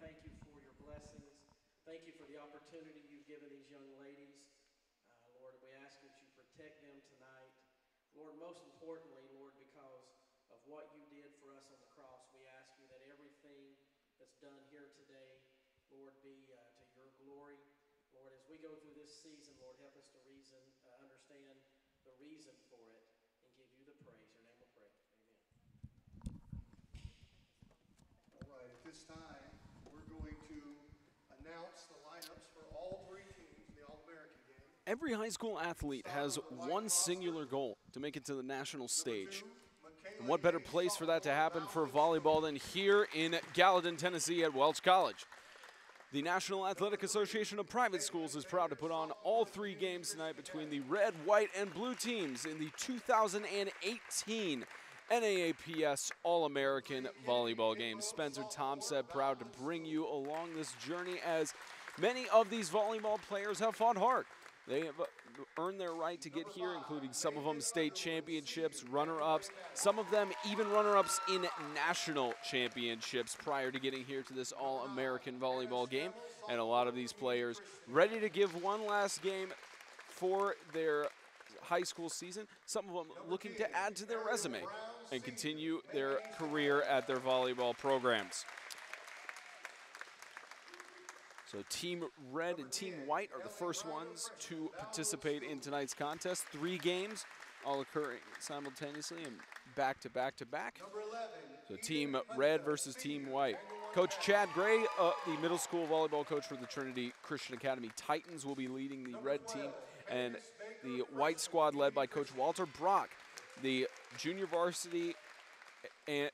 thank you for your blessings. Thank you for the opportunity you've given these young ladies. Lord, we ask that you protect them tonight. Lord, most importantly, Lord, because of what you did for us on the cross, we ask you that everything that's done here today, Lord, be to your glory. Lord, as we go through this season, Lord, help us to understand the reason for it and give you the praise. In your name we pray. Amen. All right, at this time, we're going to announce the lineups for all three teams in the All-American game. Every high school athlete has one singular goal: to make it to the national stage. And what better place for that to happen for volleyball than here in Gallatin, Tennessee at Welch College? The National Athletic Association of Private Schools is proud to put on all three games tonight between the red, white, and blue teams in the 2018 NAAPS All-American Volleyball Games. Spencer Tomsett proud to bring you along this journey, as many of these volleyball players have fought hard. They have earned their right to get here, including some of them state championships, runner-ups, some of them even runner-ups in national championships prior to getting here to this All-American Volleyball game. And a lot of these players ready to give one last game for their high school season, some of them looking to add to their resume and continue their career at their volleyball programs. So Team Red and Team White are the first ones to participate in tonight's contest. 3 games all occurring simultaneously and back to back to back. So Team Red versus Team White. Coach Chad Gray, the middle school volleyball coach for the Trinity Christian Academy Titans, will be leading the red team, and the white squad led by Coach Walter Brock, the junior varsity head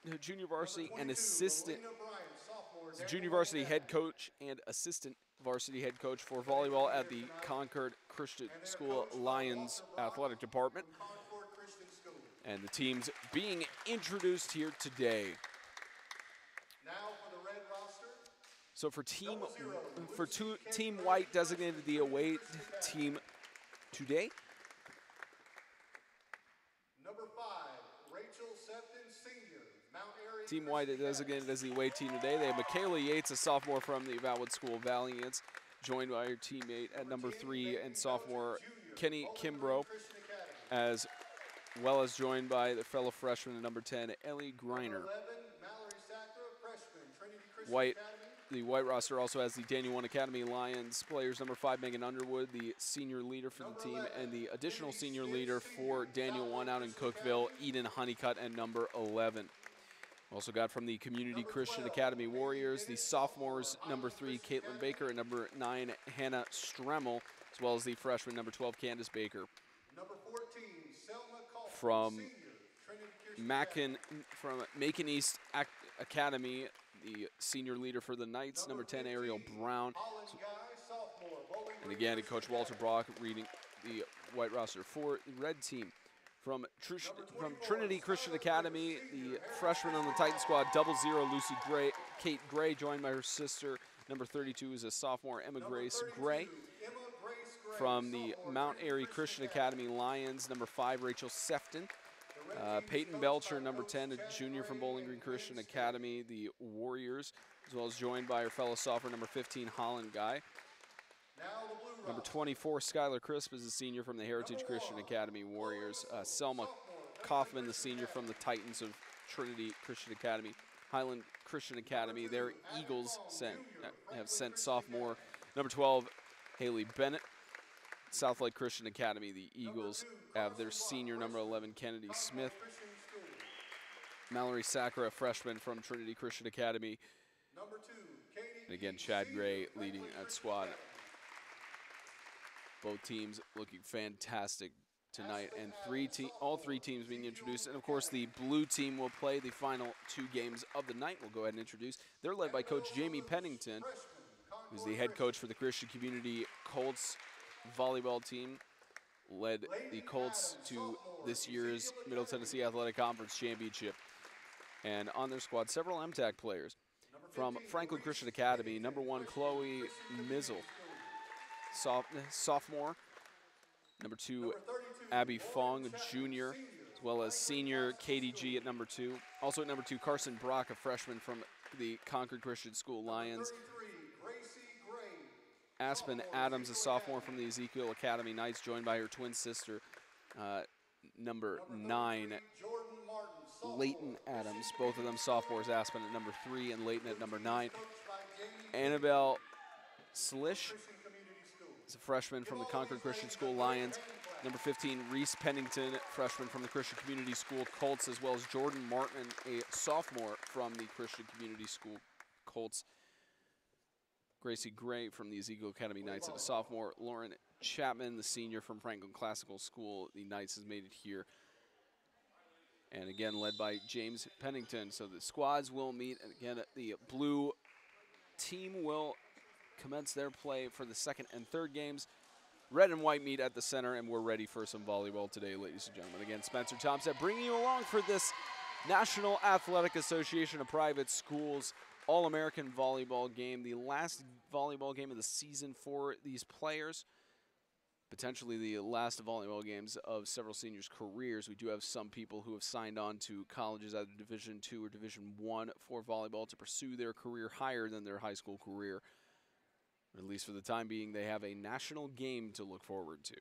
coach and assistant varsity head coach for volleyball at the Concord Christian School Lions Athletic Department. And the teams being introduced here today. Now for the red roster. So for Team White designated the away team today. Number 5, Rachel Sefton, senior, Mount Airy. Team White is designated as the away team today. They have Michaela Yates, a sophomore from the Valwood School Valiants, joined by her teammate at number 3 and sophomore Kenny Kimbrough, as well as joined by the fellow freshman at number 10, Ellie Greiner. The white roster also has the Daniel One Academy Lions players, number 5, Megan Underwood, the senior leader for the team, and the additional senior leader for Daniel One out in Cookeville, Eden Honeycutt, and number 11. Also got from the Community Christian Academy Warriors, the sophomores, number 3, Caitlin Baker, and number 9, Hannah Stremmel, as well as the freshman, number 12, Candace Baker. Number 14, Selma Kaufman, From senior, Macon East Academy, the senior leader for the Knights, number 10, Ariel Brown. And again, Coach Walter Brock reading the white roster for the red team. From Trinity Christian Academy, the freshman on the Titan squad, 00, Lucy Gray, Kate Gray, joined by her sister, number 32, is a sophomore, Emma Grace Gray. From the Mount Airy Christian Academy Lions, number 5, Rachel Sefton. Peyton Belcher, number 10, a junior from Bowling Green Christian Academy, the Warriors, as well as joined by her fellow sophomore, number 15, Holland Guy. Number 24, Skylar Crisp, is a senior from the Heritage Christian Academy Warriors. Selma Kaufman, the senior from the Titans of Trinity Christian Academy. Highland Christian Academy, their Eagles have sent sophomore, number 12, Haley Bennett. Southlake Christian Academy, the Eagles have their senior, number 11, Kennedy Smith. Mallory Sakura, freshman from Trinity Christian Academy. And again, Chad Gray leading that squad. Both teams looking fantastic tonight, and all three teams being introduced. And of course, the blue team will play the final 2 games of the night. We'll go ahead and introduce. They're led by Coach Jamie Pennington, who's the head coach for the Christian Community Colts volleyball team. Led the Colts to this year's Middle Tennessee Athletic Conference Championship. And on their squad, several MTAC players. From Franklin Christian Academy, number 1, Chloe Mizzle, sophomore. Number 2, Abby Fong, junior, as well as senior KDG at number 2. Also at number 2, Carson Brock, a freshman from the Concord Christian School Lions. Aspen Adams, a sophomore from the Ezekiel Academy Knights, joined by her twin sister, number 9, Leighton Adams. Both of them sophomores, Aspen at number 3 and Leighton at number 9. Annabelle Slish is a freshman from the Concord Christian School Lions. Number 15, Reese Pennington, freshman from the Christian Community School Colts, as well as Jordan Martin, a sophomore from the Christian Community School Colts. Gracie Gray from the Ezekiel Academy Knights at a sophomore. Lauren Chapman, the senior from Franklin Classical School, the Knights has made it here. And again, led by James Pennington. So the squads will meet, and again, the blue team will commence their play for the second and third games. Red and white meet at the center, and we're ready for some volleyball today, ladies and gentlemen. Again, Spencer Thompson bringing you along for this National Athletic Association of Private Schools All-American volleyball game, the last volleyball game of the season for these players. Potentially the last volleyball games of several seniors' careers. We do have some people who have signed on to colleges, either Division II or Division I, for volleyball to pursue their career higher than their high school career. Or at least for the time being, they have a national game to look forward to.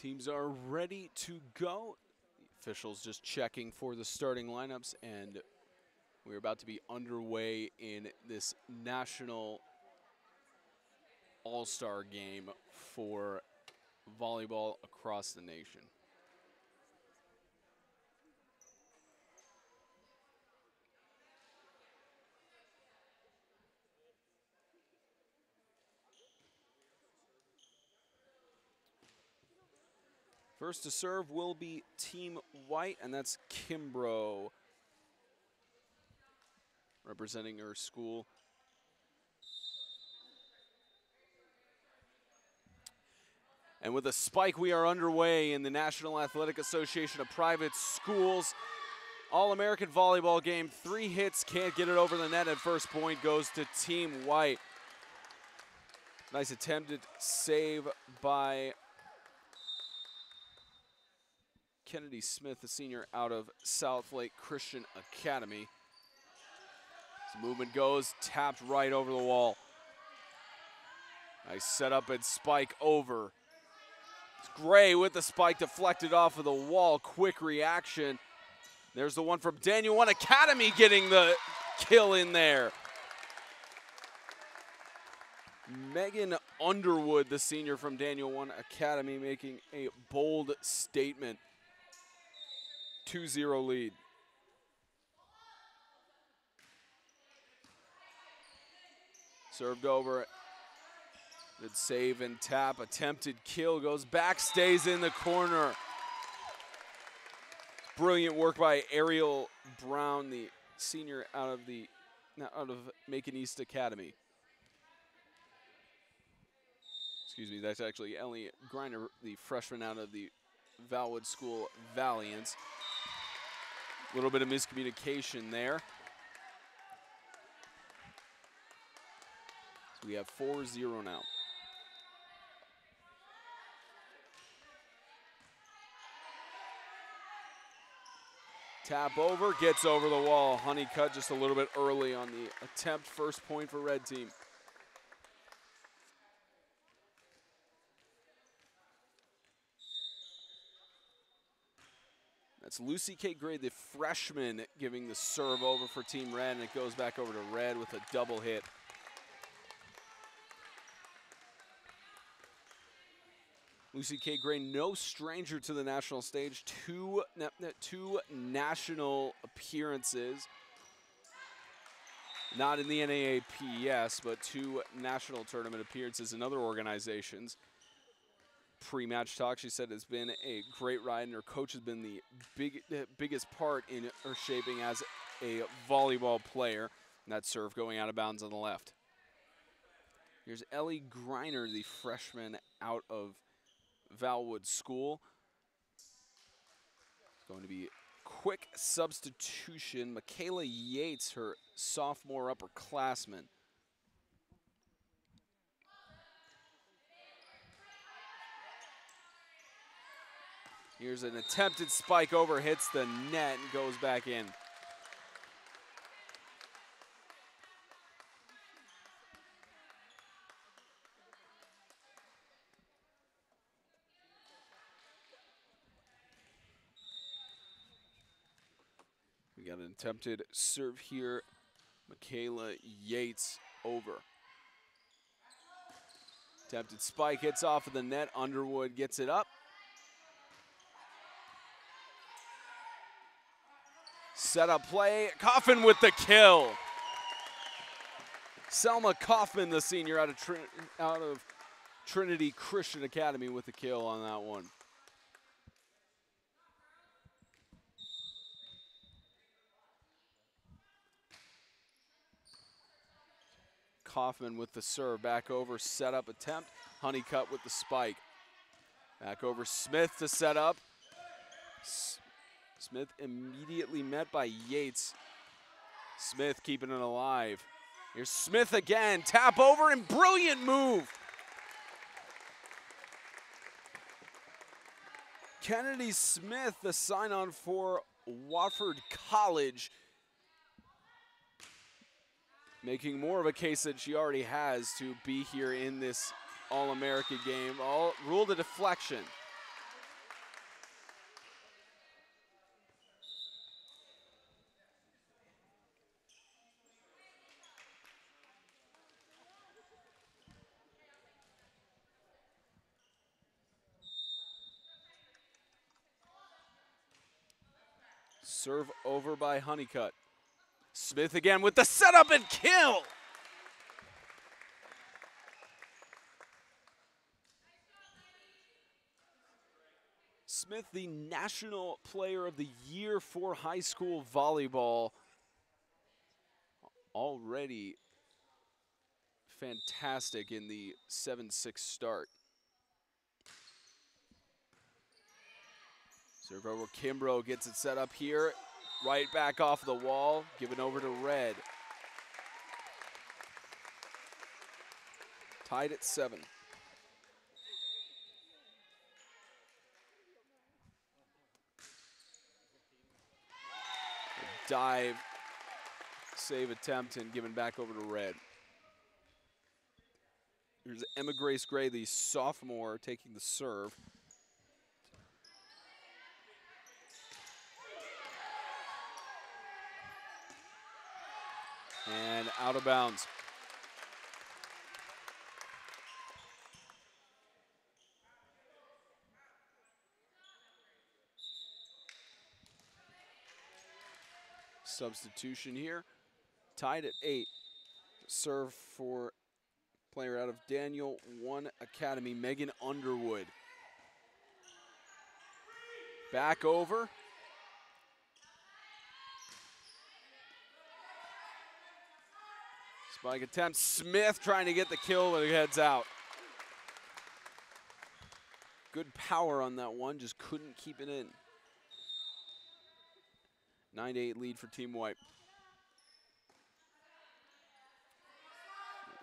Teams are ready to go. The officials just checking for the starting lineups, and we're about to be underway in this national all-star game for volleyball across the nation. First to serve will be Team White, and that's Kimbrough, representing her school. And with a spike, we are underway in the National Athletic Association of Private Schools All-American Volleyball game. 3 hits, can't get it over the net, and first point goes to Team White. Nice attempted save by Kennedy Smith, the senior out of South Lake Christian Academy. As the movement goes, tapped right over the wall. Nice setup and spike over. It's Gray with the spike deflected off of the wall. Quick reaction. There's the one from Daniel One Academy getting the kill in there. Megan Underwood, the senior from Daniel One Academy, making a bold statement. 2-0 lead. Served over. Good save and tap. Attempted kill. Goes back. Stays in the corner. Brilliant work by Ariel Brown, the senior out of Macon East Academy. Excuse me, that's actually Ellie Griner, the freshman out of the Valwood School Valiants. A little bit of miscommunication there. So we have 4-0 now. Tap over, gets over the wall. Honeycutt just a little bit early on the attempt. First point for red team. That's Lucy K. Gray, the freshman, giving the serve over for Team Red, and it goes back over to Red with a double hit. Lucy K. Gray, no stranger to the national stage. Two national appearances. Not in the NAAPS, but 2 national tournament appearances in other organizations. Pre-match talk, she said it's been a great ride, and her coach has been the biggest part in her shaping as a volleyball player. And that serve going out of bounds on the left. Here's Ellie Greiner, the freshman out of Valwood School. Going to be quick substitution. Michaela Yates, her sophomore upperclassman. Here's an attempted spike over, hits the net, and goes back in. We got an attempted serve here. Michaela Yates over. Attempted spike, hits off of the net. Underwood gets it up. Set up play. Coffin with the kill. Selma Kaufman, the senior out of Trinity Christian Academy, with the kill on that one. Kaufman with the serve, back over, set up attempt. Honeycutt with the spike. Back over, Smith to set up. Smith immediately met by Yates. Smith keeping it alive. Here's Smith again, tap over and brilliant move. Kennedy Smith, the sign-on for Watford College, making more of a case that she already has to be here in this All-America game. Ruled a deflection. Serve over by Honeycutt. Smith again with the setup and kill. Smith, the National Player of the Year for high school volleyball. Already fantastic in the 7-6 start. Serve over, Kimbrough gets it set up here. Right back off the wall, given over to Red. Tied at 7. A dive, save attempt, and given back over to Red. Here's Emma Grace Gray, the sophomore, taking the serve. And out of bounds. Substitution here. Tied at 8. Serve for player out of Daniel One Academy, Megan Underwood. Back over. Spike attempt. Smith trying to get the kill, but it heads out. Good power on that one, just couldn't keep it in. 9-8 lead for Team White.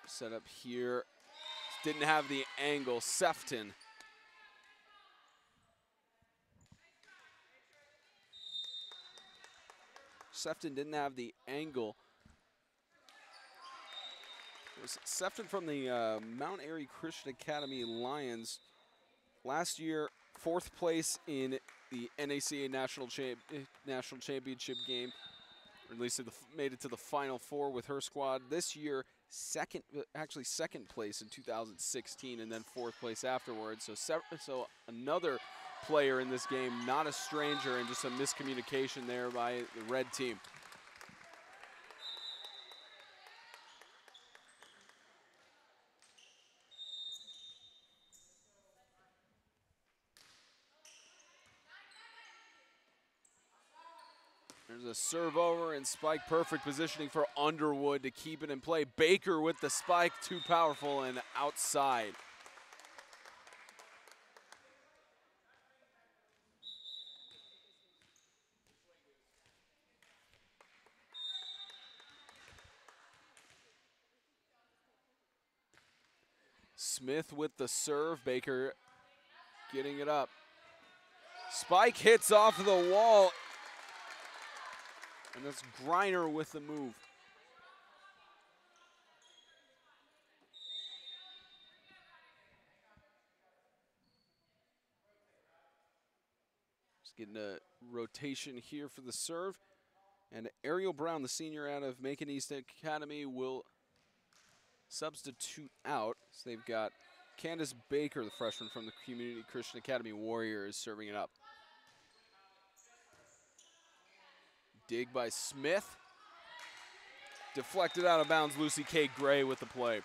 Set up here. Didn't have the angle. Sefton. Sefton didn't have the angle. It was Sefton from the Mount Airy Christian Academy Lions. Last year, 4th place in the NACA National Championship game, or at least made it to the Final Four with her squad. This year, second place in 2016, and then 4th place afterwards. So another player in this game, not a stranger, and just some miscommunication there by the red team. There's a serve over and spike, perfect positioning for Underwood to keep it in play. Baker with the spike, too powerful and outside. Smith with the serve, Baker getting it up. Spike hits off the wall. And that's Greiner with the move. Just getting a rotation here for the serve. And Ariel Brown, the senior out of Macon East Academy, will substitute out. So they've got Candace Baker, the freshman from the Community Christian Academy Warriors, serving it up. Dig by Smith. Deflected out of bounds, Lucy K. Gray with the play.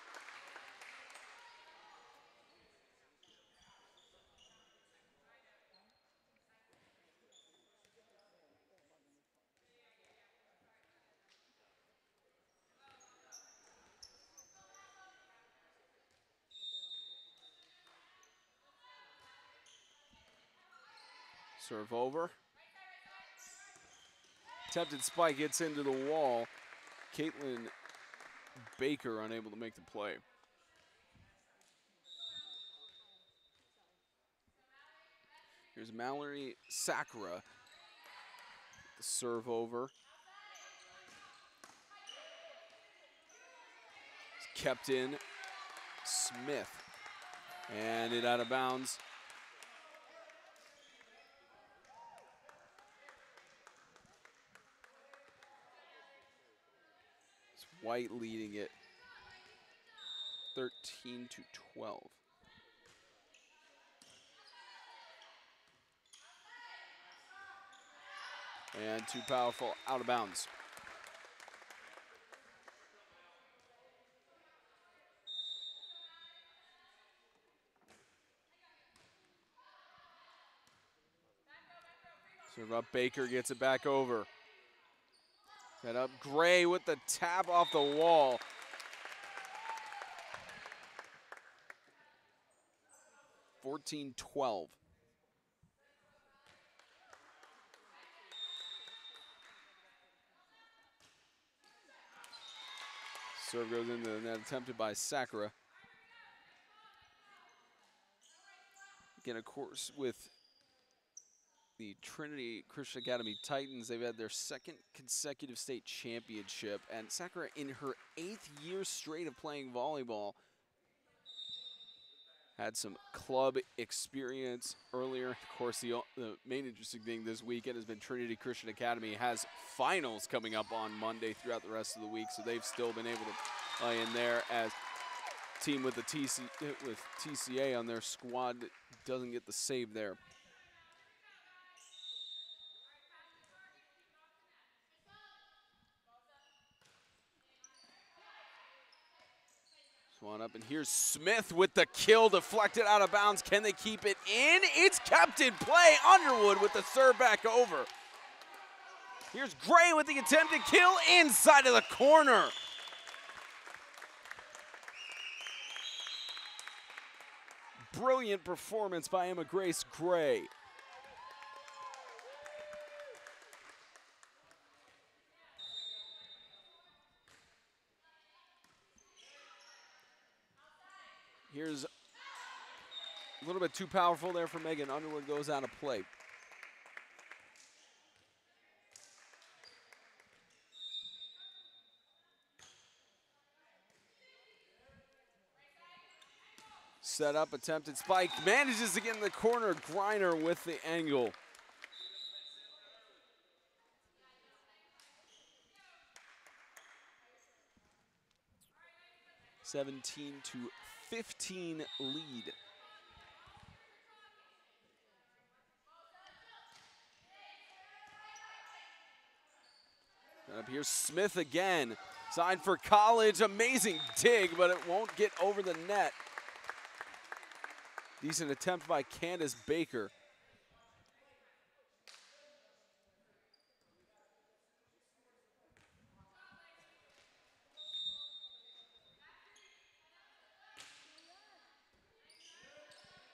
Serve over. Attempted spike gets into the wall. Caitlin Baker unable to make the play. Here's Mallory Sakura. The serve over. It's kept in. Smith. And it out of bounds. White leading it 13-12. And too powerful, out of bounds. Serve up, Baker gets it back over. Set up, Gray with the tap off the wall. (14-12). Serve goes into the net, attempted by Sakura. Again, of course, with the Trinity Christian Academy Titans, they've had their 2nd consecutive state championship, and Sakura, in her 8th year straight of playing volleyball, had some club experience earlier. Of course, the main interesting thing this weekend has been Trinity Christian Academy has finals coming up on Monday throughout the rest of the week, so they've still been able to play in there as team with the TCA on their squad doesn't get the save there. One up, and here's Smith with the kill, deflected out of bounds. Can they keep it in? It's kept in play. Underwood with the serve back over. Here's Gray with the attempted kill inside of the corner. Brilliant performance by Emma Grace Gray. Here's a little bit too powerful there for Megan. Underwood goes out of play. Set up, attempted spike, manages to get in the corner. Greiner with the angle. 17-15 lead. And up here, Smith again. Signed for college. Amazing dig, but it won't get over the net. Decent attempt by Candace Baker.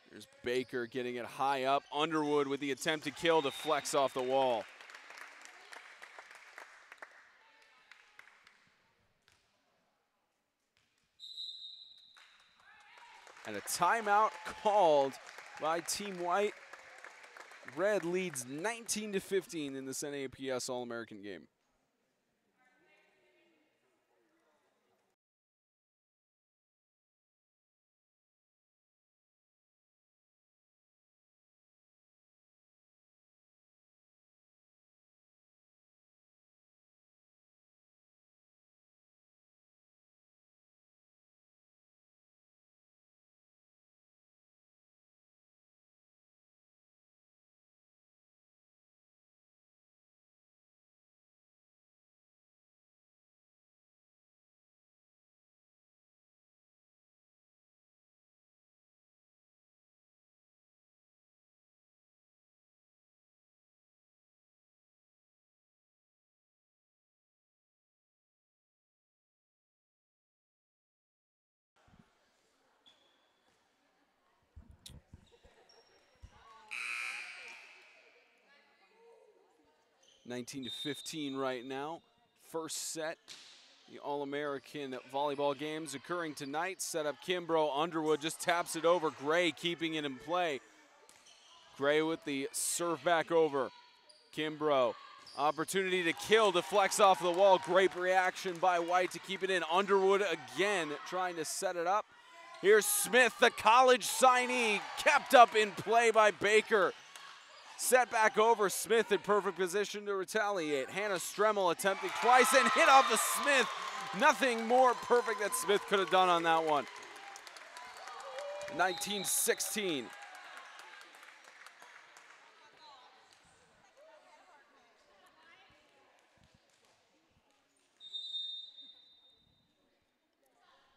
Here's Baker getting it high up. Underwood with the attempted kill, deflects off the wall. And a timeout called by Team White. Red leads 19-15 in this NAAPS All-American game. (19-15) right now. First set, the All-American volleyball games occurring tonight. Set up Kimbrough. Underwood just taps it over. Gray keeping it in play. Gray with the serve back over. Kimbrough, opportunity to kill, deflects off the wall. Great reaction by White to keep it in. Underwood again trying to set it up. Here's Smith, the college signee, kept up in play by Baker. Set back over, Smith in perfect position to retaliate. Hannah Stremmel attempting twice and hit off of Smith. Nothing more perfect that Smith could have done on that one. 19-16.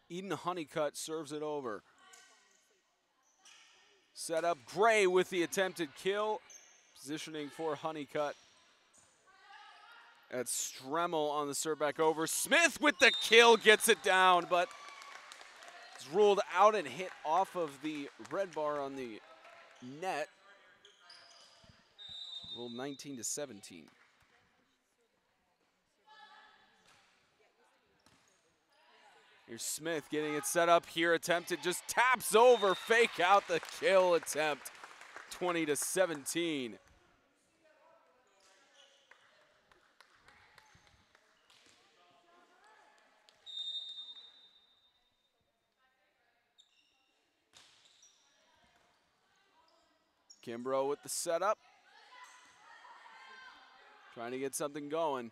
Eden Honeycutt serves it over. Set up Gray with the attempted kill. Positioning for Honeycutt. That's Stremmel on the serve back over. Smith with the kill, gets it down, but it's ruled out and hit off of the red bar on the net. Ruled 19-17. Here's Smith getting it set up here. Attempted, just taps over, fake out the kill attempt. 20-17. Kimbrough with the setup. Trying to get something going.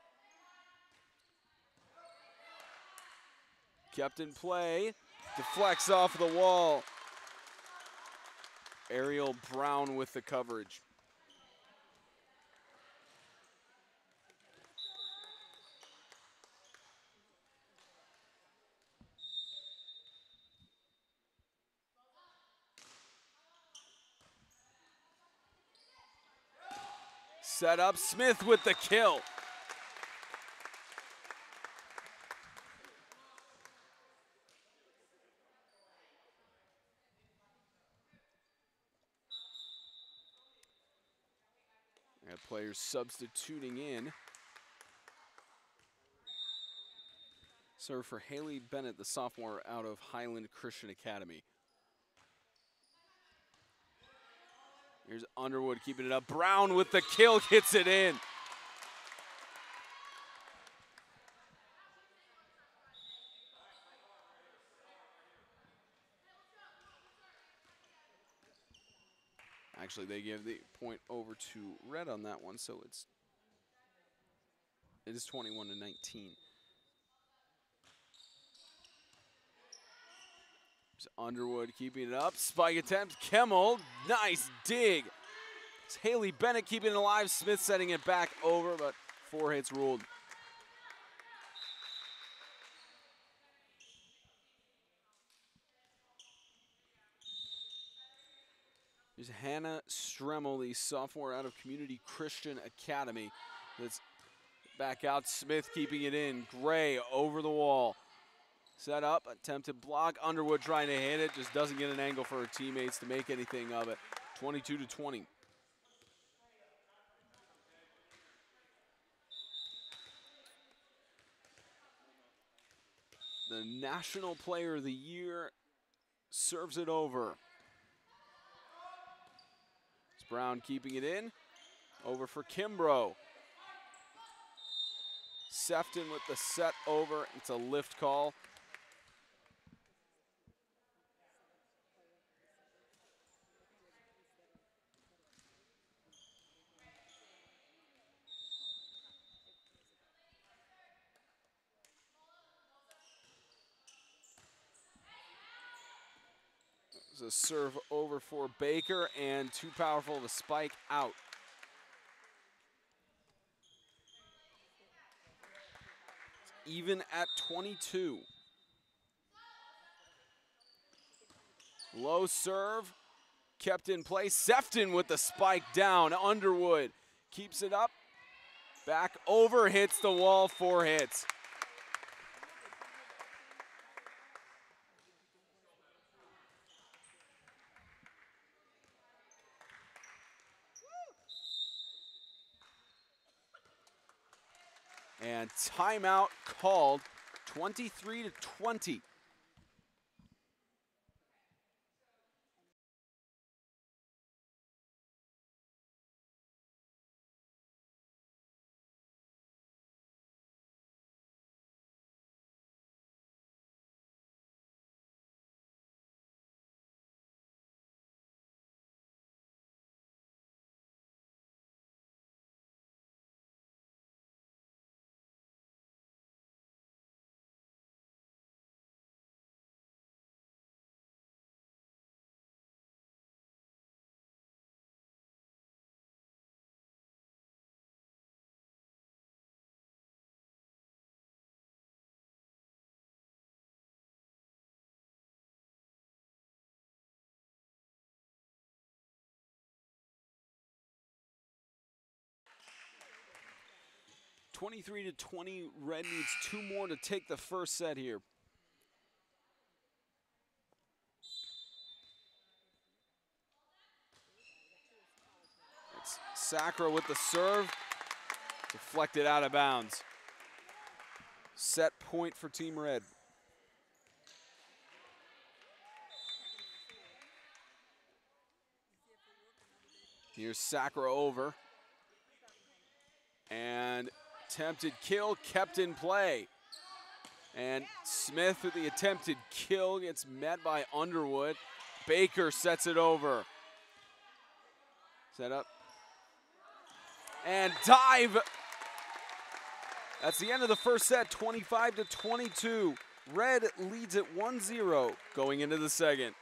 Kept in play. Deflects off the wall. Ariel Brown with the coverage. Set up, Smith with the kill. And players substituting in. Serve for Haley Bennett, the sophomore out of Highland Christian Academy. Here's Underwood keeping it up. Brown with the kill, gets it in. Actually, they give the point over to Red on that one, so it is 21-19. Underwood keeping it up. Spike attempt. Kemmel. Nice dig. It's Haley Bennett keeping it alive. Smith setting it back over, but 4 hits ruled. Here's Hannah Stremmel, the sophomore out of Community Christian Academy. That's back out. Smith keeping it in. Gray over the wall. Set up, attempted block. Underwood trying to hit it, just doesn't get an angle for her teammates to make anything of it. 22-20. The National Player of the Year serves it over. It's Brown keeping it in. Over for Kimbrough. Sefton with the set over. It's a lift call. It's a serve over for Baker and too powerful to spike out. It's even at 22. Low serve, kept in place. Sefton with the spike down. Underwood keeps it up. Back over, hits the wall, 4 hits. And timeout called, 23-20. (23-20). Red needs 2 more to take the first set here. It's Sacra with the serve. Deflected out of bounds. Set point for Team Red. Here's Sacra over. And attempted kill kept in play. And Smith with the attempted kill gets met by Underwood. Baker sets it over. Set up. And dive. That's the end of the first set, 25-22. Red leads at 1-0 going into the second.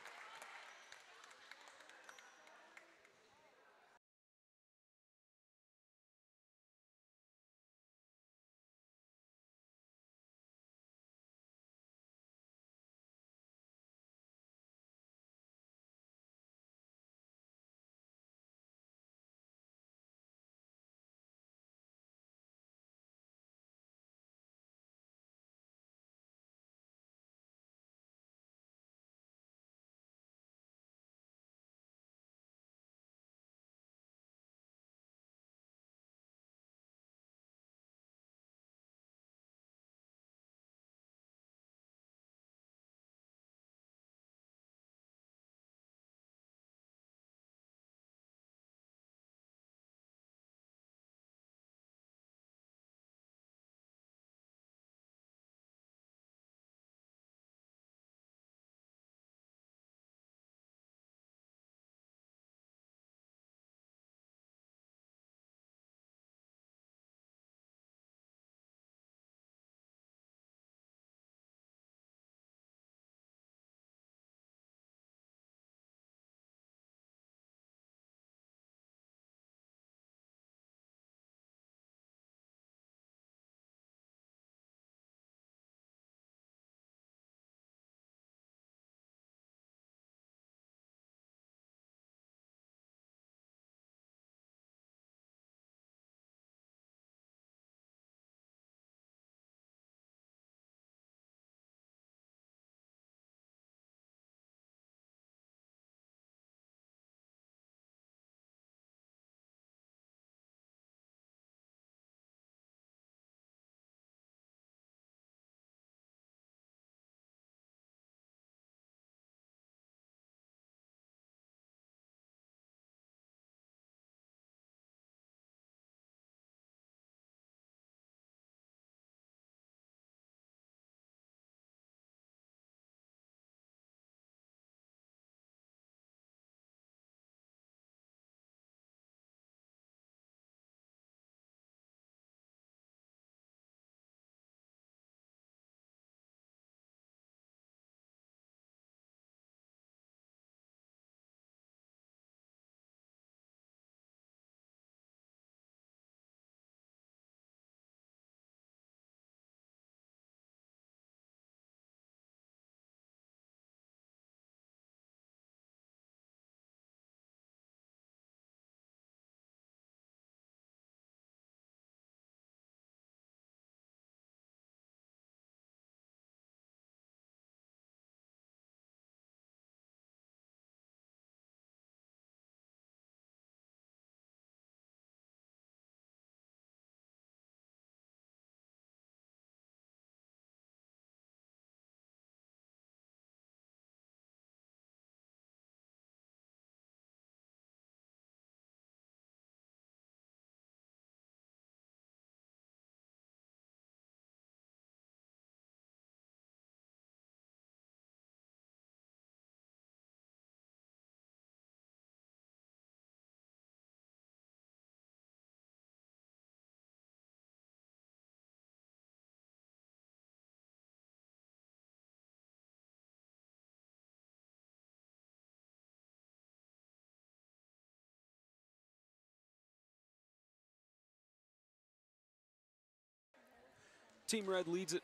Team Red leads it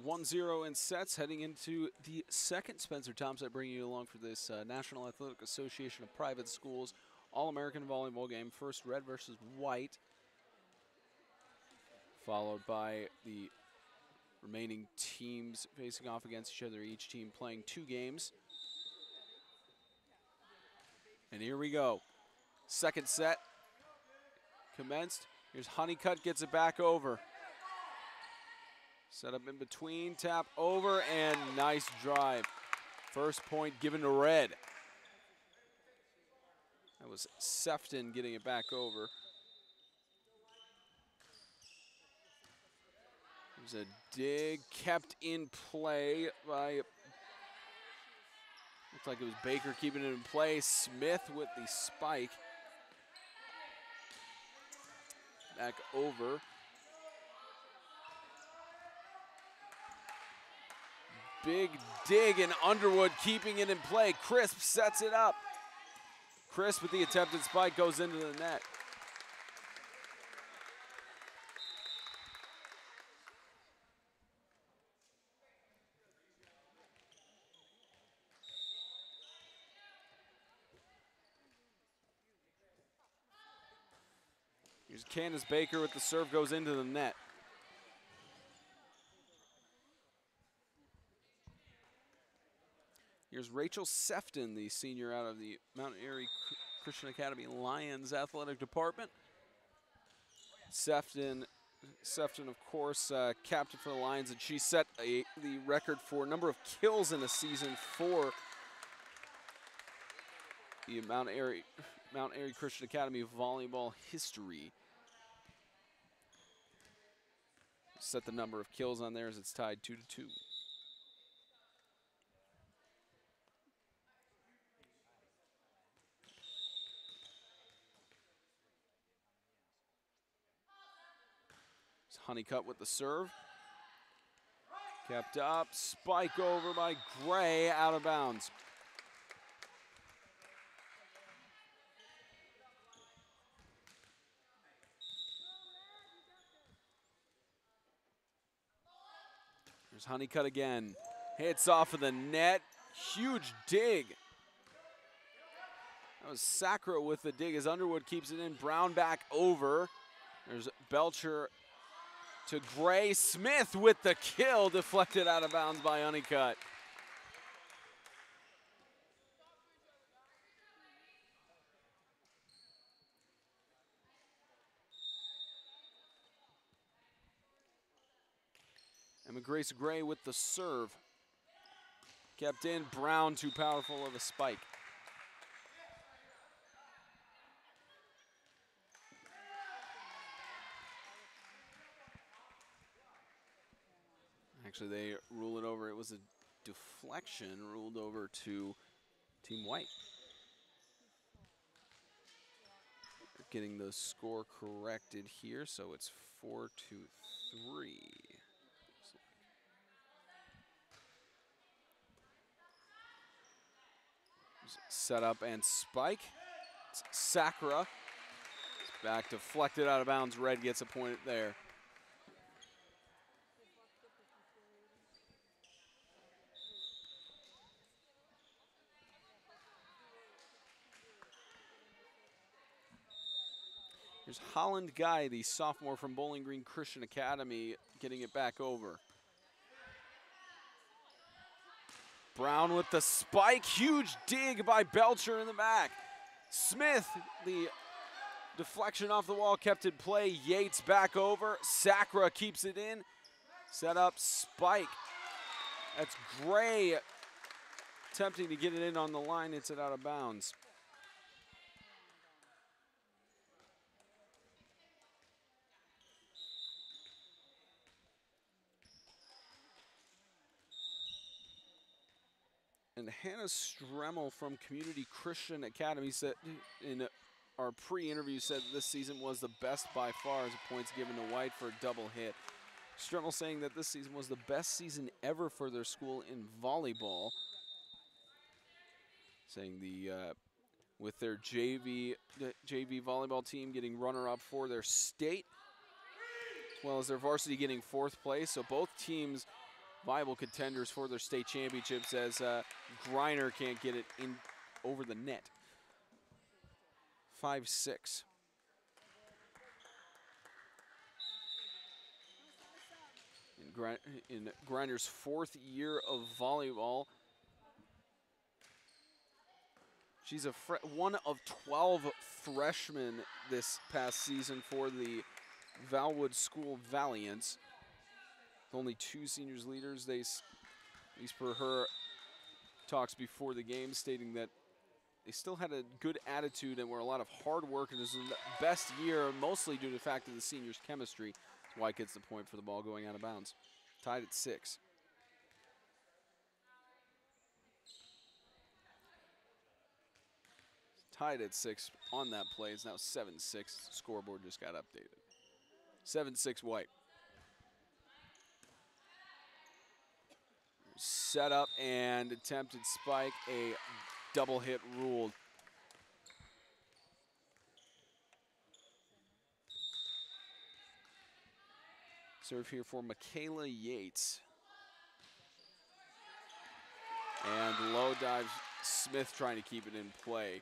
1-0 in sets, heading into the second. Spencer Thompson bringing you along for this National Athletic Association of Private Schools All-American Volleyball game. First, red versus white, followed by the remaining teams facing off against each other, each team playing 2 games. And here we go. Second set commenced. Here's Honeycutt, gets it back over. Set up in between, tap over, and nice drive. First point given to red. That was Sefton getting it back over. There's a dig kept in play by, looks like it was Baker keeping it in play. Smith with the spike. Back over. Big dig, and Underwood keeping it in play. Crisp sets it up. Crisp with the attempted spike goes into the net. Here's Candace Baker with the serve, goes into the net. Here's Rachel Sefton, the senior out of the Mount Airy Christian Academy Lions Athletic Department. Sefton, of course, captain for the Lions, and she set the record for number of kills in a season for the Mount Airy Christian Academy volleyball history. Set the number of kills on there as it's tied 2-2. Honeycutt with the serve. Kept up, spike over by Gray, out of bounds. There's Honeycutt again. Hits off of the net. Huge dig. That was Sacro with the dig as Underwood keeps it in. Brown back over. There's Belcher to Gray. Smith with the kill, deflected out of bounds by Honeycutt. Emma Grace Gray with the serve. Kept in, Brown too powerful of a spike. Actually, they rule it over. It was a deflection ruled over to Team White. They're getting the score corrected here, so it's 4-3. Set up and spike. It's Sacra. It's back, deflected out of bounds. Red gets a point there. Here's Holland Guy, the sophomore from Bowling Green Christian Academy, getting it back over. Brown with the spike. Huge dig by Belcher in the back. Smith, the deflection off the wall, kept in play. Yates back over. Sacra keeps it in. Set up, spike. That's Gray attempting to get it in on the line. It's it out of bounds. And Hannah Stremmel from Community Christian Academy said in our pre-interview said this season was the best by far as points given to White for a double hit. Stremmel saying that this season was the best season ever for their school in volleyball. Saying with their JV volleyball team getting runner-up for their state. well as their varsity getting 4th place. So both teams viable contenders for their state championships as Griner can't get it in over the net. 5-6. In Griner's 4th year of volleyball, she's one of 12 freshmen this past season for the Valwood School Valiants. Only 2 seniors leaders. They, at least per her talks before the game, stating that they still had a good attitude and were a lot of hard work. It was the best year, mostly due to the fact of the seniors' chemistry. That's why it gets the point for the ball going out of bounds. Tied at 6. Tied at 6 on that play. It's now 7-6. Scoreboard just got updated. 7-6 White. Set up and attempted spike. A double hit ruled. Serve here for Michaela Yates. And low dive Smith trying to keep it in play.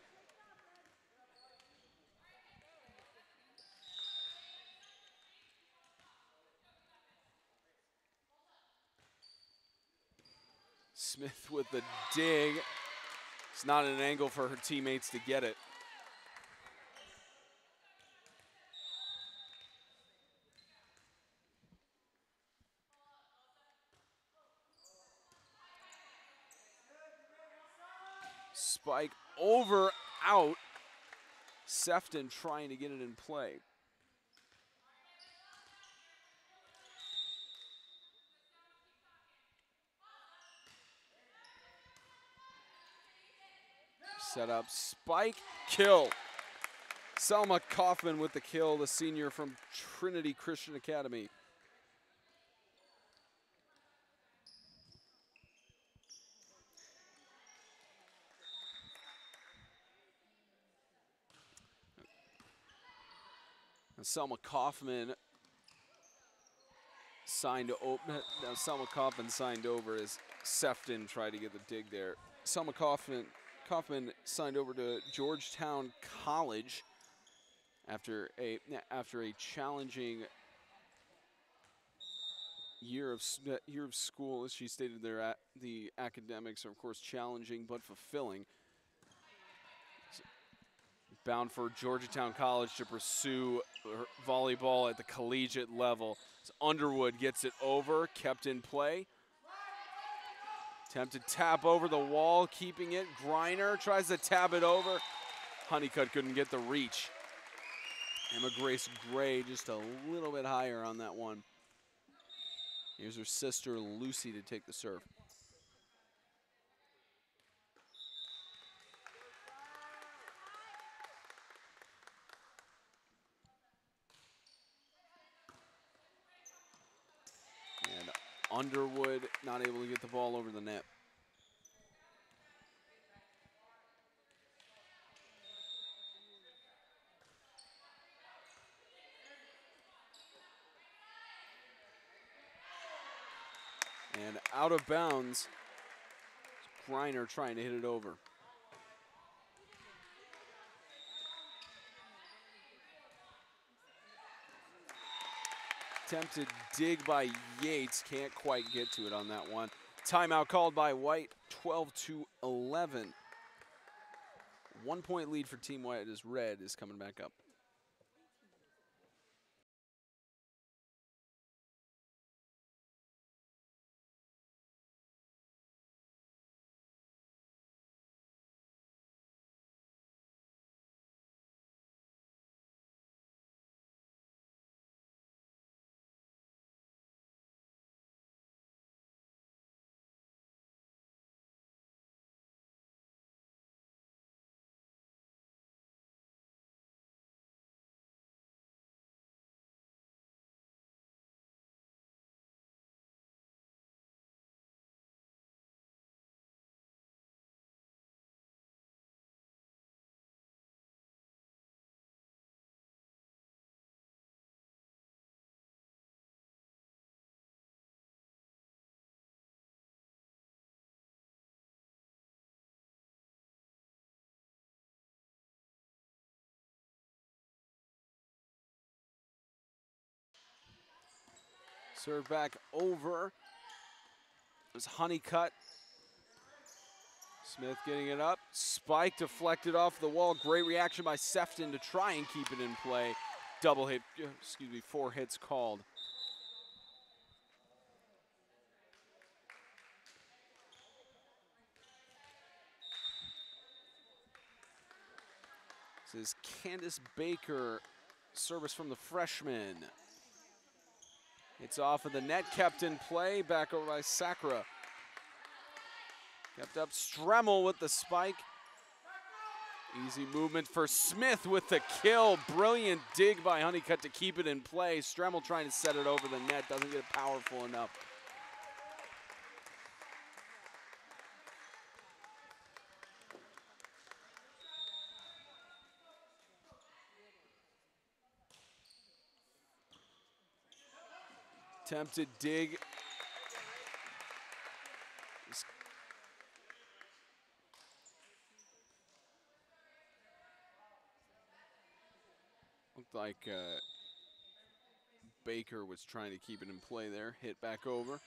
Smith with the dig. It's not an angle for her teammates to get it. Spike over, out. Sefton trying to get it in play. Set up, spike, kill. Selma Kaufman with the kill, the senior from Trinity Christian Academy. And Selma Kaufman signed over as Sefton tried to get the dig there. Selma Kaufman signed over to Georgetown College after a challenging year of school. As she stated, there the academics are of course challenging but fulfilling. Bound for Georgetown College to pursue volleyball at the collegiate level. As Underwood gets it over, kept in play. Attempted tap over the wall, keeping it. Griner tries to tap it over. Honeycutt couldn't get the reach. Emma Grace Gray just a little bit higher on that one. Here's her sister Lucy to take the serve. And Underwood not able to get the ball over the net. And out of bounds, Griner trying to hit it over. Attempted dig by Yates, can't quite get to it on that one. Timeout called by White, 12-11. 1 point lead for Team White as Red is coming back up. Serve back over. It was Honeycutt. Smith getting it up. Spike deflected off the wall. Great reaction by Sefton to try and keep it in play. Double hit, 4 hits called. This is Candace Baker, service from the freshman. It's off of the net, kept in play, back over by Sakura. Kept up Stremmel with the spike. Easy movement for Smith with the kill. Brilliant dig by Honeycutt to keep it in play. Stremmel trying to set it over the net, doesn't get it powerful enough. Attempted dig. Looked like Baker was trying to keep it in play there. Hit back over.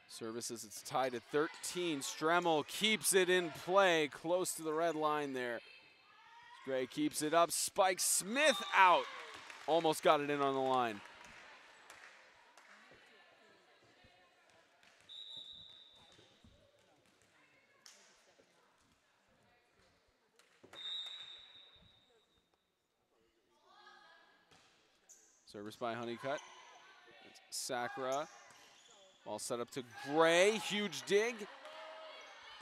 Services, it's tied at 13. Stremmel keeps it in play, close to the red line there. Gray keeps it up. Spike Smith out. Almost got it in on the line. Service by Honeycutt. It's Sakura. Ball set up to Gray. Huge dig.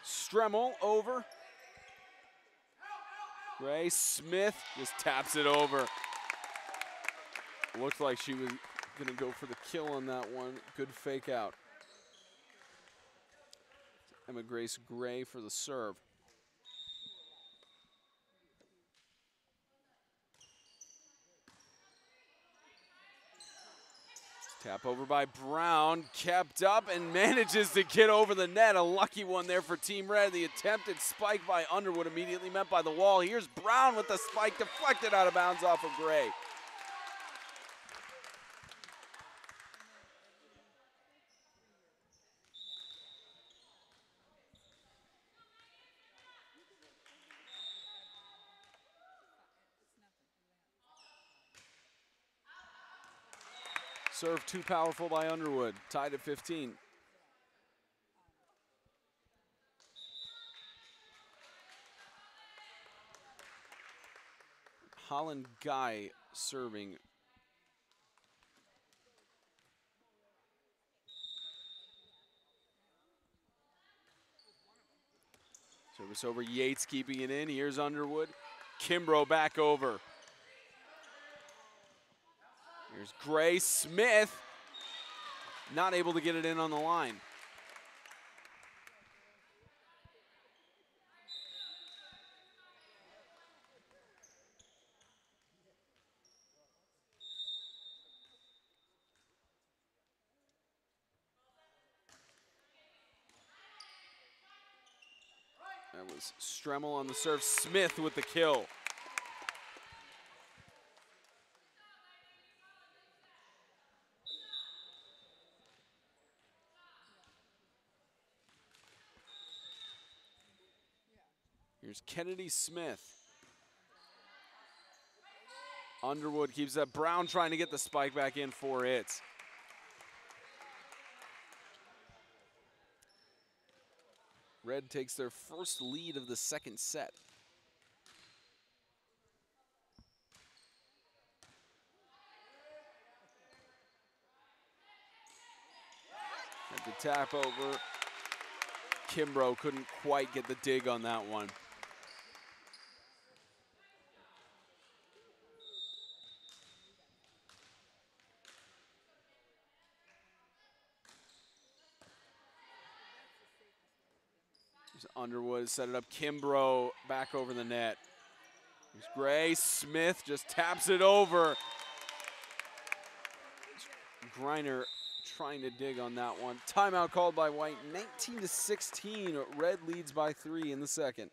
Stremmel over. Gray. Smith just taps it over. Looked like she was going to go for the kill on that one. Good fake out. Emma Grace Gray for the serve. Tap over by Brown, kept up and manages to get over the net. A lucky one there for Team Red. The attempted spike by Underwood immediately met by the wall. Here's Brown with the spike deflected out of bounds off of Gray. Serve too powerful by Underwood, tied at 15. Holland Guy serving. Service over, Yates keeping it in. Here's Underwood. Kimbrough back over. Here's Gray. Smith not able to get it in on the line. That was Stremmel on the serve. Smith with the kill. Here's Kennedy Smith. Underwood keeps that. Brown trying to get the spike back in, 4 hits. Red takes their first lead of the second set. Had the tap over. Kimbrough couldn't quite get the dig on that one. Underwood set it up. Kimbrough back over the net. Here's Gray. Smith just taps it over. Griner trying to dig on that one. Timeout called by White. 19-16. Red leads by 3 in the second.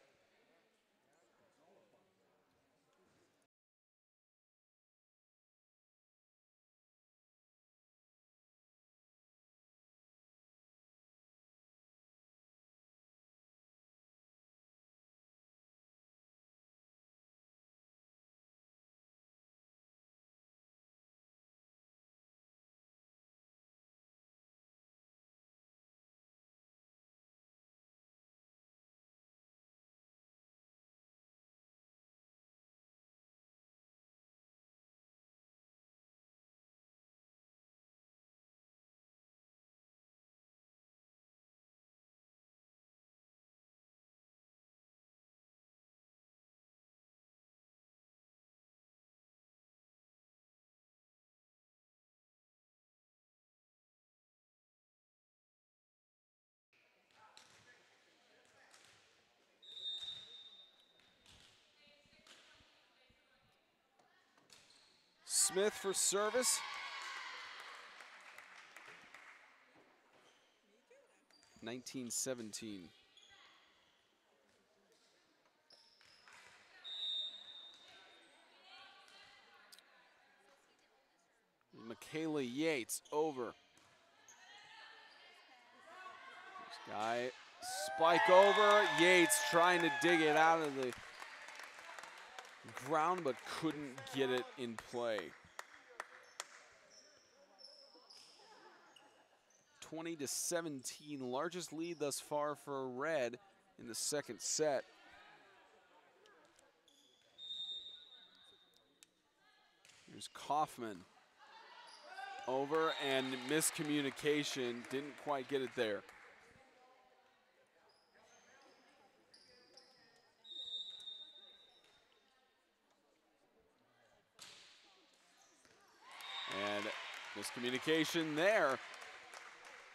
Smith for service. (19-17). Michaela Yates over. This guy, spike over. Yates trying to dig it out of the ground, but couldn't get it in play. 20-17, largest lead thus far for Red in the second set. Here's Kaufman. Over and miscommunication, didn't quite get it there. And miscommunication there.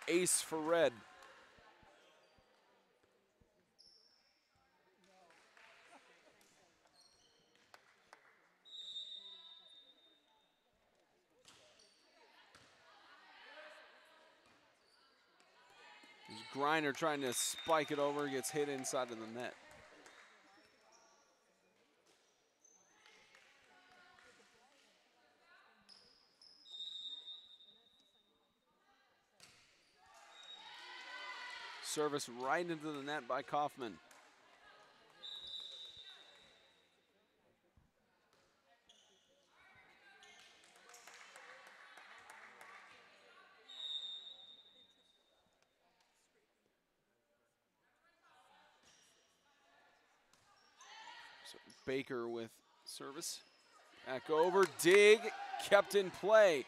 Ace for Red. Griner trying to spike it over, gets hit inside of the net. Service right into the net by Kaufman. So Baker with service. Back over, dig, kept in play.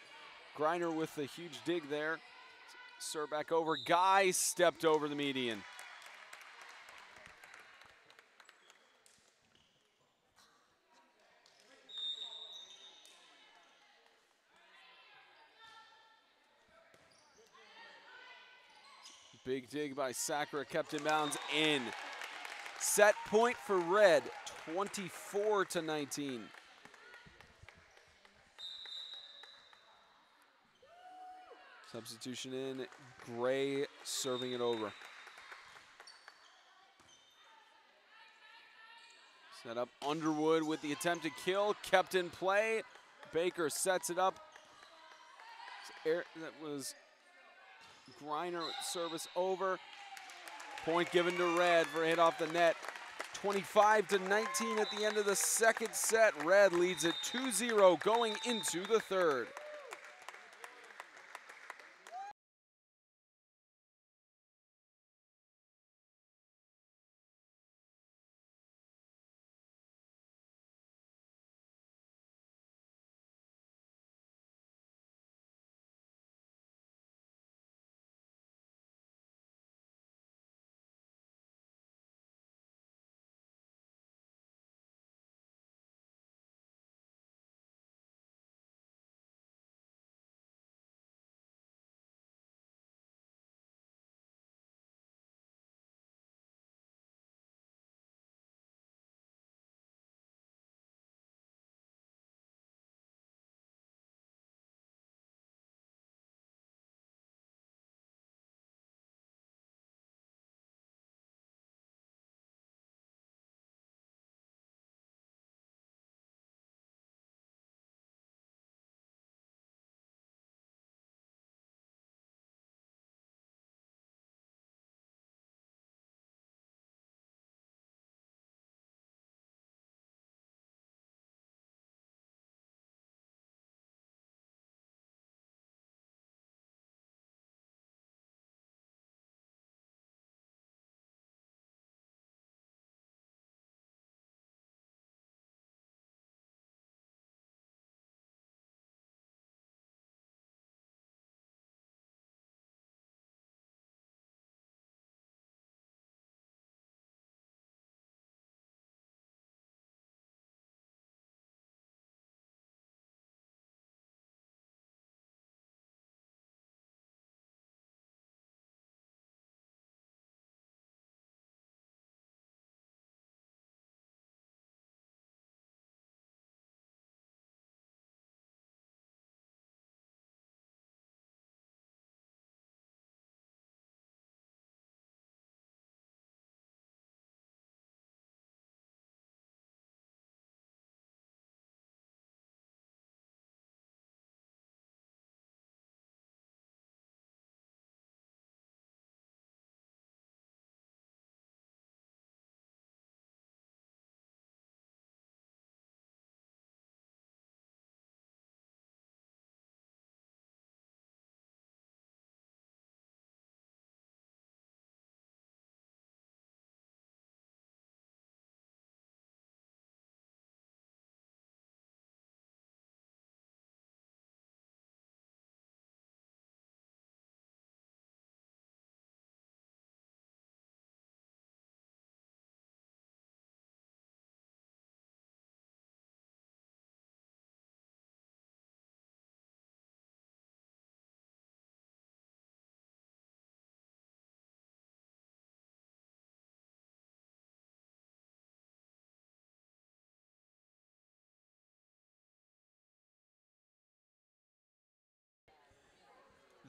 Griner with the huge dig there. Serve back over, Guy stepped over the median. Big dig by Sacra, kept in bounds, in. Set point for Red, 24-19. Substitution in, Gray serving it over. Set up Underwood with the attempted kill, kept in play. Baker sets it up. That was Griner service over. Point given to Red for a hit off the net. 25-19 at the end of the second set. Red leads it 2-0 going into the third.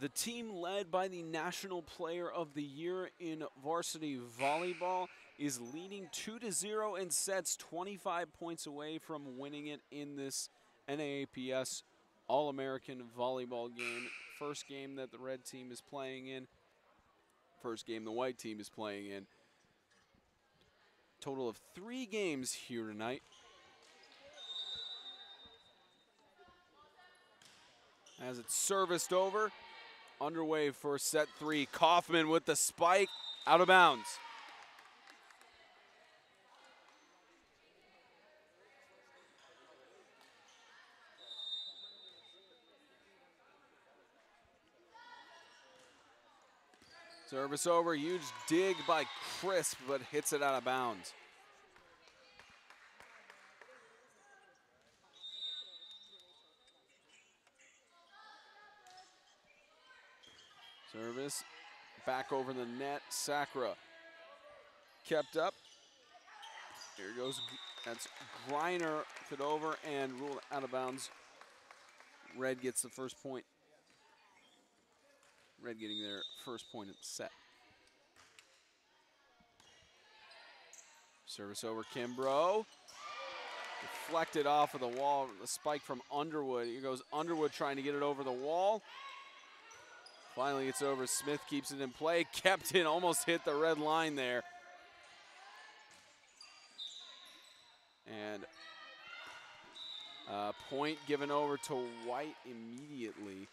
The team led by the National Player of the Year in varsity volleyball is leading 2-0 in sets, 25 points away from winning it in this NAAPS All-American volleyball game. First game that the red team is playing in. First game the white team is playing in. Total of 3 games here tonight. As it's serviced over, underway for set 3. Kaufman with the spike, out of bounds. Service over, huge dig by Crisp, but hits it out of bounds. Service, back over the net, Sacra kept up. Here goes, that's Griner, fit over and ruled out of bounds. Red gets the first point. Red getting their first point in the set. Service over, Kimbrough. Deflected off of the wall, the spike from Underwood. Here goes Underwood trying to get it over the wall. Finally gets over, Smith keeps it in play. Kept in, almost hit the red line there. And point given over to White immediately.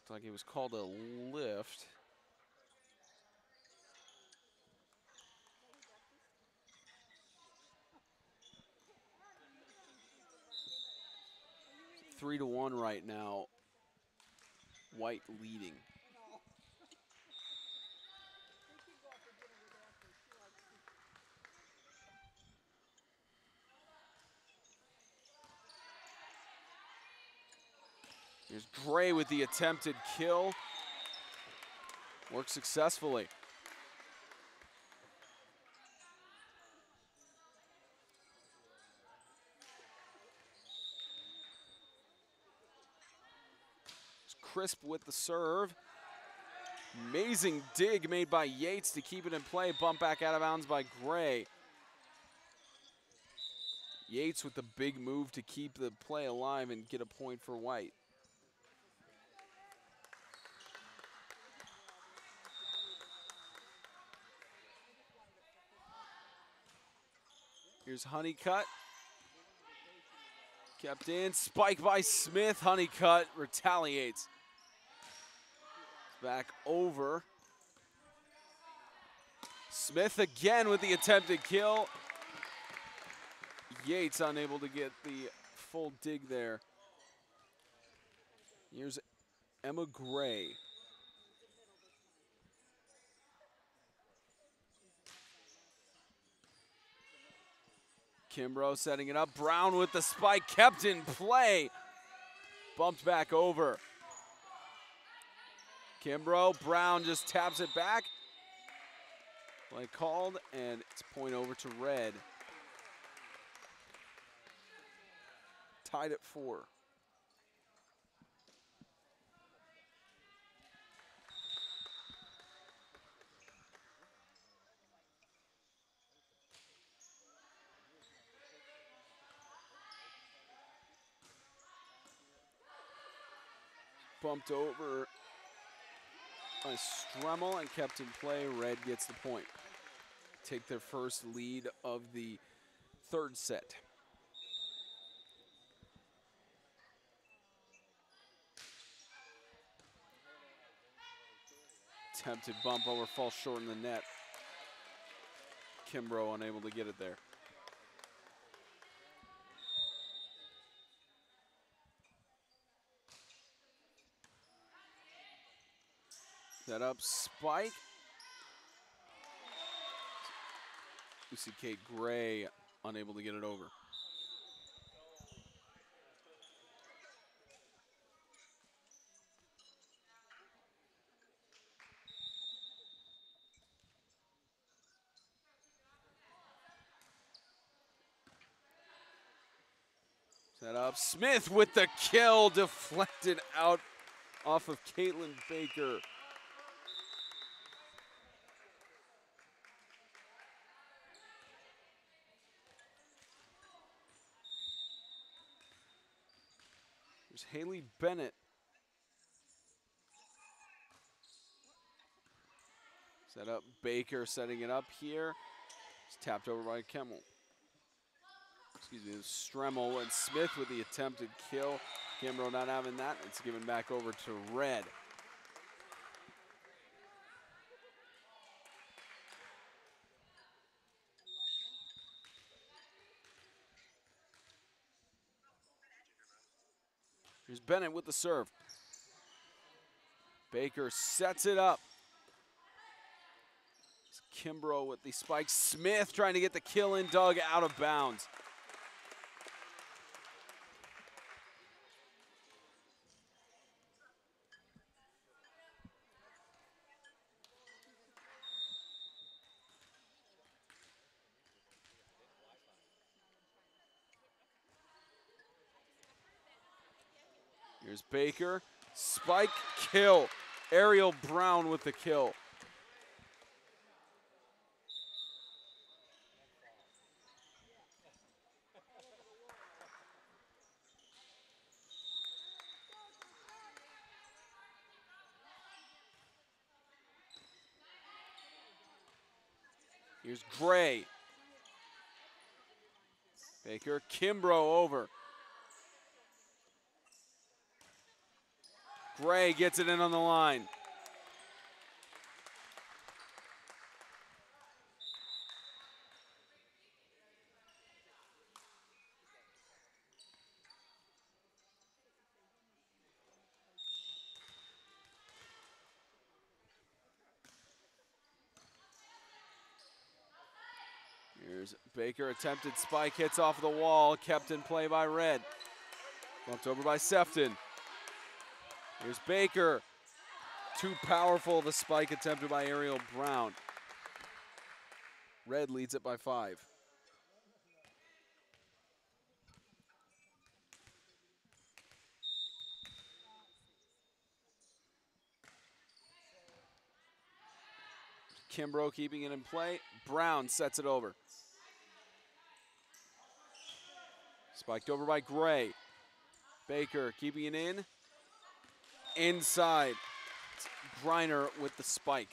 Looks like it was called a lift. It's 3-1 right now. White leading. Here's Gray with the attempted kill. Worked successfully. It's Crisp with the serve. Amazing dig made by Yates to keep it in play. Bump back out of bounds by Gray. Yates with the big move to keep the play alive and get a point for White. Here's Honeycutt. Kept in, spike by Smith. Honeycutt retaliates. Back over. Smith again with the attempted kill. Yates unable to get the full dig there. Here's Emma Gray. Kimbrough setting it up. Brown with the spike, kept in play. Bumped back over. Kimbrough, Brown just taps it back. Play called, and it's point over to Red. Tied at 4. Bumped over by Stremmel and kept in play. Red gets the point. Take their first lead of the third set. Attempted bump over, falls short in the net. Kimbrough unable to get it there. Set up, spike. Lucy Kate Gray unable to get it over. Set up. Smith with the kill, deflected out off of Caitlin Baker. There's Haley Bennett. Set up. Baker setting it up here. It's tapped over by Kemmel. Excuse me, Stremmel and Smith with the attempted kill. Kimbrough not having that. It's given back over to Red. Here's Bennett with the serve. Baker sets it up. It's Kimbrough with the spike. Smith trying to get the kill in, dug out of bounds. Here's Baker, spike, kill. Ariel Brown with the kill. Here's Gray. Baker, Kimbrough over. Gray gets it in on the line. Here's Baker, attempted spike, hits off the wall, kept in play by Red. Bumped over by Sefton. Here's Baker. Too powerful of a spike attempted by Ariel Brown. Red leads it by 5. Kimbrough keeping it in play. Brown sets it over. Spiked over by Gray. Baker keeping it in. Inside. It's Griner with the spike.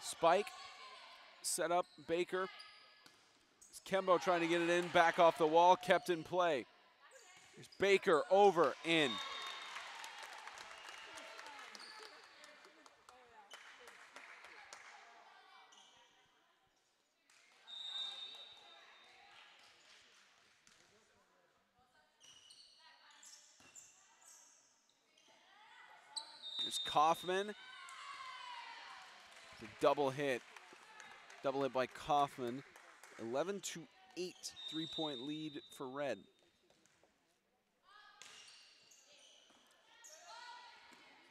Spike, set up, Baker. Kembo trying to get it in, back off the wall, kept in play. There's Baker, over, in. There's Kaufman. It's a double hit. Double hit by Kaufman. 11-8, 3-point lead for Red.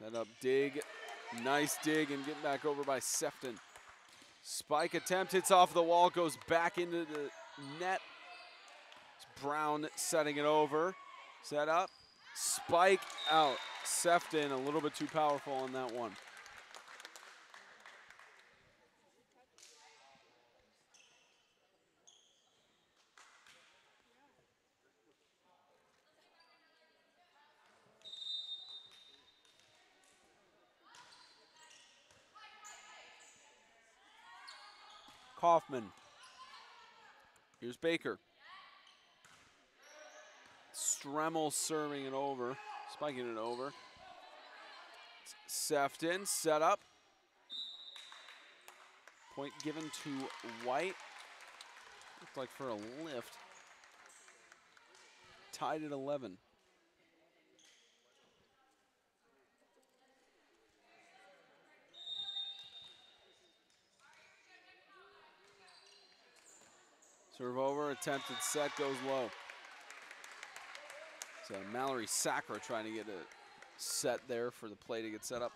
Set up, dig. Nice dig and get back over by Sefton. Spike attempt, hits off the wall, goes back into the net. It's Brown setting it over. Set up, spike out. Sefton a little bit too powerful on that one. Kaufman. Here's Baker. Stremmel serving it over, spiking it over. Sefton set up. Point given to White. Looked like for a lift. Tied at 11. Serve over, attempted set, goes low. So Mallory Sacra trying to get a set there for the play to get set up.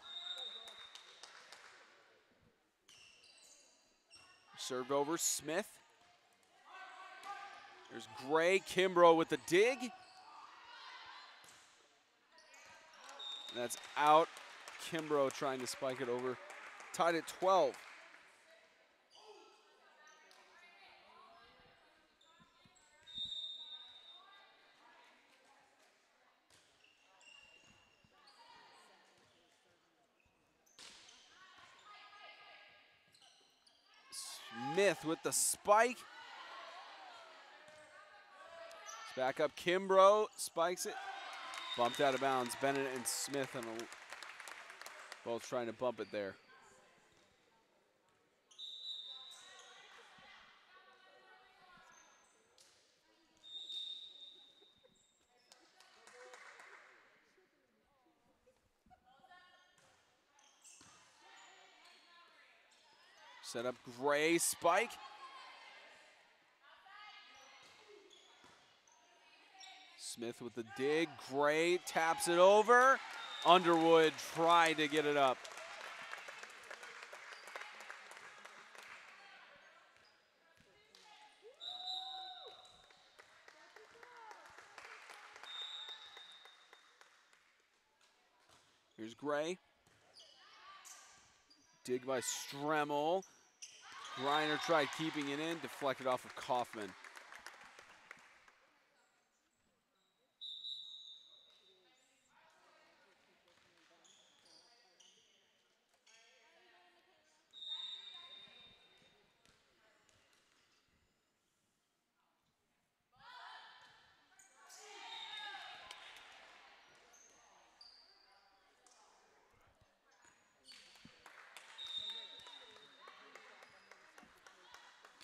Served over, Smith. There's Gray, Kimbrough with the dig. That's out. Kimbrough trying to spike it over. Tied at 12. Smith with the spike. It's back up, Kimbrough spikes it. Bumped out of bounds. Bennett and Smith both trying to bump it there. Set up Gray, spike. Smith with the dig. Gray taps it over. Underwood tried to get it up. Here's Gray. Dig by Stremmel. Griner tried keeping it in, deflected off of Kaufman.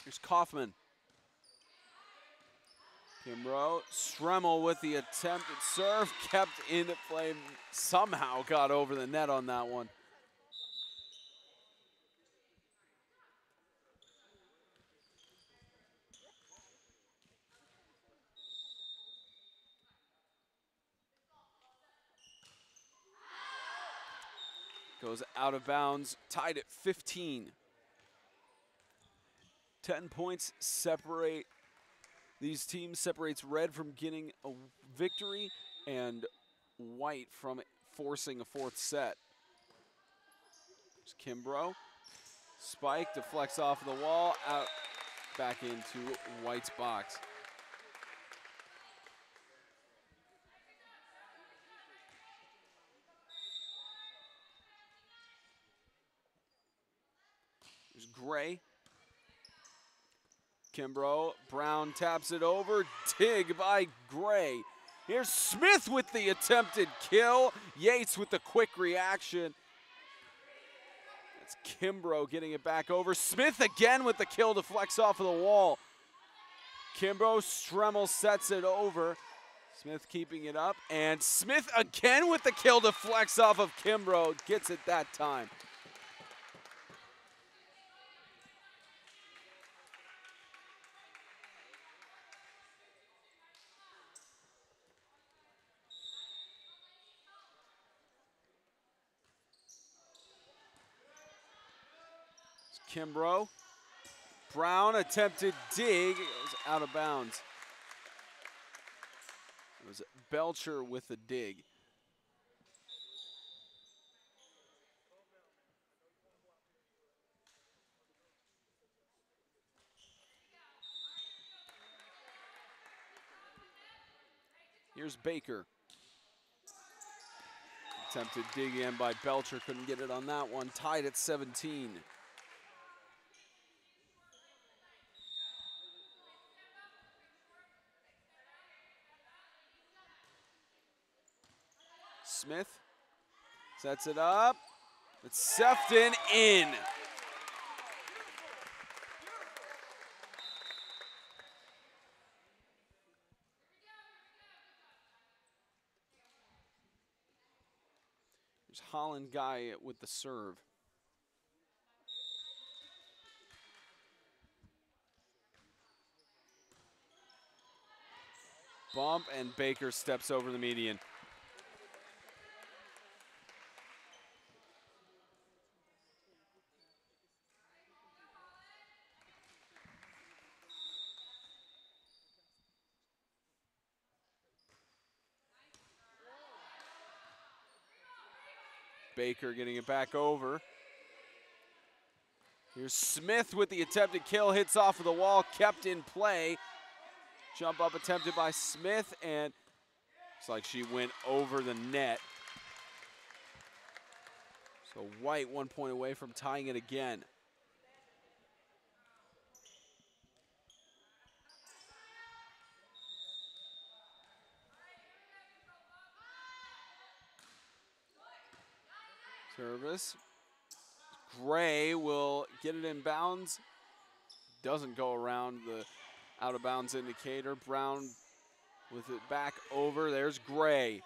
Here's Kaufman. Kimbrough, Stremmel with the attempted serve, kept in play, somehow got over the net on that one. Goes out of bounds, tied at 15. 10 points separate these teams, separates red from getting a victory and white from forcing a fourth set. There's Kimbrough. Spike deflects off the wall, out back into white's box. There's Gray. Kimbrough, Brown taps it over, dig by Gray. Here's Smith with the attempted kill. Yates with the quick reaction. It's Kimbrough getting it back over. Smith again with the kill, deflects off of the wall. Kimbrough, Stremmel sets it over. Smith keeping it up, and Smith again with the kill, deflects off of Kimbrough, gets it that time. Kimbrough. Brown attempted dig. It was out of bounds. It was Belcher with the dig. Here's Baker. Attempted dig in by Belcher. Couldn't get it on that one. Tied at 17. Smith sets it up. It's Sefton in. There's Holland Guy with the serve. bump, and Baker steps over the median. Baker getting it back over. Here's Smith with the attempted kill, hits off of the wall, kept in play. Jump up attempted by Smith, and it's like she went over the net. So White 1 point away from tying it again. Service. Gray will get it in bounds. Doesn't go around the out of bounds indicator. Brown with it back over. There's Gray.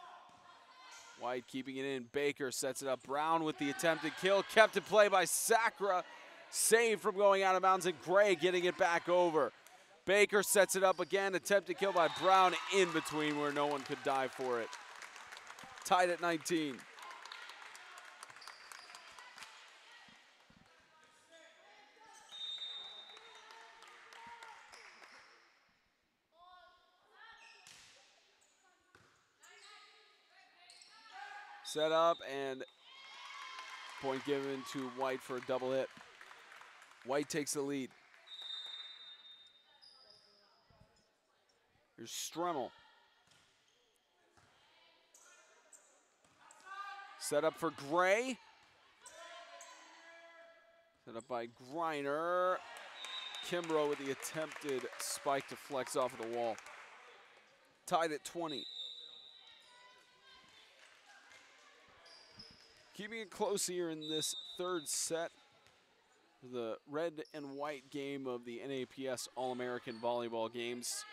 White keeping it in. Baker sets it up. Brown with the attempted kill. Kept in play by Sacra. Saved from going out of bounds, and Gray getting it back over. Baker sets it up again. Attempted kill by Brown in between where no one could dive for it. Tied at 19. Set up, and point given to White for a double hit. White takes the lead. Here's Stremmel. Set up for Gray. Set up by Griner. Kimbrough with the attempted spike to flex off of the wall. Tied at 20. Keeping it close here in this third set. The red and white game of the NAAPS All-American Volleyball games.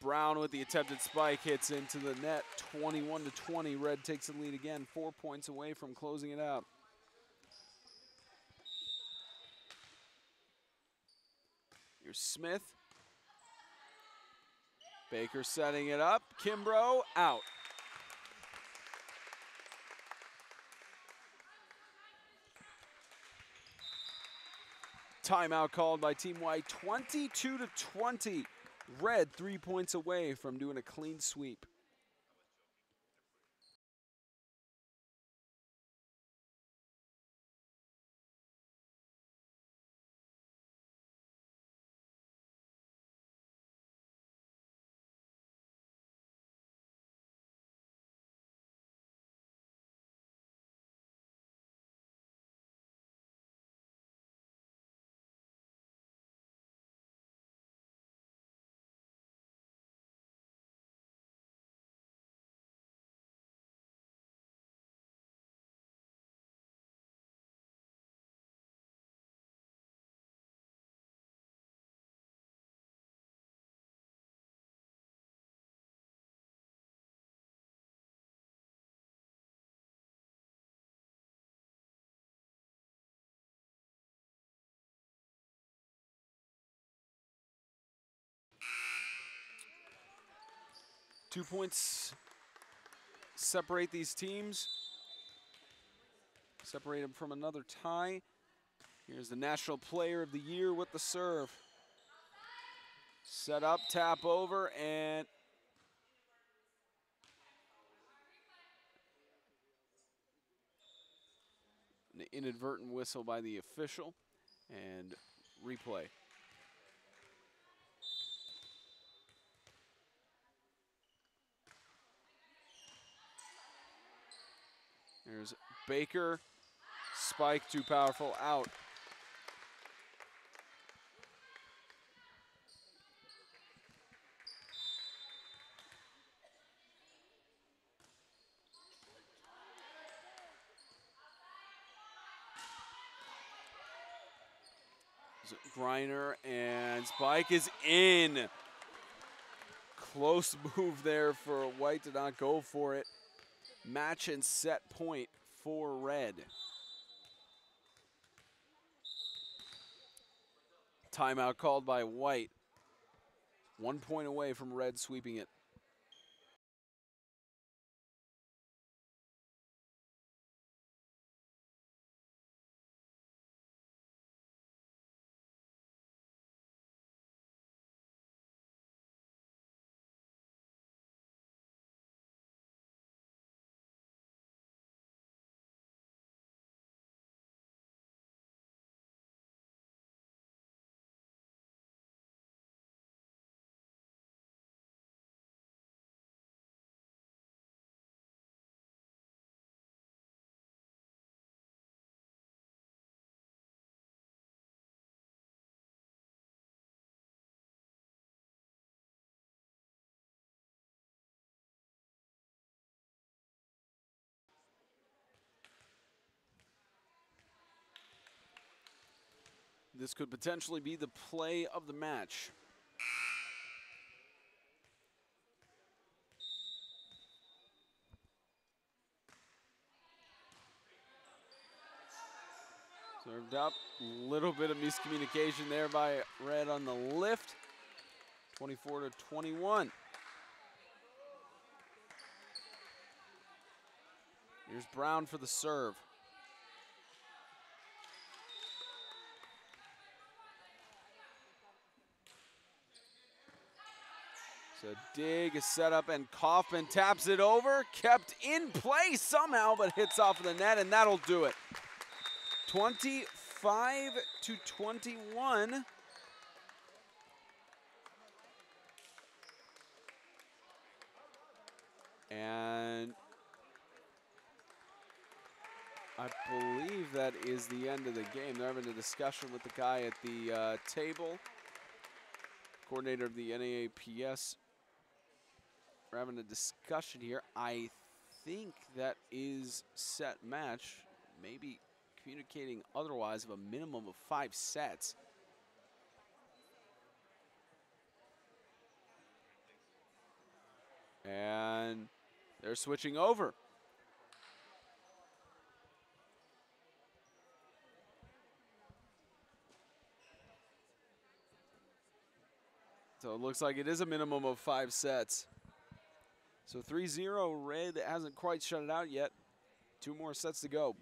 Brown with the attempted spike hits into the net. 21-20. Red takes the lead again. 4 points away from closing it out. Here's Smith. Baker setting it up. Kimbrough out. Timeout called by Team White. 22-20. Red 3 points away from doing a clean sweep. Two points separate these teams. Separate them from another tie. Here's the National Player of the Year with the serve. Set up, tap over, and an inadvertent whistle by the official, and replay. There's Baker, spike too powerful, out. Griner, and spike is in. Close move there for White, did not go for it. Match and set point for Red. Timeout called by White. 1 point away from Red sweeping it. this could potentially be the play of the match. Served up, little bit of miscommunication there by Red on the lift. 24-21. Here's Brown for the serve. So dig is set up and Kaufman taps it over, kept in play somehow, but hits off of the net, and that'll do it. 25-21. And I believe that is the end of the game. They're having a discussion with the guy at the table, coordinator of the NAAPS. We're having a discussion here. I think that is set match, maybe communicating otherwise, of a minimum of 5 sets. And they're switching over. So it looks like it is a minimum of 5 sets. So 3-0, Red hasn't quite shut it out yet. 2 more sets to go.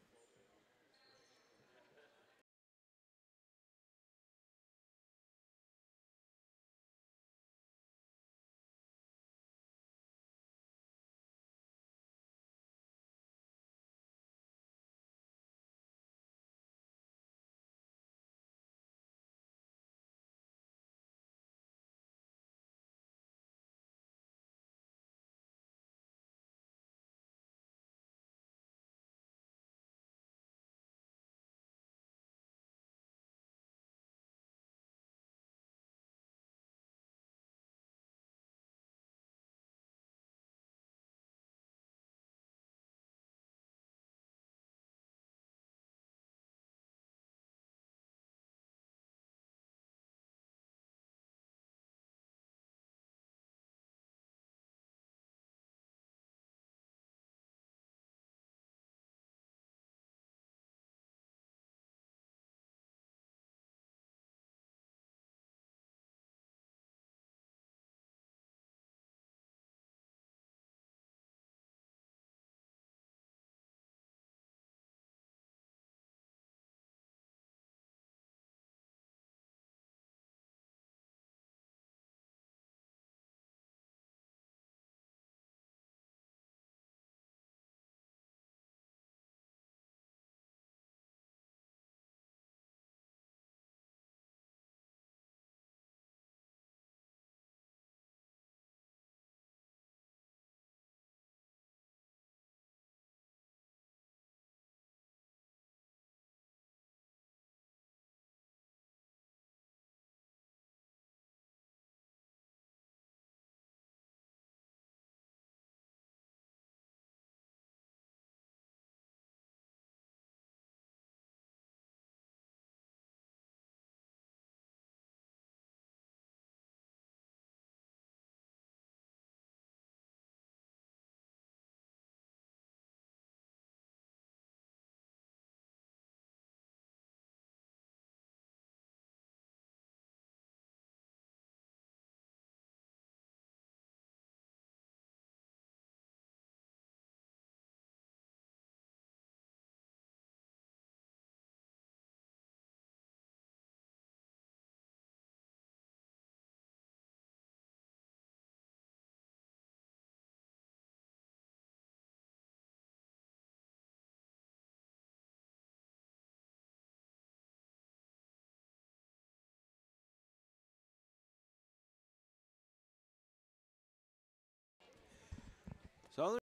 So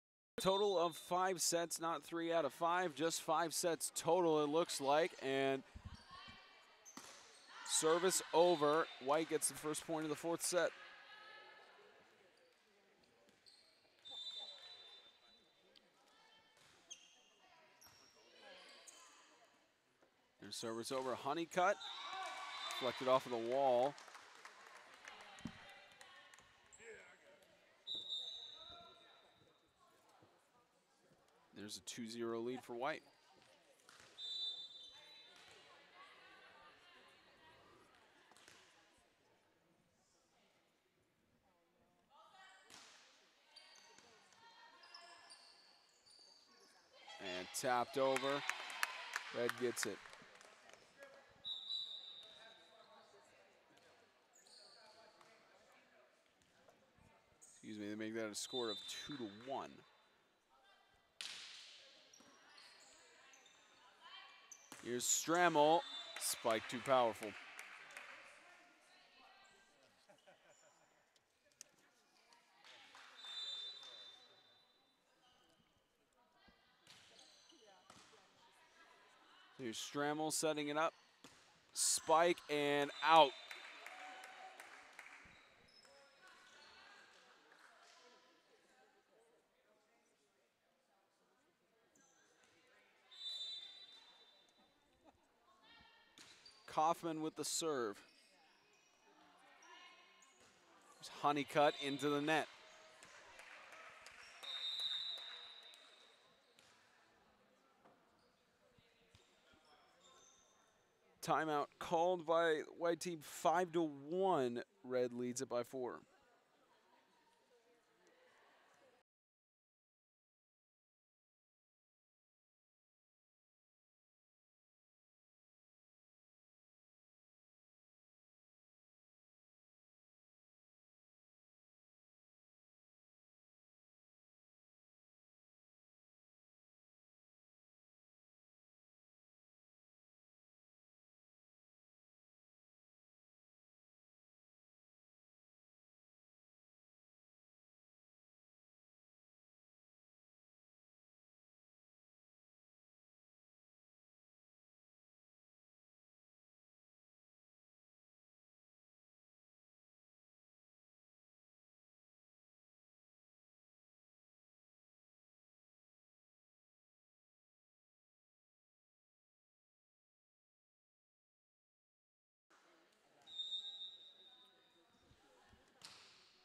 total of 5 sets, not 3 out of 5, just 5 sets total it looks like. And service over. White gets the first point of the 4th set. There's service over Honeycutt. Deflected off of the wall. There's a 2-0 lead for White. And tapped over. Red gets it. Excuse me, they make that a score of 2-1. Here's Strammel. Spike too powerful. Here's Strammel setting it up. Spike and out. Kaufman with the serve. Honeycutt into the net. Timeout called by White team. 5-1. Red leads it by 4.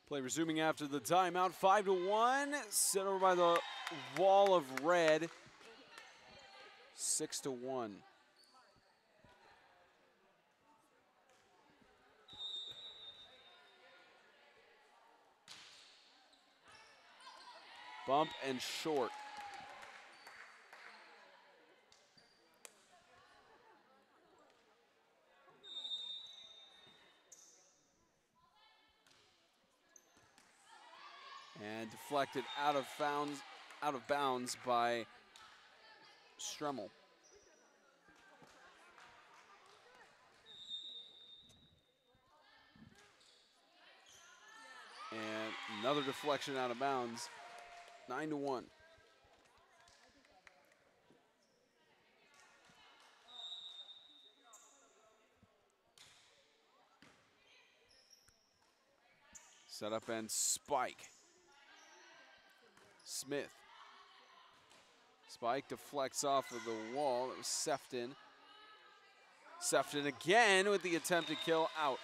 Play resuming after the timeout. 5-1. Set over by the wall of red. 6-1. Bump and short. And deflected out of bounds by Stremmel. And another deflection out of bounds. 9-1. Set up and spike. Smith. Spike deflects off of the wall. It was Sefton. Sefton again with the attempted kill out.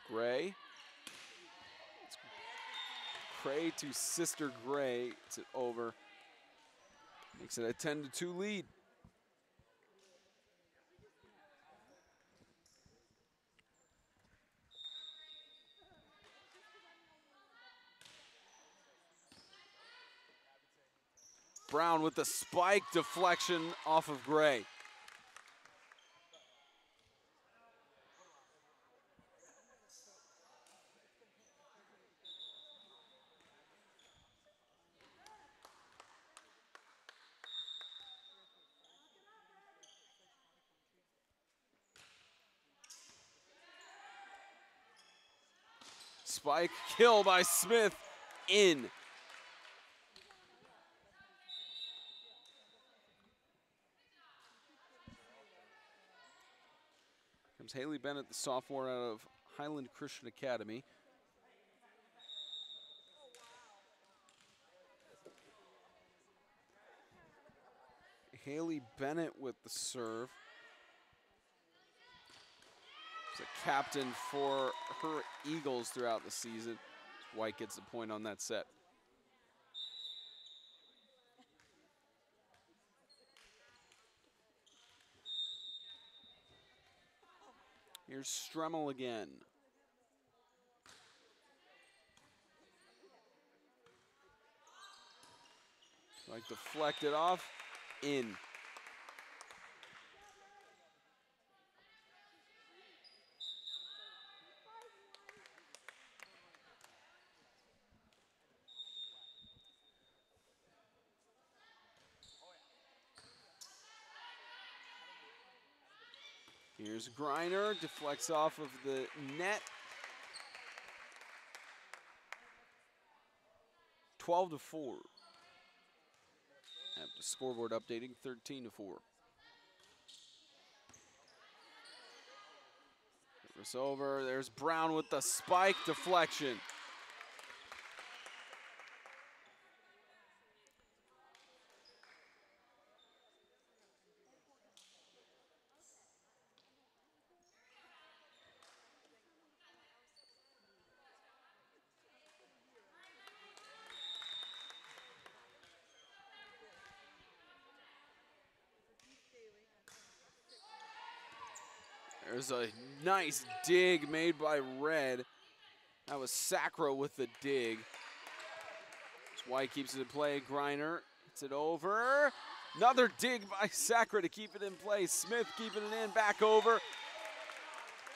Gray. Gray to Sister Gray. It's it over. Makes it a 10-2 lead. Brown with the spike deflection off of Gray. Spike kill by Smith in. serves. Haley Bennett, the sophomore out of Highland Christian Academy. Haley Bennett with the serve. She's a captain for her Eagles throughout the season. White gets the point on that set. Here's Stremmel again. Like deflected off, in. Here's Griner, deflects off of the net. 12-4. Have the scoreboard updating, 13-4. It's over. There's Brown with the spike deflection. There's a nice dig made by Red. That was Sacro with the dig. White keeps it in play. Griner hits it over. Another dig by Sacro to keep it in play. Smith keeping it in, back over.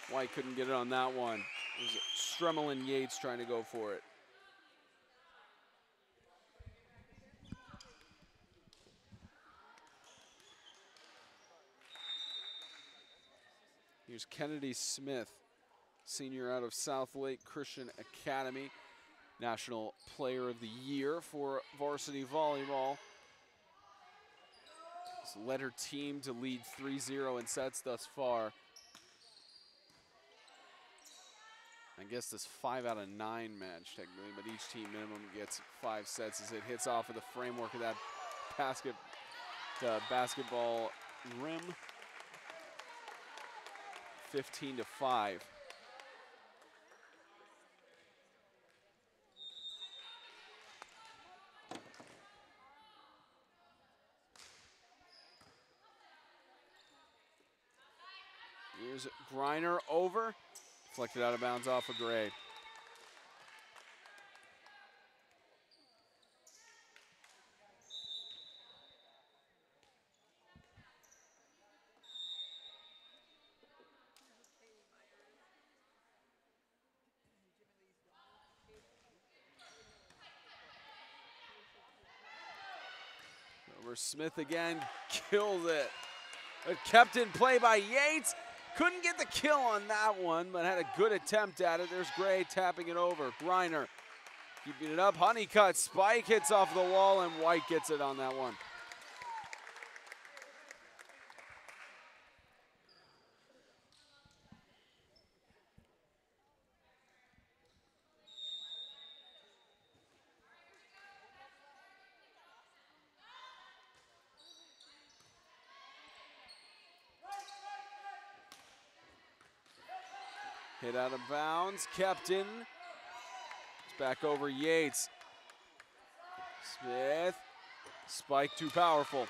White couldn't get it on that one. It was Stremmel and Yates trying to go for it. Here's Kennedy Smith, senior out of South Lake Christian Academy, National Player of the Year for varsity volleyball. Has led her team to lead 3-0 in sets thus far. I guess this 5 out of 9 match technically, but each team minimum gets 5 sets as it hits off of the framework of that basketball rim. 15-5. Here's Griner over. Deflected out of bounds off of Gray. Over Smith again, kills it. But kept in play by Yates. Couldn't get the kill on that one, but had a good attempt at it. There's Gray tapping it over. Griner keeping it up. Honeycutt spike hits off the wall, and White gets it on that one. Hit out of bounds, kept in. It's back over Yates. Smith, spike too powerful.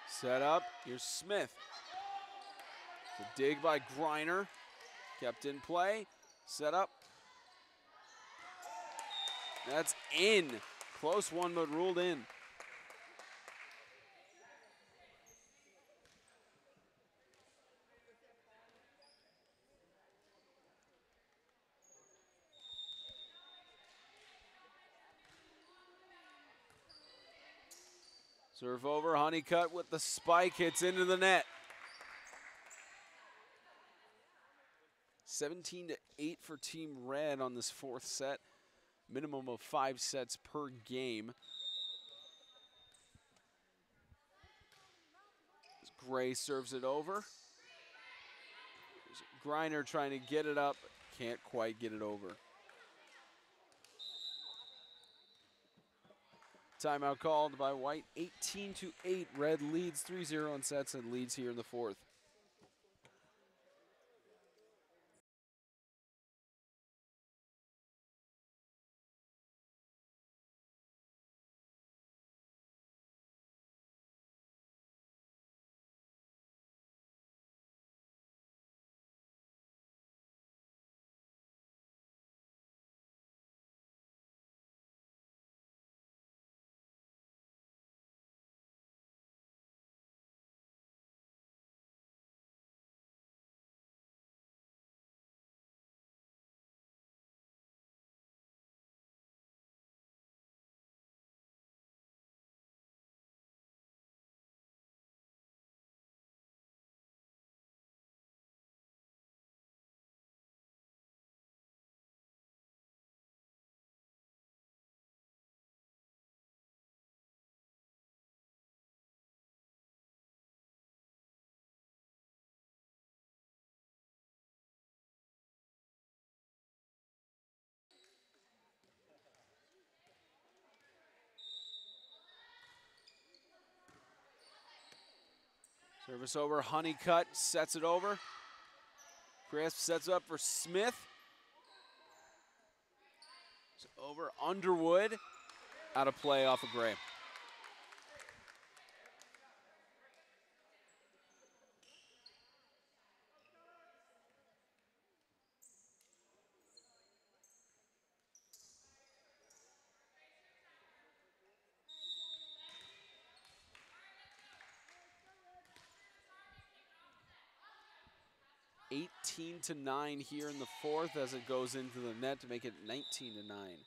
Set up, here's Smith. The dig by Griner, kept in play, set up. That's in. Close one, but ruled in. Serve over, Honeycutt with the spike, hits into the net. 17-8 for Team Red on this fourth set. Minimum of 5 sets per game. Gray serves it over. Griner trying to get it up. Can't quite get it over. Timeout called by White. 18-8. Red leads 3-0 in sets and leads here in the fourth. Service over, Honeycutt sets it over. Crisp sets up for Smith. It's over, Underwood. Out of play off of Gray. (18 to 9) here in the fourth as it goes into the net to make it 19 to 9.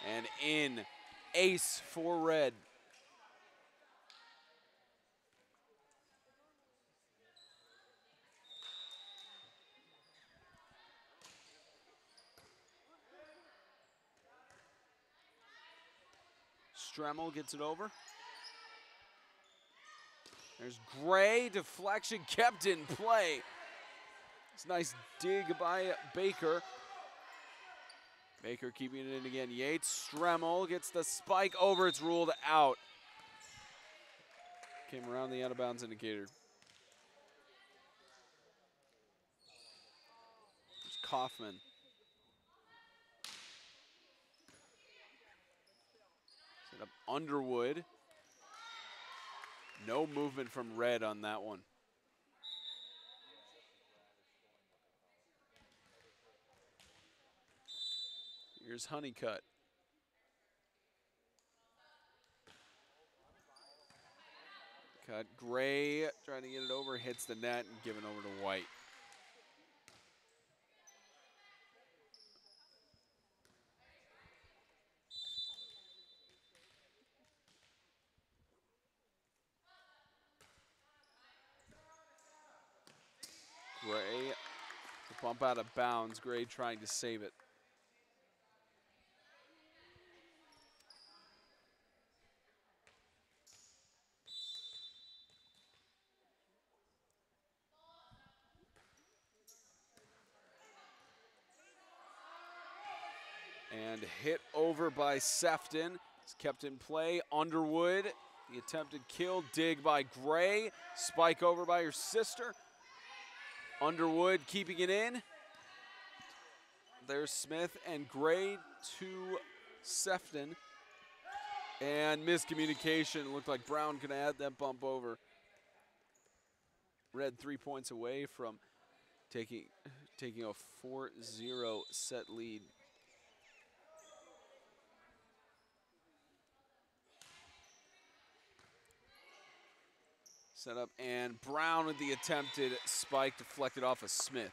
And in, ace for Red. Stremmel gets it over. There's Gray, deflection kept in play. It's a nice dig by Baker. Baker keeping it in again. Yates, Stremmel gets the spike over. It's ruled out. Came around the out of bounds indicator. There's Kaufman. Set up Underwood. No movement from Red on that one. Here's Honeycutt. Cut. Gray trying to get it over, hits the net and giving over to White. Gray to bump out of bounds. Gray trying to save it. And hit over by Sefton. It's kept in play. Underwood, the attempted kill. Dig by Gray. Spike over by her sister. Underwood keeping it in. There's Smith and Gray to Sefton. And miscommunication. Looked like Brown could add that bump over. Red 3 points away from taking a 4-0 set lead. Set up, and Brown with the attempted spike deflected off of Smith.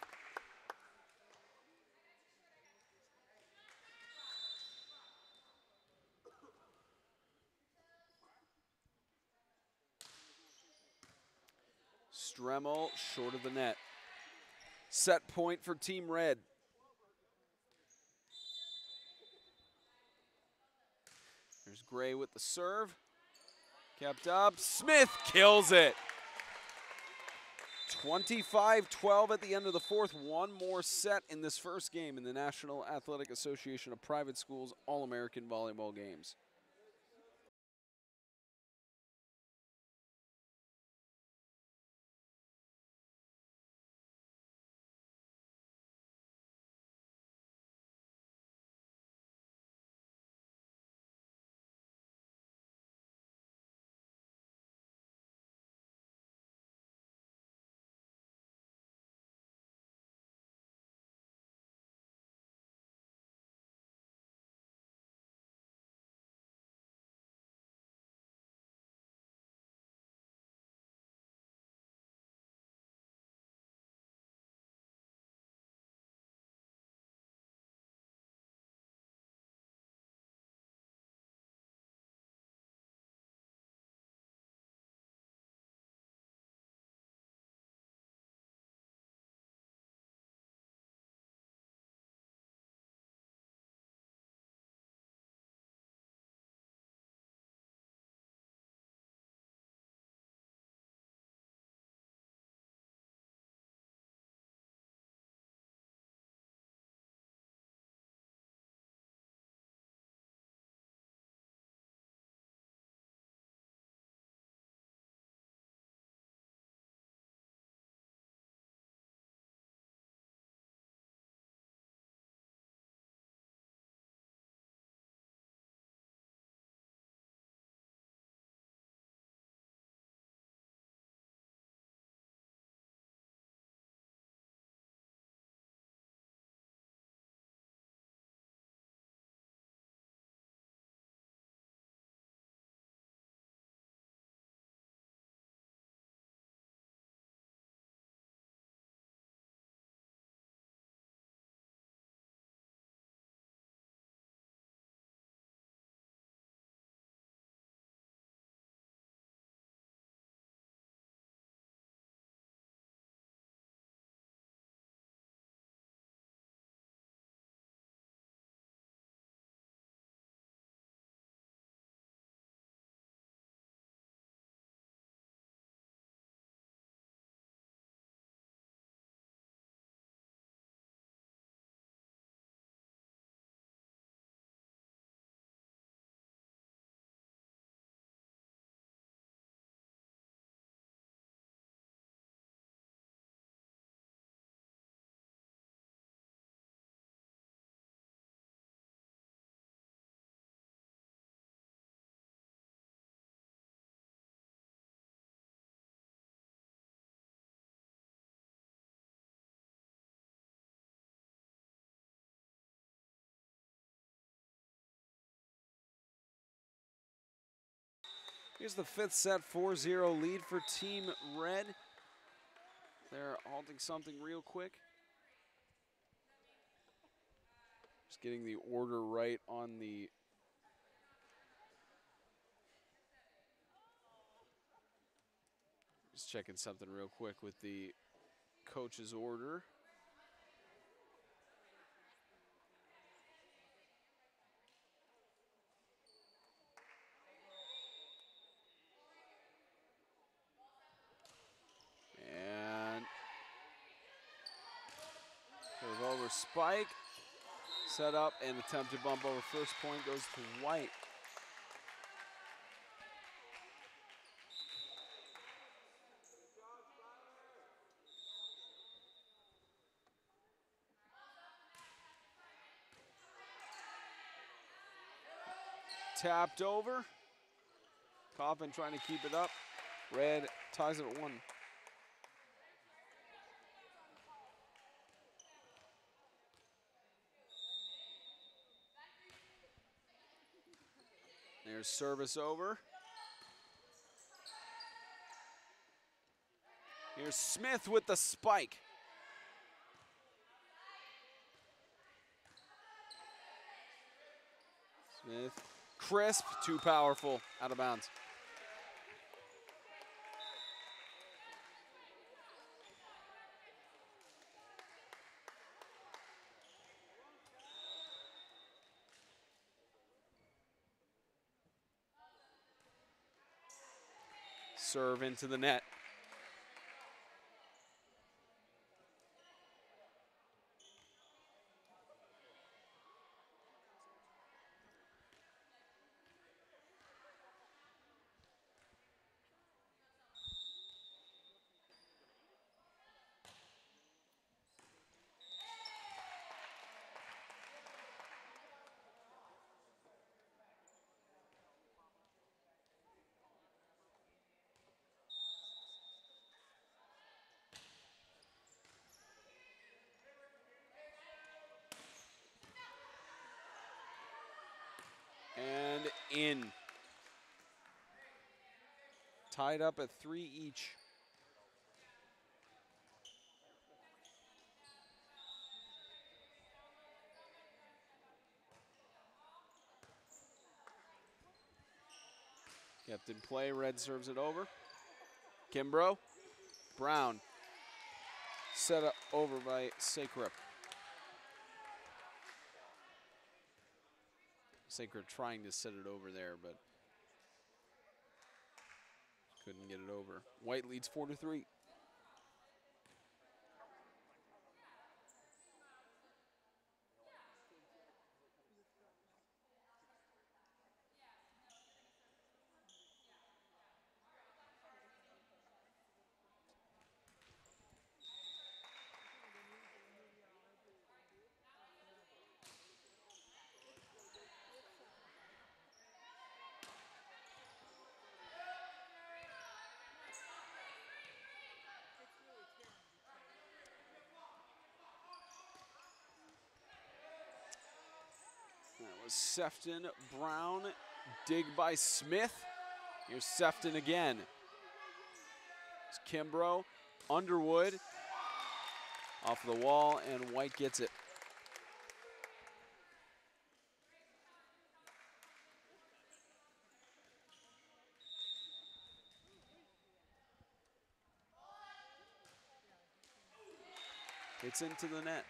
Stremmel short of the net. Set point for Team Red. There's Gray with the serve. Kept up. Smith kills it. 25-12 at the end of the fourth. One more set in this first game in the National Athletic Association of Private Schools All-American Volleyball Games. Here's the fifth set, 4-0 lead for Team Red. They're halting something real quick. Just getting the order right on the just checking something real quick with the coach's order. And serve over spike. Set up and attempted bump over. First point goes to White. Tapped over. Coffin trying to keep it up. Red ties it at 1. There's service over. Here's Smith with the spike. Smith, crisp, too powerful, out of bounds. Serve into the net. And in. Tied up at 3 each. Kept in play, Red serves it over. Kimbrough, Brown, set up over by Sacred. Sacred trying to set it over there, but couldn't get it over. White leads 4-3. That was Sefton, Brown, dig by Smith. Here's Sefton again. It's Kimbrough, Underwood, off the wall, and White gets it. It's into the net.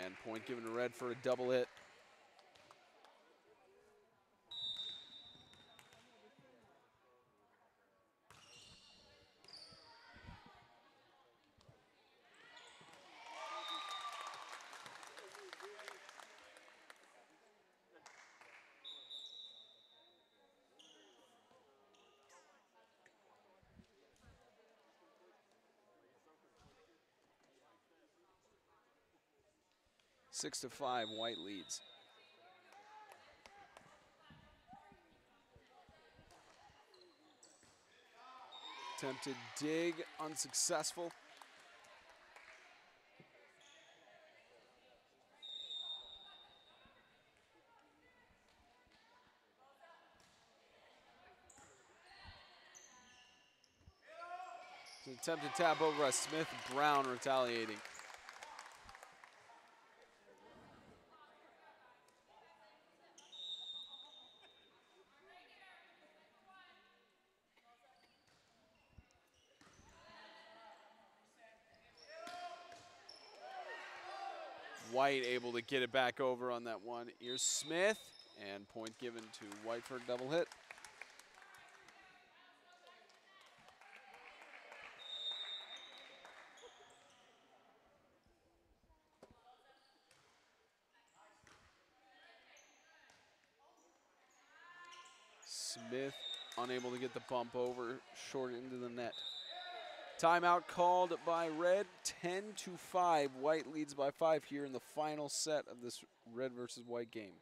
And point given to Red for a double hit. Six to 5, White leads. Attempted dig, unsuccessful. Attempted tap over a Smith, Brown retaliating. White able to get it back over on that one. Here's Smith, and point given to White for a double hit. Smith unable to get the bump over, short into the net. Timeout called by Red, 10-5. White leads by 5 here in the final set of this Red versus White game.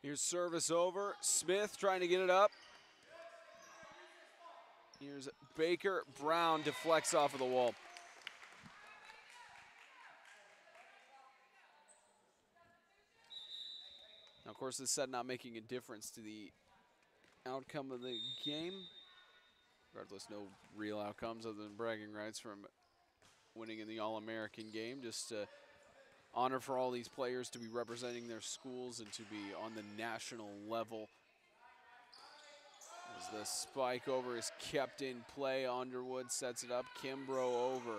Here's service over. Smith trying to get it up. Here's Baker. Brown deflects off of the wall. Now, of course, this set not making a difference to the outcome of the game. Regardless, no real outcomes other than bragging rights from winning in the All-American game. Just honor for all these players to be representing their schools and to be on the national level. As the spike over is kept in play, Underwood sets it up. Kimbrough over.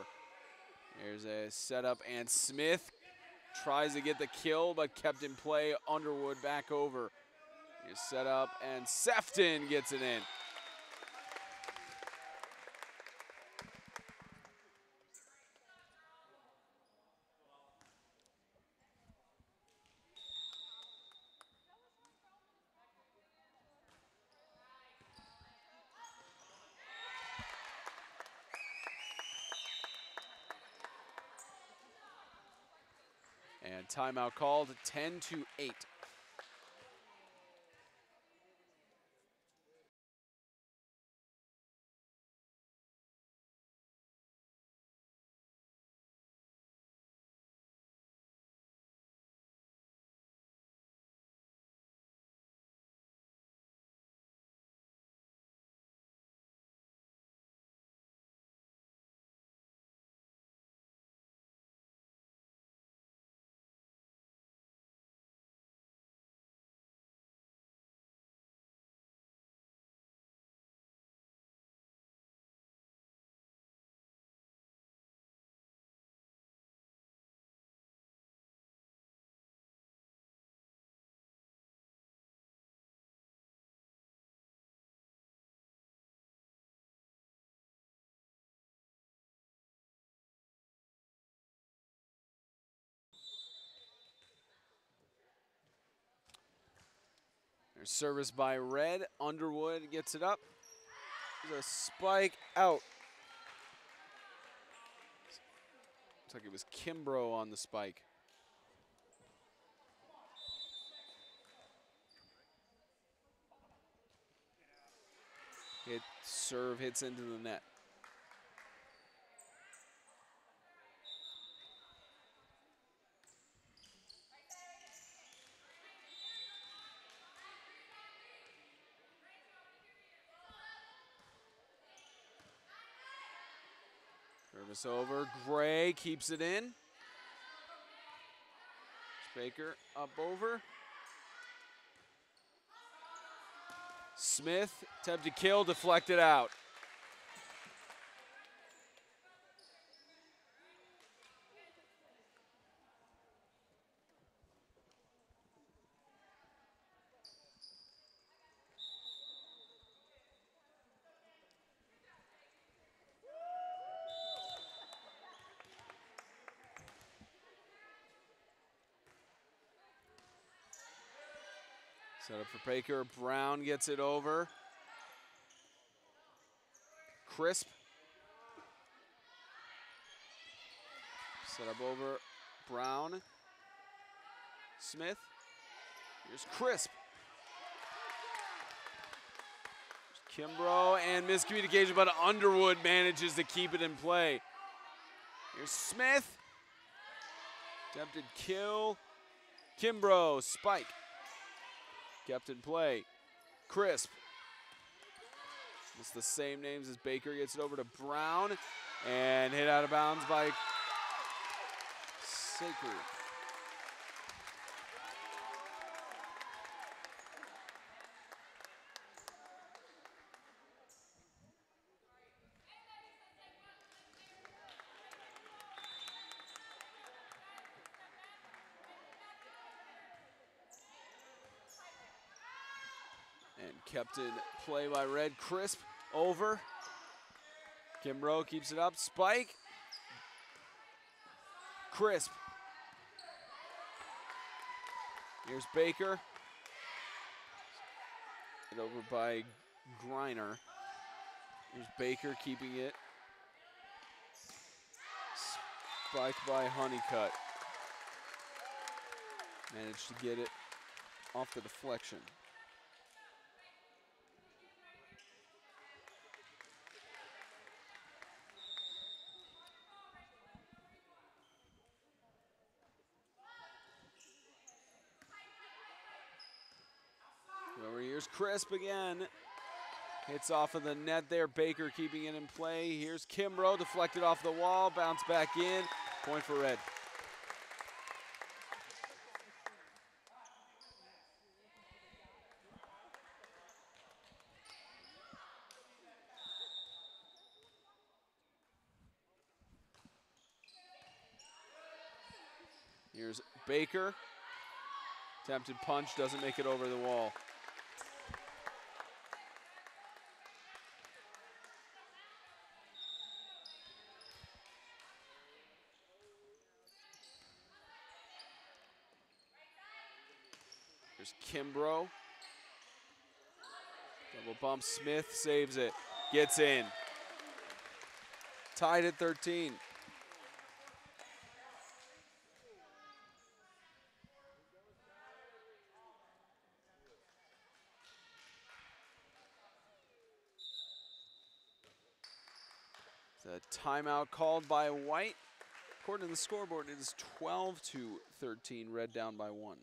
There's a setup, and Smith tries to get the kill, but kept in play. Underwood back over. Here's set up, and Sefton gets it in. And timeout called, 10-8. There's service by Red. Underwood gets it up. There's a spike out. Looks like it was Kimbrough on the spike. Serve hits into the net. Service over. Gray keeps it in. Baker up over. Smith, attempt to kill, deflected out. Set up for Baker. Brown gets it over. Crisp. Set up over Brown. Smith. Here's Crisp. Here's Kimbrough, and miscommunication, but Underwood manages to keep it in play. Here's Smith. Attempted kill. Kimbrough, spike. Kept in play. Crisp. It's the same names as Baker. Gets it over to Brown. And hit out of bounds by Saker. And kept in play by Red. Crisp over. Kimbrough keeps it up. Spike. Crisp. Here's Baker. Hit over by Griner. Here's Baker keeping it. Spike by Honeycutt. Managed to get it off the deflection. Over here's Crisp again. Hits off of the net there. Baker keeping it in play. Here's Kimbrough, deflected off the wall, bounce back in. Point for Red. Here's Baker. Attempted punch, doesn't make it over the wall. Here's Kimbrough. Double bump, Smith saves it, gets in. Tied at 13. The timeout called by White. According to the scoreboard, it is 12-13, Red down by 1.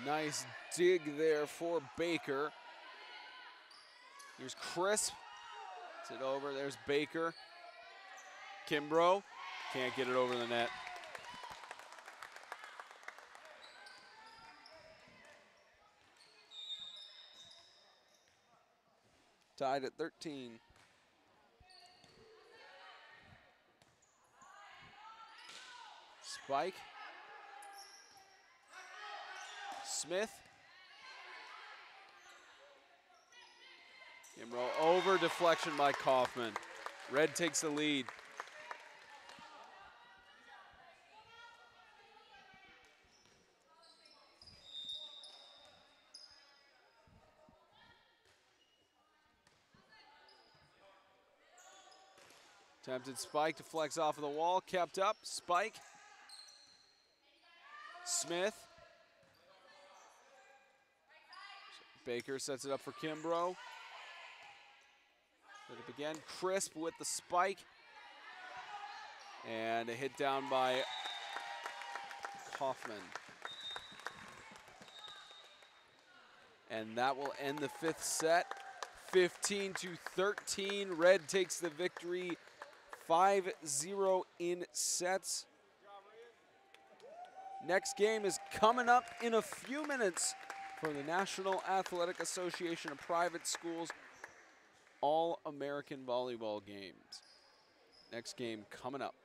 Nice dig there for Baker. Here's Crisp. It's it over. There's Baker. Kimbrough can't get it over the net. Tied at 13. Spike. Smith. Kimbrough over, deflection by Kaufman. Red takes the lead. Attempted spike, deflects off of the wall, kept up, spike. Smith. Baker sets it up for Kimbrough. Set up again, Crisp with the spike. And a hit down by Kaufman. And that will end the 5th set. 15-13, Red takes the victory 5-0 in sets. Next game is coming up in a few minutes for the National Athletic Association of Private Schools All-American Volleyball games. Next game coming up.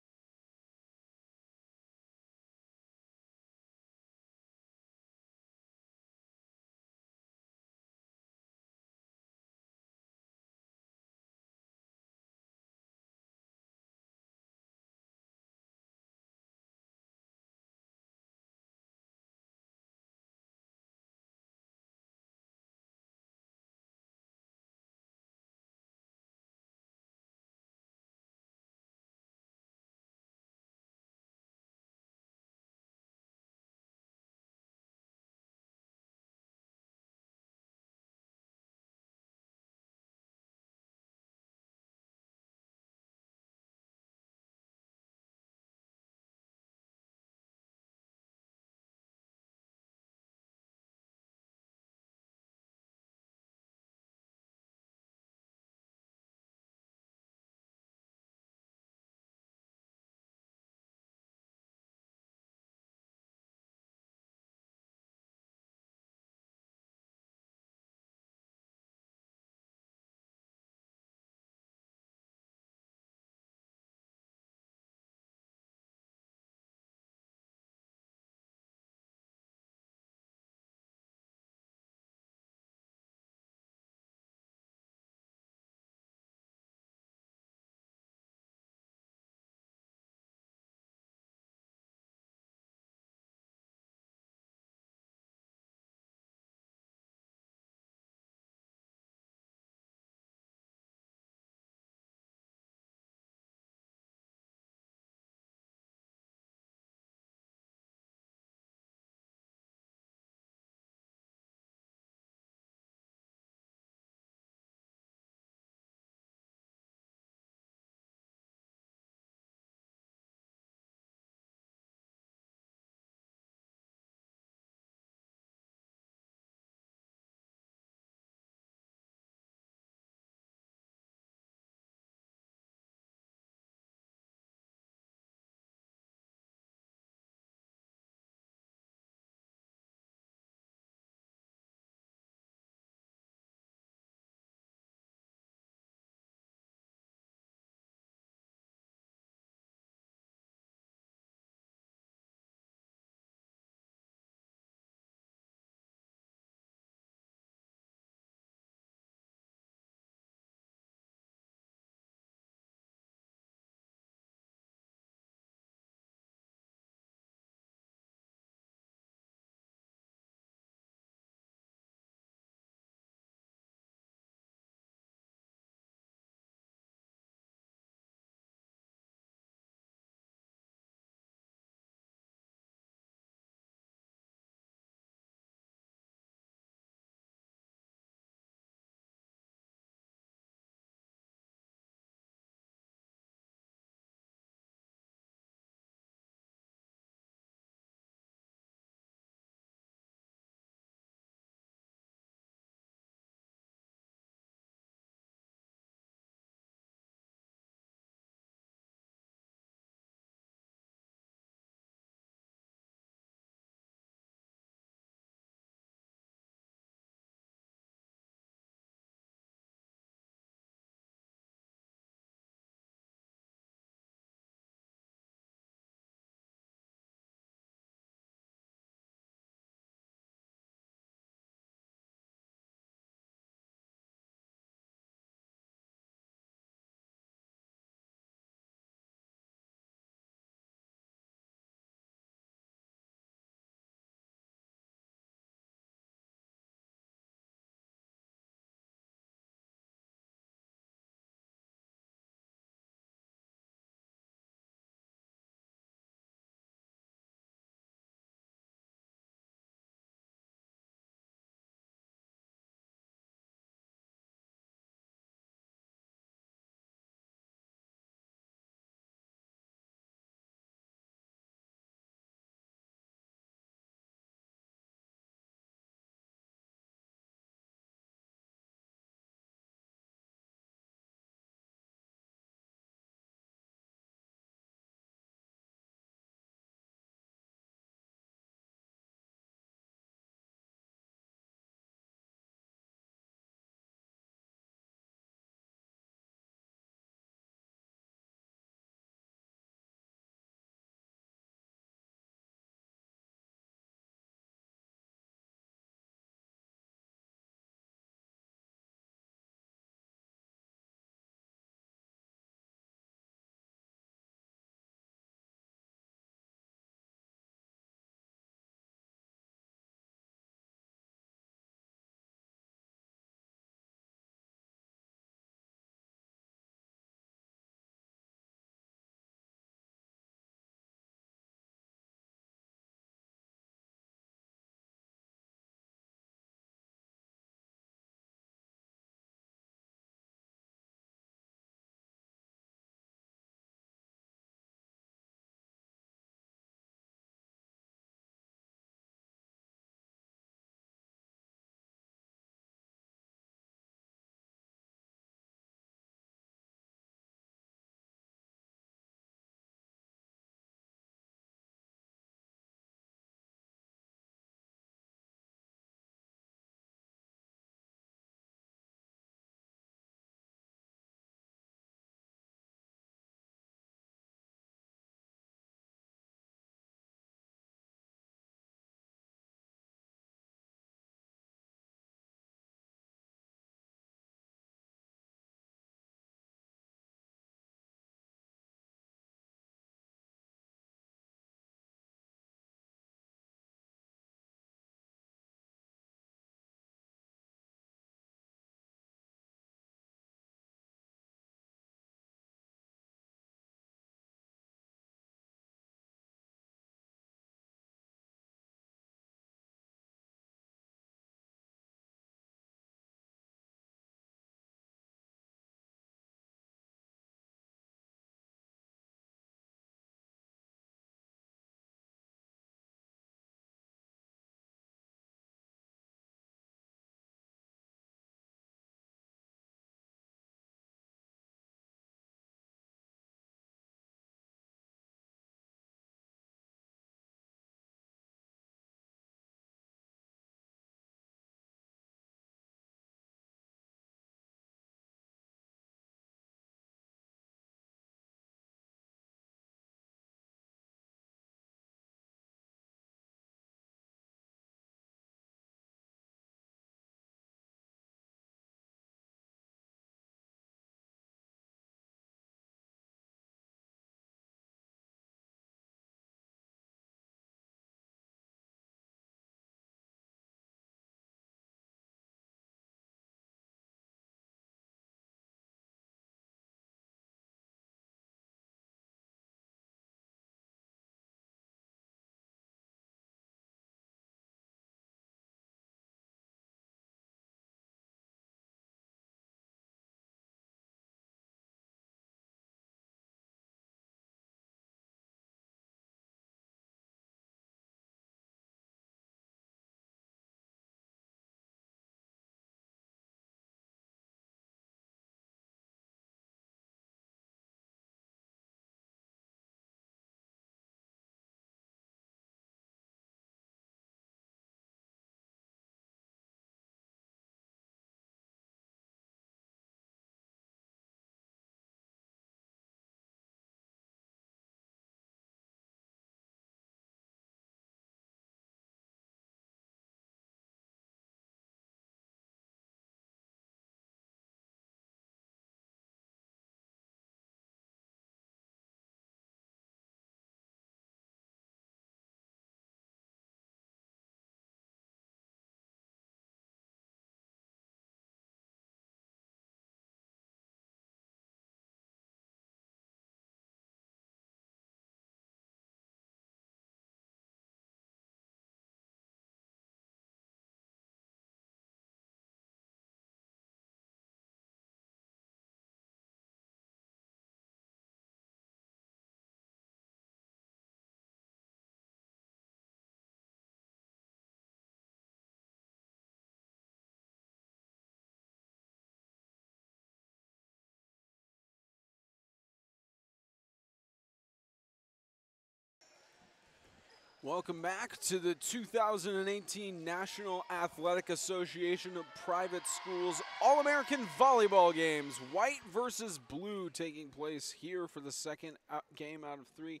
Welcome back to the 2018 National Athletic Association of Private Schools All-American Volleyball Games. White versus blue taking place here for the second game out of 3.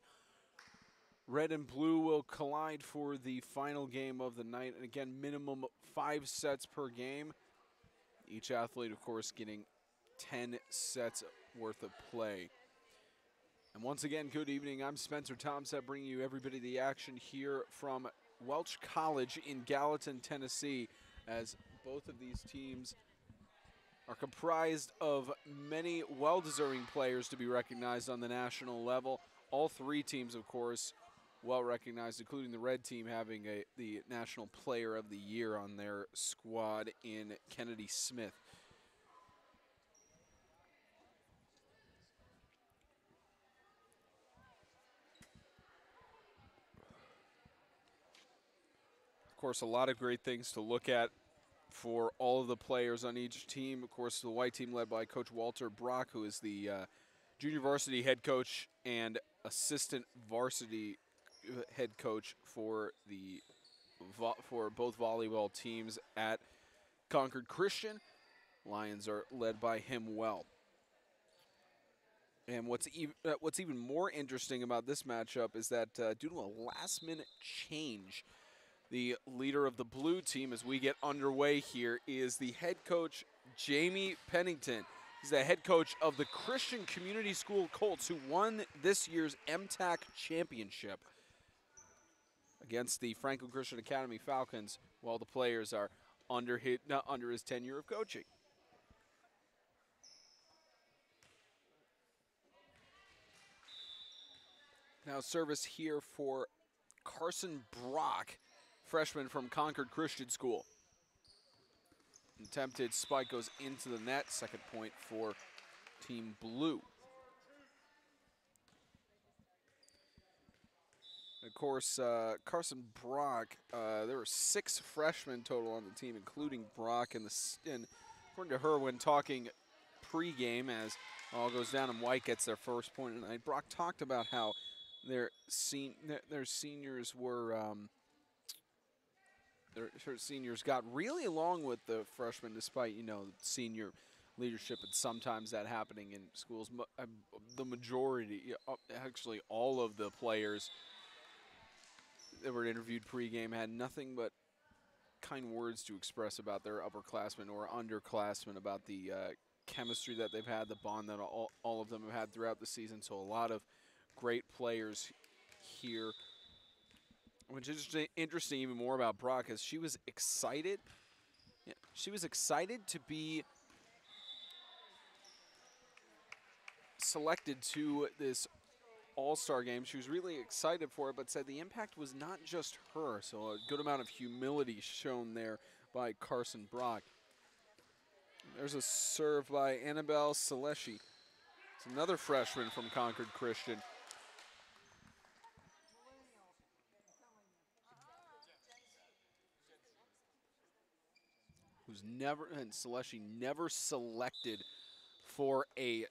Red and blue will collide for the final game of the night. And again, minimum 5 sets per game. Each athlete, of course, getting 10 sets worth of play. And once again, good evening. I'm Spencer Tomset, bringing you everybody the action here from Welch College in Gallatin, Tennessee, as both of these teams are comprised of many well-deserving players to be recognized on the national level. All 3 teams, of course, well-recognized, including the red team having the National Player of the Year on their squad in Kennedy Smith. Of course, a lot of great things to look at for all of the players on each team. Of course, the white team led by Coach Walter Brock, who is the junior varsity head coach and assistant varsity head coach for both volleyball teams at Concord Christian. Lions are led by him well. And what's even more interesting about this matchup is that due to a last-minute change, the leader of the blue team as we get underway here is the head coach, Jamie Pennington. He's the head coach of the Christian Community School Colts, who won this year's MTAC championship against the Franklin Christian Academy Falcons, while the players are under his tenure of coaching. Now service here for Carson Brock, freshman from Concord Christian School. Attempted spike goes into the net. Second point for Team Blue. Of course, Carson Brock, there were 6 freshmen total on the team, including Brock. And according to her, when talking pregame, as all goes down and white gets their first point tonight, Brock talked about how their seniors were their seniors got really along with the freshmen, despite senior leadership and sometimes that happening in schools. The majority, actually all of the players that were interviewed pregame had nothing but kind words to express about their upperclassmen or underclassmen, about the chemistry that they've had, the bond that all of them have had throughout the season. So a lot of great players here. Which is interesting even more about Brock, is she was excited. Yeah, she was excited to be selected to this all-star game. She was really excited for it, but said the impact was not just her. So a good amount of humility shown there by Carson Brock. There's a serve by Annabelle Saleshi. It's another freshman from Concord Christian. Saleshi never selected for a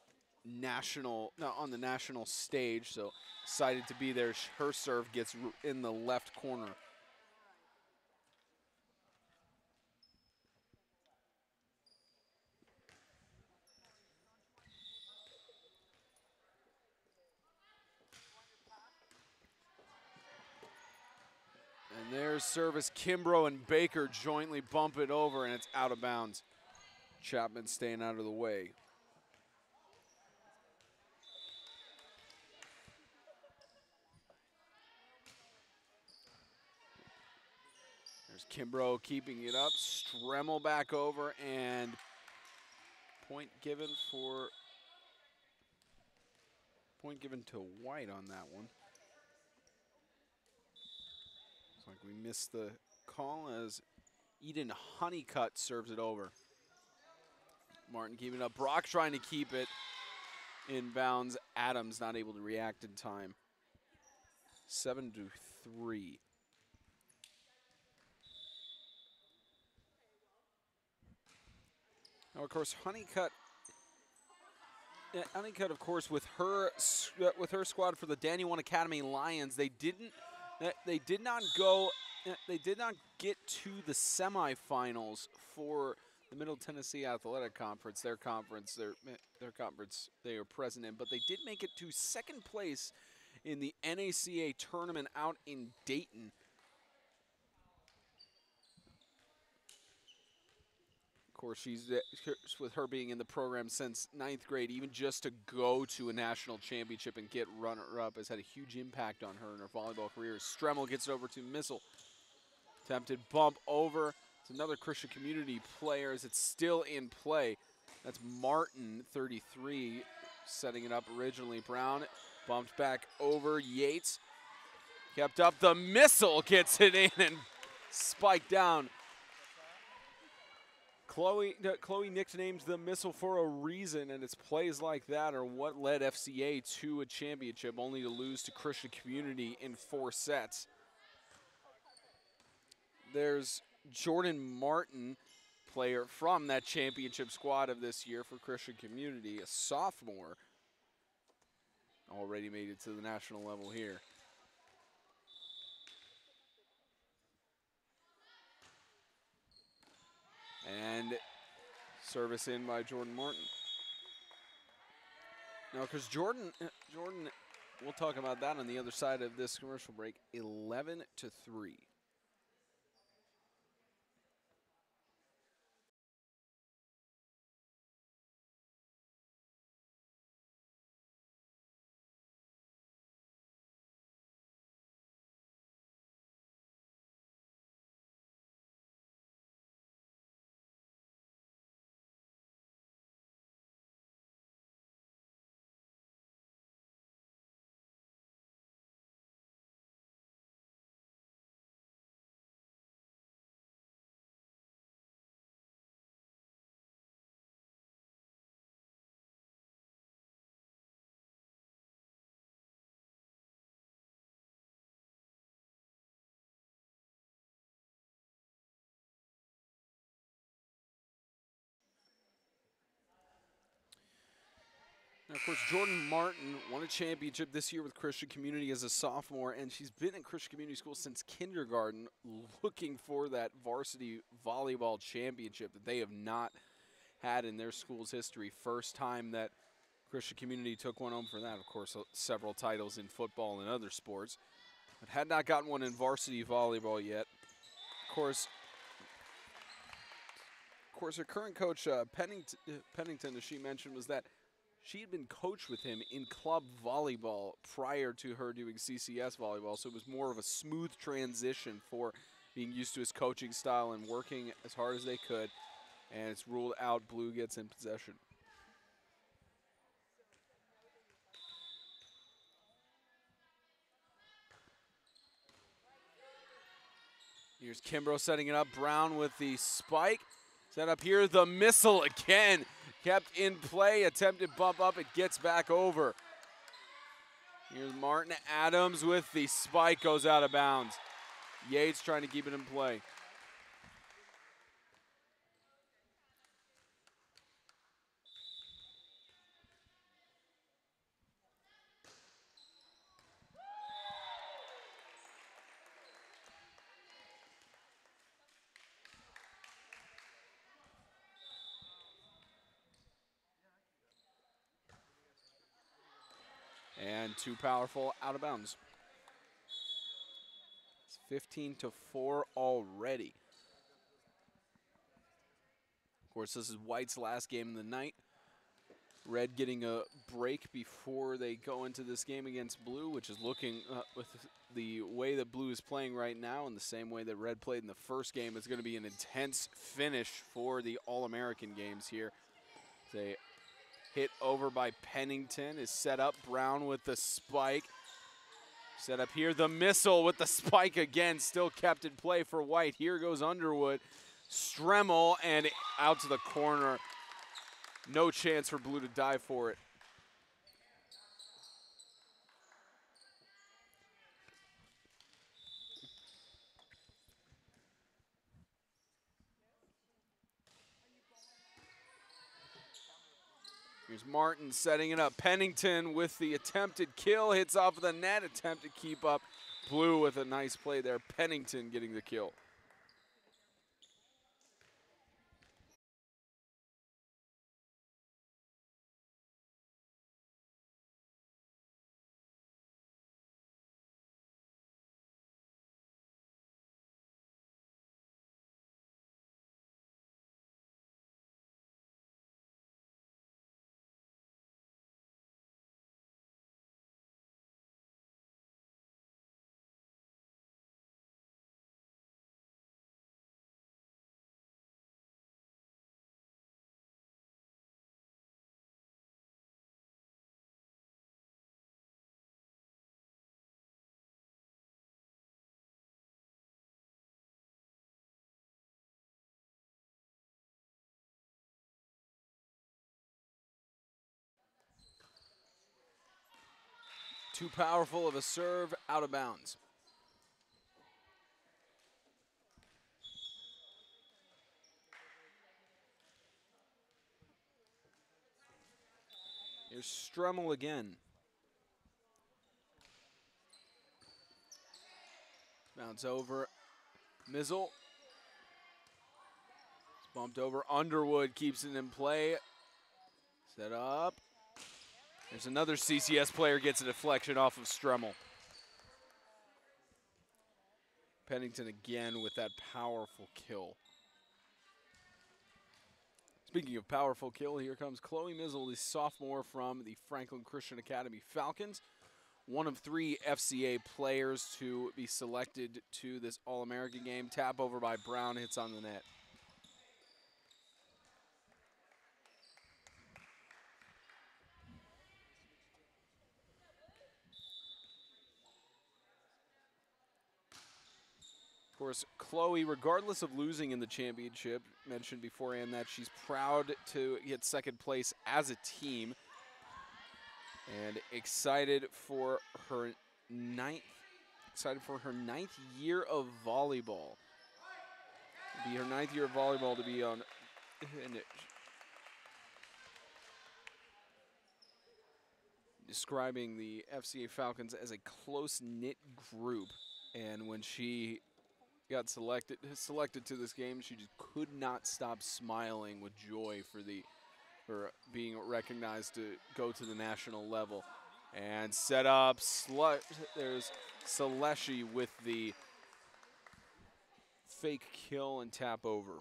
on the national stage, so excited to be there. Her serve gets in the left corner. And there's service. Kimbrough and Baker jointly bump it over, and it's out of bounds. Chapman staying out of the way. There's Kimbrough keeping it up. Stremmel back over, and point given to White on that one. Looks like we missed the call as Eden Honeycutt serves it over. Martin keeping it up. Brock trying to keep it in bounds. Adams not able to react in time. 7-3. Now, of course, Honeycutt, of course, with her squad for the Daniel One Academy Lions, they didn't They did not go. They did not get to the semifinals for the Middle Tennessee Athletic Conference, their conference they are present in, but they did make it to second place in the NACA tournament out in Dayton. Of course, she's with her being in the program since 9th grade, even just to go to a national championship and get runner-up has had a huge impact on her in her volleyball career. Stremmel gets it over to Missile. Attempted bump over. It's another Christian Community player as it's still in play. That's Martin, 33, setting it up originally. Brown bumped back over. Yates kept up. The Missile gets it in and spiked down. Chloe nicknamed the Missile for a reason, and it's plays like that are what led FCA to a championship, only to lose to Christian Community in 4 sets. There's Jordan Martin, player from that championship squad of this year for Christian Community, a sophomore, already made it to the national level here. And service in by Jordan Martin. Now, because Jordan, we'll talk about that on the other side of this commercial break, 11-3. Now, of course, Jordan Martin won a championship this year with Christian Community as a sophomore, and she's been in Christian Community School since kindergarten looking for that varsity volleyball championship that they have not had in their school's history. First time that Christian Community took one home for that. Of course, several titles in football and other sports, but had not gotten one in varsity volleyball yet. Of course, her current coach, Pennington, as she mentioned, was that she had been coached with him in club volleyball prior to her doing CCS volleyball, so it was more of a smooth transition for being used to his coaching style and working as hard as they could, and it's ruled out. Blue gets in possession. Here's Kimbrough setting it up. Brown with the spike. Set up here, the Missile again. Kept in play, attempted bump up, it gets back over. Here's Martin Adams with the spike, goes out of bounds. Yates trying to keep it in play. And too powerful, out of bounds. It's 15-4 already. Of course, this is White's last game of the night. Red getting a break before they go into this game against Blue, which is looking, with the way that Blue is playing right now and the same way that Red played in the first game, it's going to be an intense finish for the All-American games here. They hit over by Pennington is set up. Brown with the spike. Set up here, the Missile with the spike again, still kept in play for White. Here goes Underwood. Stremmel and out to the corner. No chance for Blue to dive for it. Here's Martin setting it up. Pennington with the attempted kill, hits off of the net, attempt to keep up Blue with a nice play there. Pennington getting the kill. Too powerful of a serve, out of bounds. Here's Stremmel again. Bounce over. Mizzle. It's bumped over. Underwood keeps it in play. Set up. There's another CCS player gets a deflection off of Stremmel. Pennington again with that powerful kill. Speaking of powerful kill, here comes Chloe Mizzle, the sophomore from the Franklin Christian Academy Falcons. One of 3 FCA players to be selected to this All-American game. Tap over by Brown, hits on the net. Of course, Chloe, regardless of losing in the championship, mentioned beforehand that she's proud to get second place as a team and excited for her ninth year of volleyball. It'll be her 9th year of volleyball to be on. Describing the FCA Falcons as a close-knit group, and when she got selected to this game, she just could not stop smiling with joy for being recognized to go to the national level. And set up, there's Saleshi with the fake kill and tap over.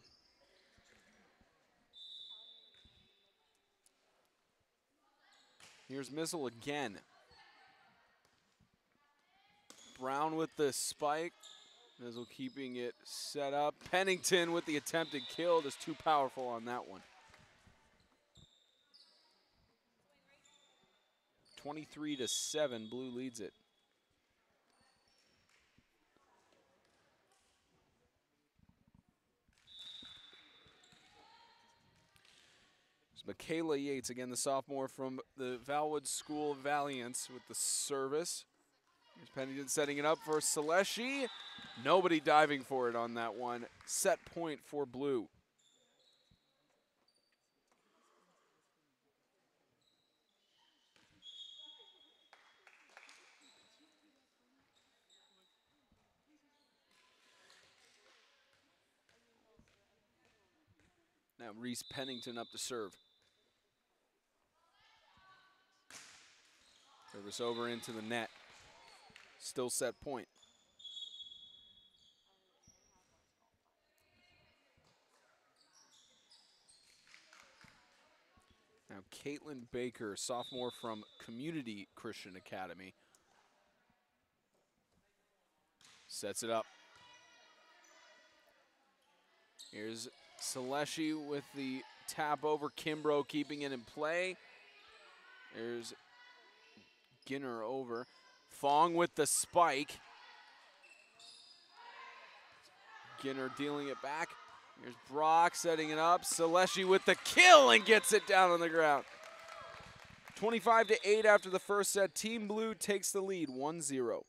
Here's Mizzle again. Brown with the spike. Mizzle keeping it set up. Pennington with the attempted kill, just too powerful on that one. 23-7, Blue leads it. It's Michaela Yates, again the sophomore from the Valwood School of Valiance with the service. Here's Pennington setting it up for Saleshi. Nobody diving for it on that one. Set point for Blue. Now Reese Pennington up to serve. Service over into the net. Still set point. Now Caitlin Baker, sophomore from Community Christian Academy. Sets it up. Here's Saleshi with the tap over. Kimbrough keeping it in play. There's Ginner over. Fong with the spike. Ginner dealing it back. Here's Brock setting it up. Saleshi with the kill and gets it down on the ground. 25-8 after the first set. Team Blue takes the lead, 1-0.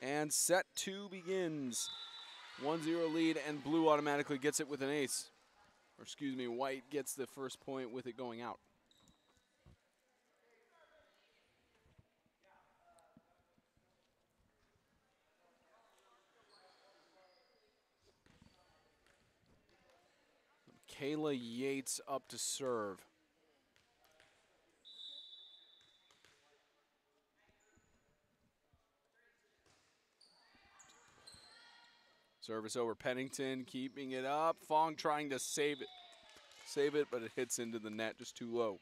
And set 2 begins. 1-0 lead, and blue automatically gets it with an ace. Or excuse me, white gets the first point with it going out. Kayla Yates up to serve. Service over Pennington, keeping it up. Fong trying to save it, but it hits into the net just too low.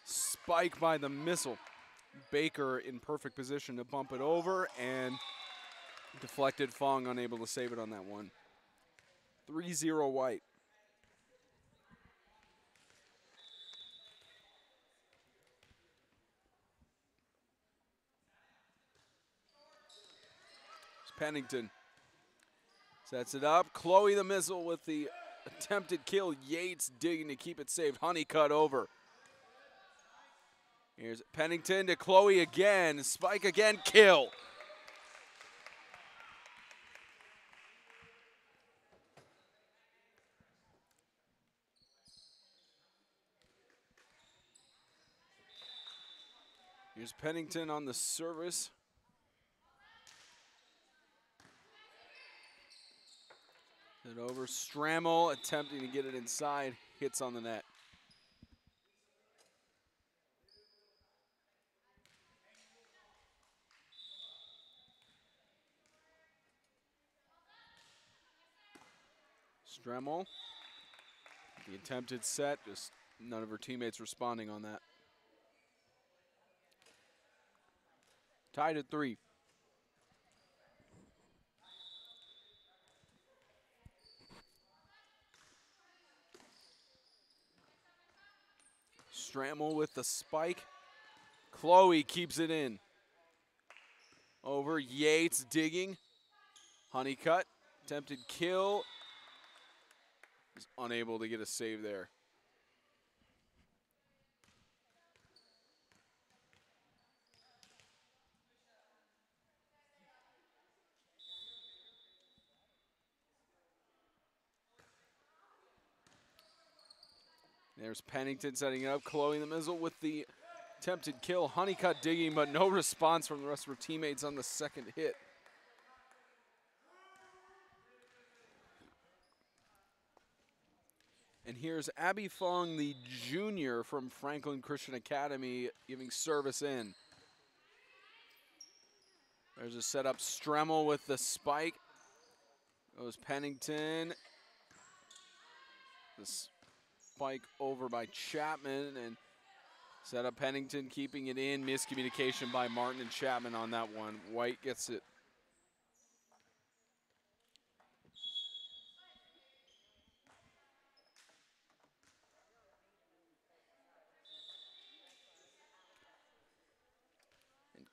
Spike by the missile. Baker in perfect position to bump it over, and deflected. Fong unable to save it on that one. 3-0 white. Pennington sets it up. Chloe the missile with the attempted kill. Yates digging to keep it safe. Honeycutt over. Here's Pennington to Chloe again. Spike again. Kill. Here's Pennington on the service. It over. Strammel attempting to get it inside. Hits on the net. Strammel. The attempted set. Just none of her teammates responding on that. Tied at 3. Strammel with the spike. Chloe keeps it in. Over. Yates digging. Honeycutt. Attempted kill. Is unable to get a save there. There's Pennington setting it up. Chloe in the middle with the attempted kill. Honeycutt digging, but no response from the rest of her teammates on the second hit. And here's Abby Fong, the junior from Franklin Christian Academy, giving service in. There's a setup. Stremmel with the spike. Goes Pennington. The spike over by Chapman, and set up Pennington, keeping it in. Miscommunication by Martin and Chapman on that one. White gets it.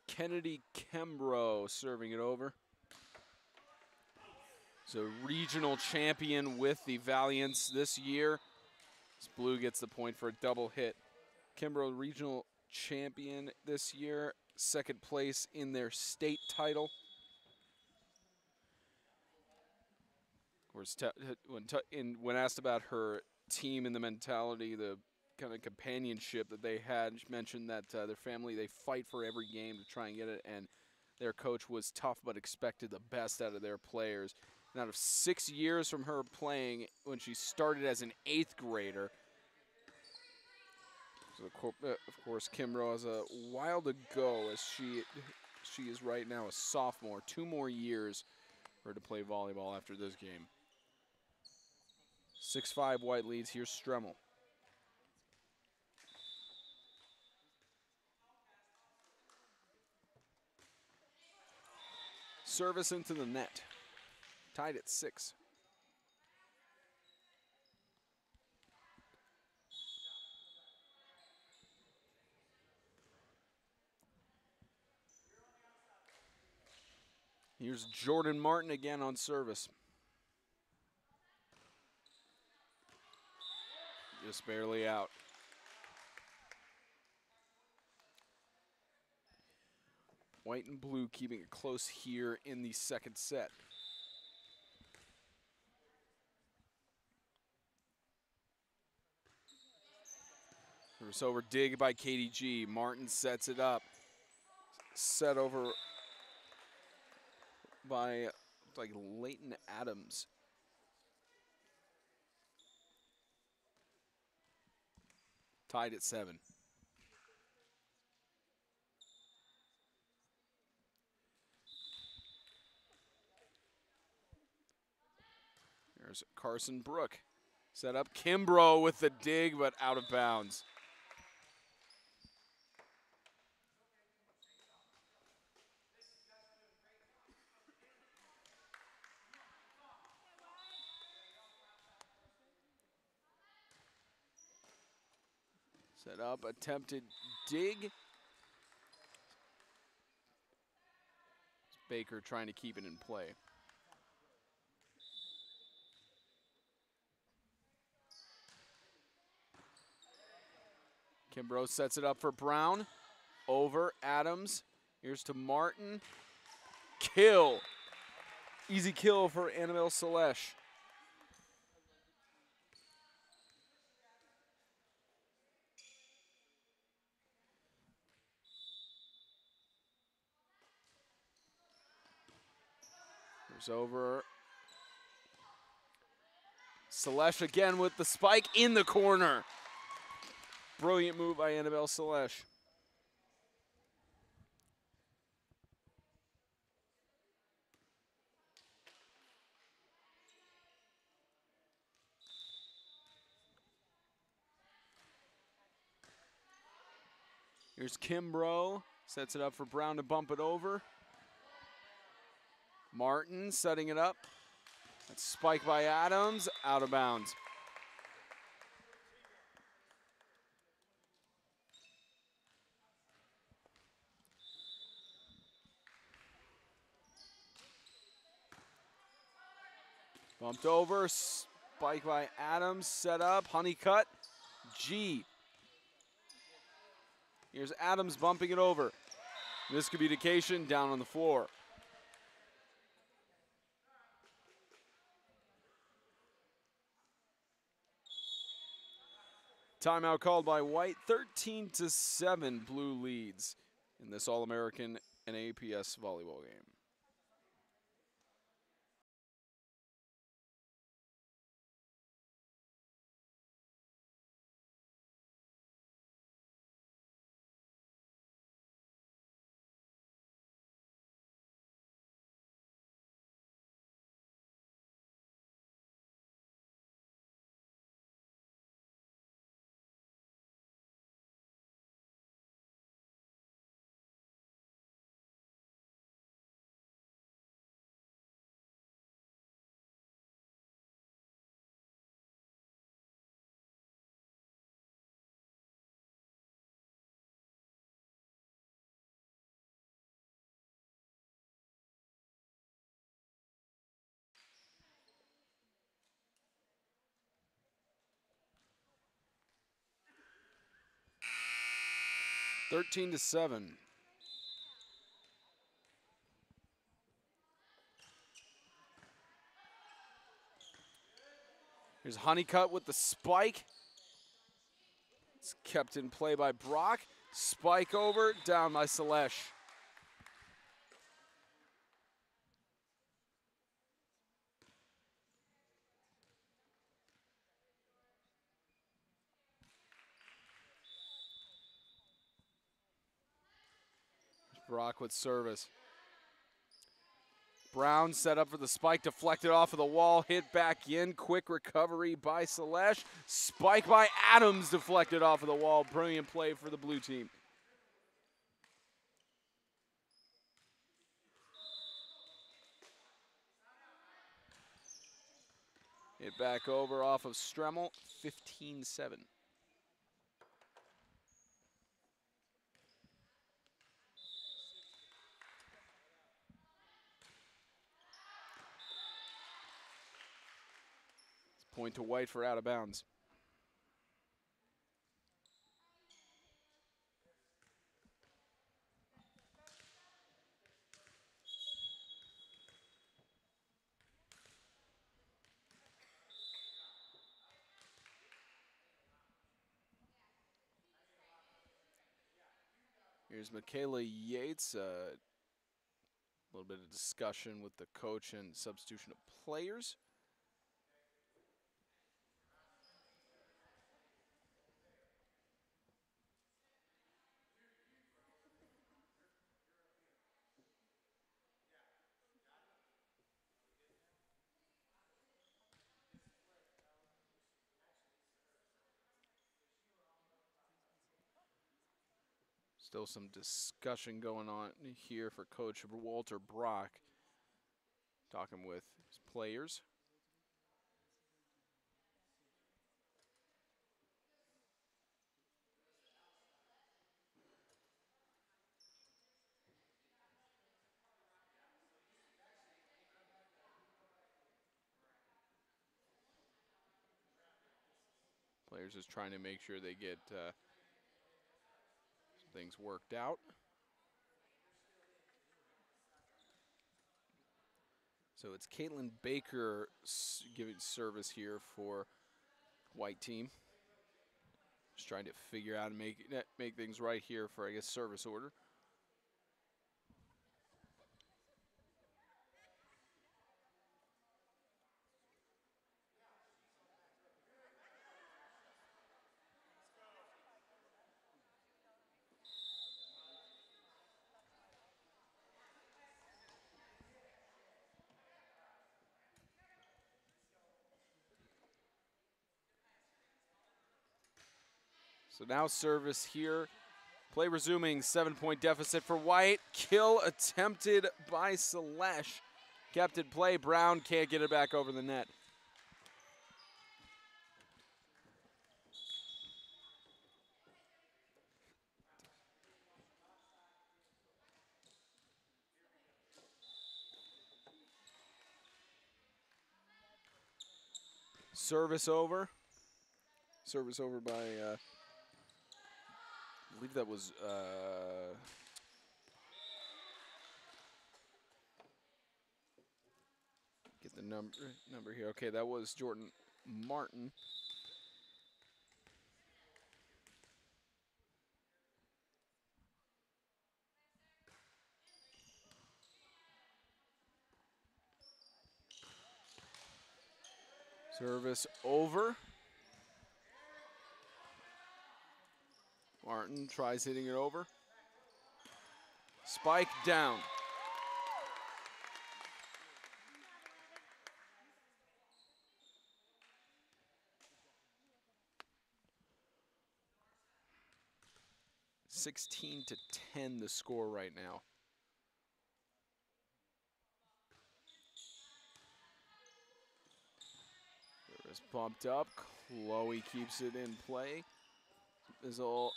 Kennedy Kembro serving it over. So regional champion with the Valiants this year. This blue gets the point for a double hit. Kembro regional champion this year. Second place in their state title. Of course, when asked about her team and the mentality, the kind of companionship that they had, she mentioned that their family, they fight for every game to try and get it, and their coach was tough but expected the best out of their players. And out of 6 years from her playing, when she started as an 8th grader, so of course Kimbrough has a while to go, as she is right now a sophomore. 2 more years for her to play volleyball after this game. 6-5 white leads. Here's Stremmel. Service into the net. Tied at 6. Here's Jordan Martin again on service. Just barely out. White and blue keeping it close here in the second set. Service over, dig by KDG. Martin sets it up. Set over by like Leighton Adams. Tied at 7. There's Carson Brook. Set up Kimbrough with the dig, but out of bounds. Set up, attempted dig. Baker trying to keep it in play. Kimbrough sets it up for Brown. Over, Adams. Here's to Martin. Kill. Easy kill for Annabelle Salesh. Here's over. Salesh again with the spike in the corner. Brilliant move by Annabelle Salesh. Here's Kimbrough. Sets it up for Brown to bump it over. Martin setting it up. That's spike by Adams. Out of bounds. Bumped over. Spike by Adams. Set up. Honeycutt. G. Here's Adams bumping it over. Miscommunication down on the floor. Timeout called by White. 13-7 Blue leads in this All-American NAAPS volleyball game. Thirteen to 7. Here's Honeycutt with the spike. It's kept in play by Brock. Spike over, down by Salesh. Brock with service. Brown set up for the spike, deflected off of the wall, hit back in. Quick recovery by Salesh. Spike by Adams, deflected off of the wall. Brilliant play for the blue team. Hit back over off of Stremmel, 15-7. Point to White for out of bounds. Here's Michaela Yates. A little bit of discussion with the coach and substitution of players. Still some discussion going on here for Coach Walter Brock, talking with his players. Players is trying to make sure they get things worked out. So it's Caitlin Baker giving service here for white team. Just trying to figure out and make things right here for, I guess, service order. So now service here. Play resuming, 7-point deficit for White. Kill attempted by Selesh. Kept in play, Brown can't get it back over the net. Service over. Service over by, I believe that was, get the number here. Okay, that was Jordan Martin. Service over. Martin tries hitting it over. Spike down. (16-10) the score right now. Service bumped up. Chloe keeps it in play. Is all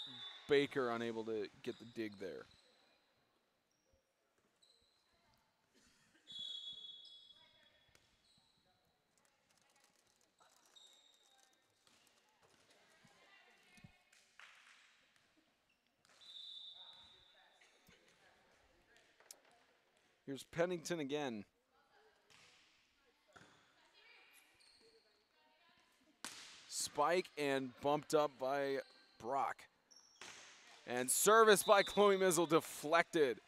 Baker unable to get the dig there. Here's Pennington again. Spike and bumped up by Brock. And service by Chloe Mizzle deflected.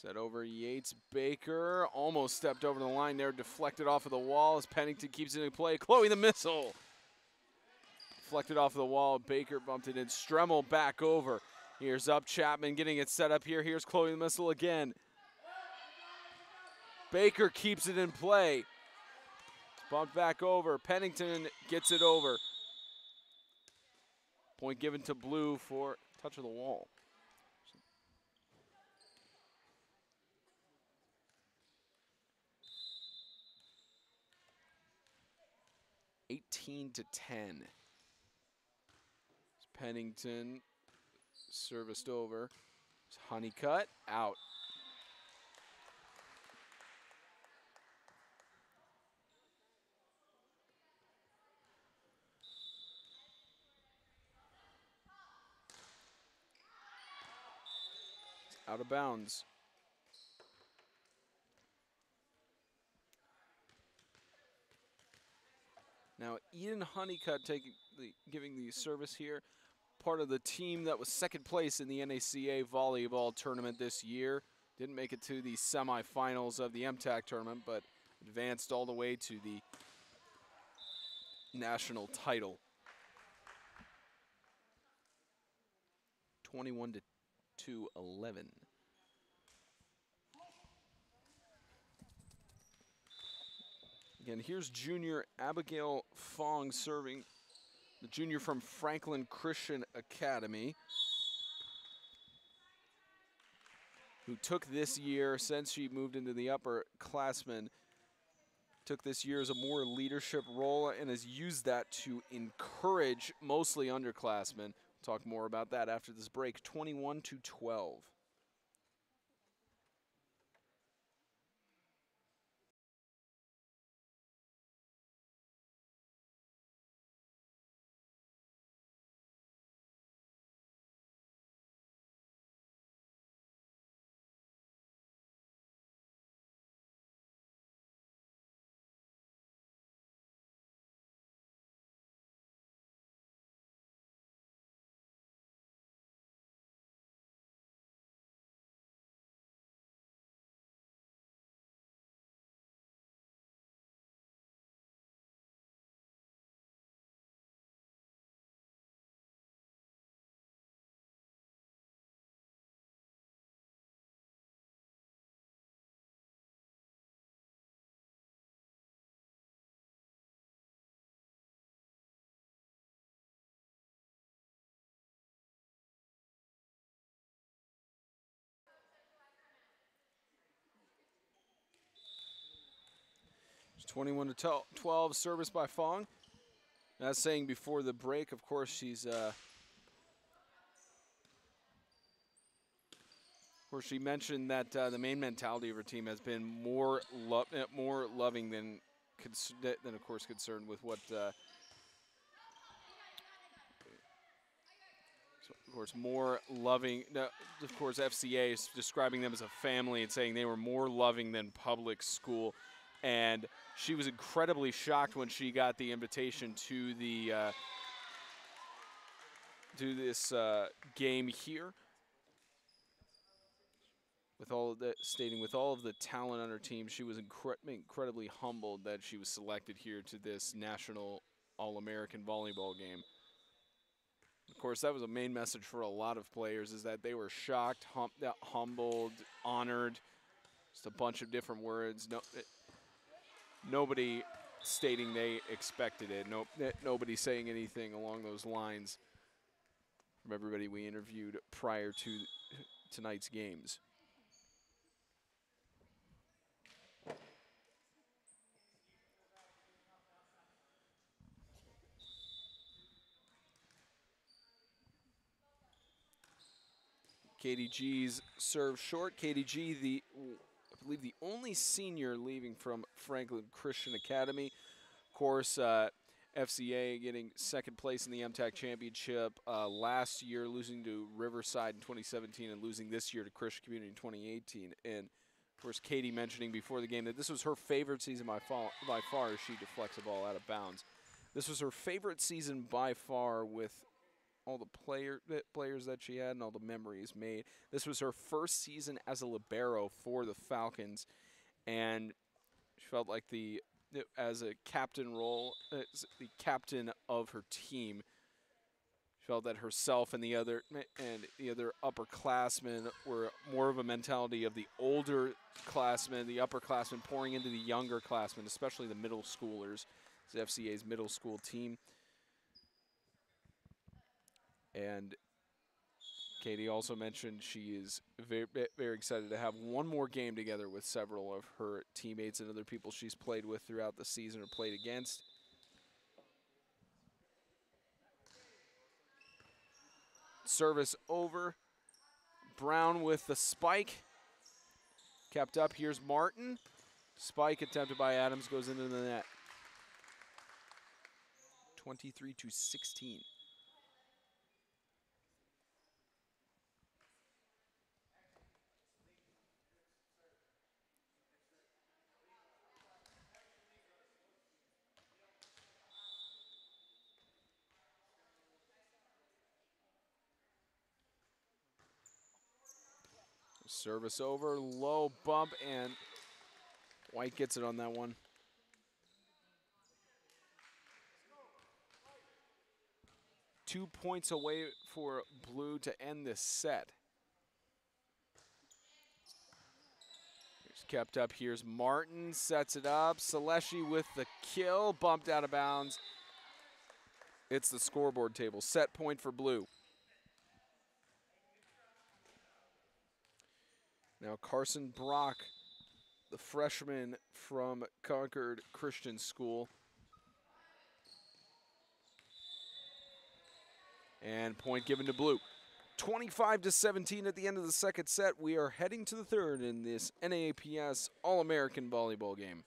Set over Yates. Baker almost stepped over the line there, deflected off of the wall as Pennington keeps it in play. Chloe the missile. Deflected off of the wall. Baker bumped it in. Stremmel back over. Here's up Chapman getting it set up here. Here's Chloe the missile again. Baker keeps it in play. Bumped back over. Pennington gets it over. Point given to Blue for touch of the wall. 18-10. Pennington serviced over. Honeycutt out. out of bounds. Now Eden Honeycutt giving the service here. Part of the team that was second place in the NACA volleyball tournament this year. Didn't make it to the semifinals of the MTAC tournament, but advanced all the way to the national title. 21-11. Again, here's junior Abigail Fong serving, the junior from Franklin Christian Academy, who took this year, since she moved into the upperclassmen, took this year as a more leadership role and has used that to encourage mostly underclassmen. We'll talk more about that after this break. 21-12. It's 21-12, service by Fong. As saying before the break, of course, she mentioned that the main mentality of her team has been more loving than of course concerned with what. Of course, more loving. Of course, FCA is describing them as a family and saying they were more loving than public school. And she was incredibly shocked when she got the invitation to this game here. With all of with all of the talent on her team, she was incredibly humbled that she was selected here to this national All-American volleyball game. Of course, that was a main message for a lot of players, is that they were shocked, humbled, honored, just a bunch of different words. Nobody stating they expected it. Nobody saying anything along those lines from everybody we interviewed prior to tonight's games. KDG's serve short. KDG, I believe the only senior leaving from Franklin Christian Academy. Of course, FCA getting second place in the MTAC championship last year, losing to Riverside in 2017 and losing this year to Christian Community in 2018. And of course, Katie mentioning before the game that this was her favorite season by far as she deflects the ball out of bounds. This was her favorite season by far, with all the players that she had and all the memories made. This was her first season as a libero for the Falcons, and she felt like as a captain role, as the captain of her team, she felt that herself and the other upperclassmen were more of a mentality of the older classmen, the upperclassmen pouring into the younger classmen, especially the middle schoolers. It's FCA's middle school team. And Katie also mentioned she is very, very excited to have one more game together with several of her teammates and other people she's played with throughout the season or played against. Service over. Brown with the spike. Kept up. Here's Martin. Spike attempted by Adams goes into the net. 23-16. Service over, low bump, and White gets it on that one. Two points away for Blue to end this set. Here's kept up. Here's Martin, sets it up. Seleshi with the kill, bumped out of bounds. It's the scoreboard table. Set point for Blue. Now Carson Brock, the freshman from Concord Christian School. And point given to Blue. 25-17 at the end of the second set. We are heading to the third in this NAAPS All-American Volleyball game.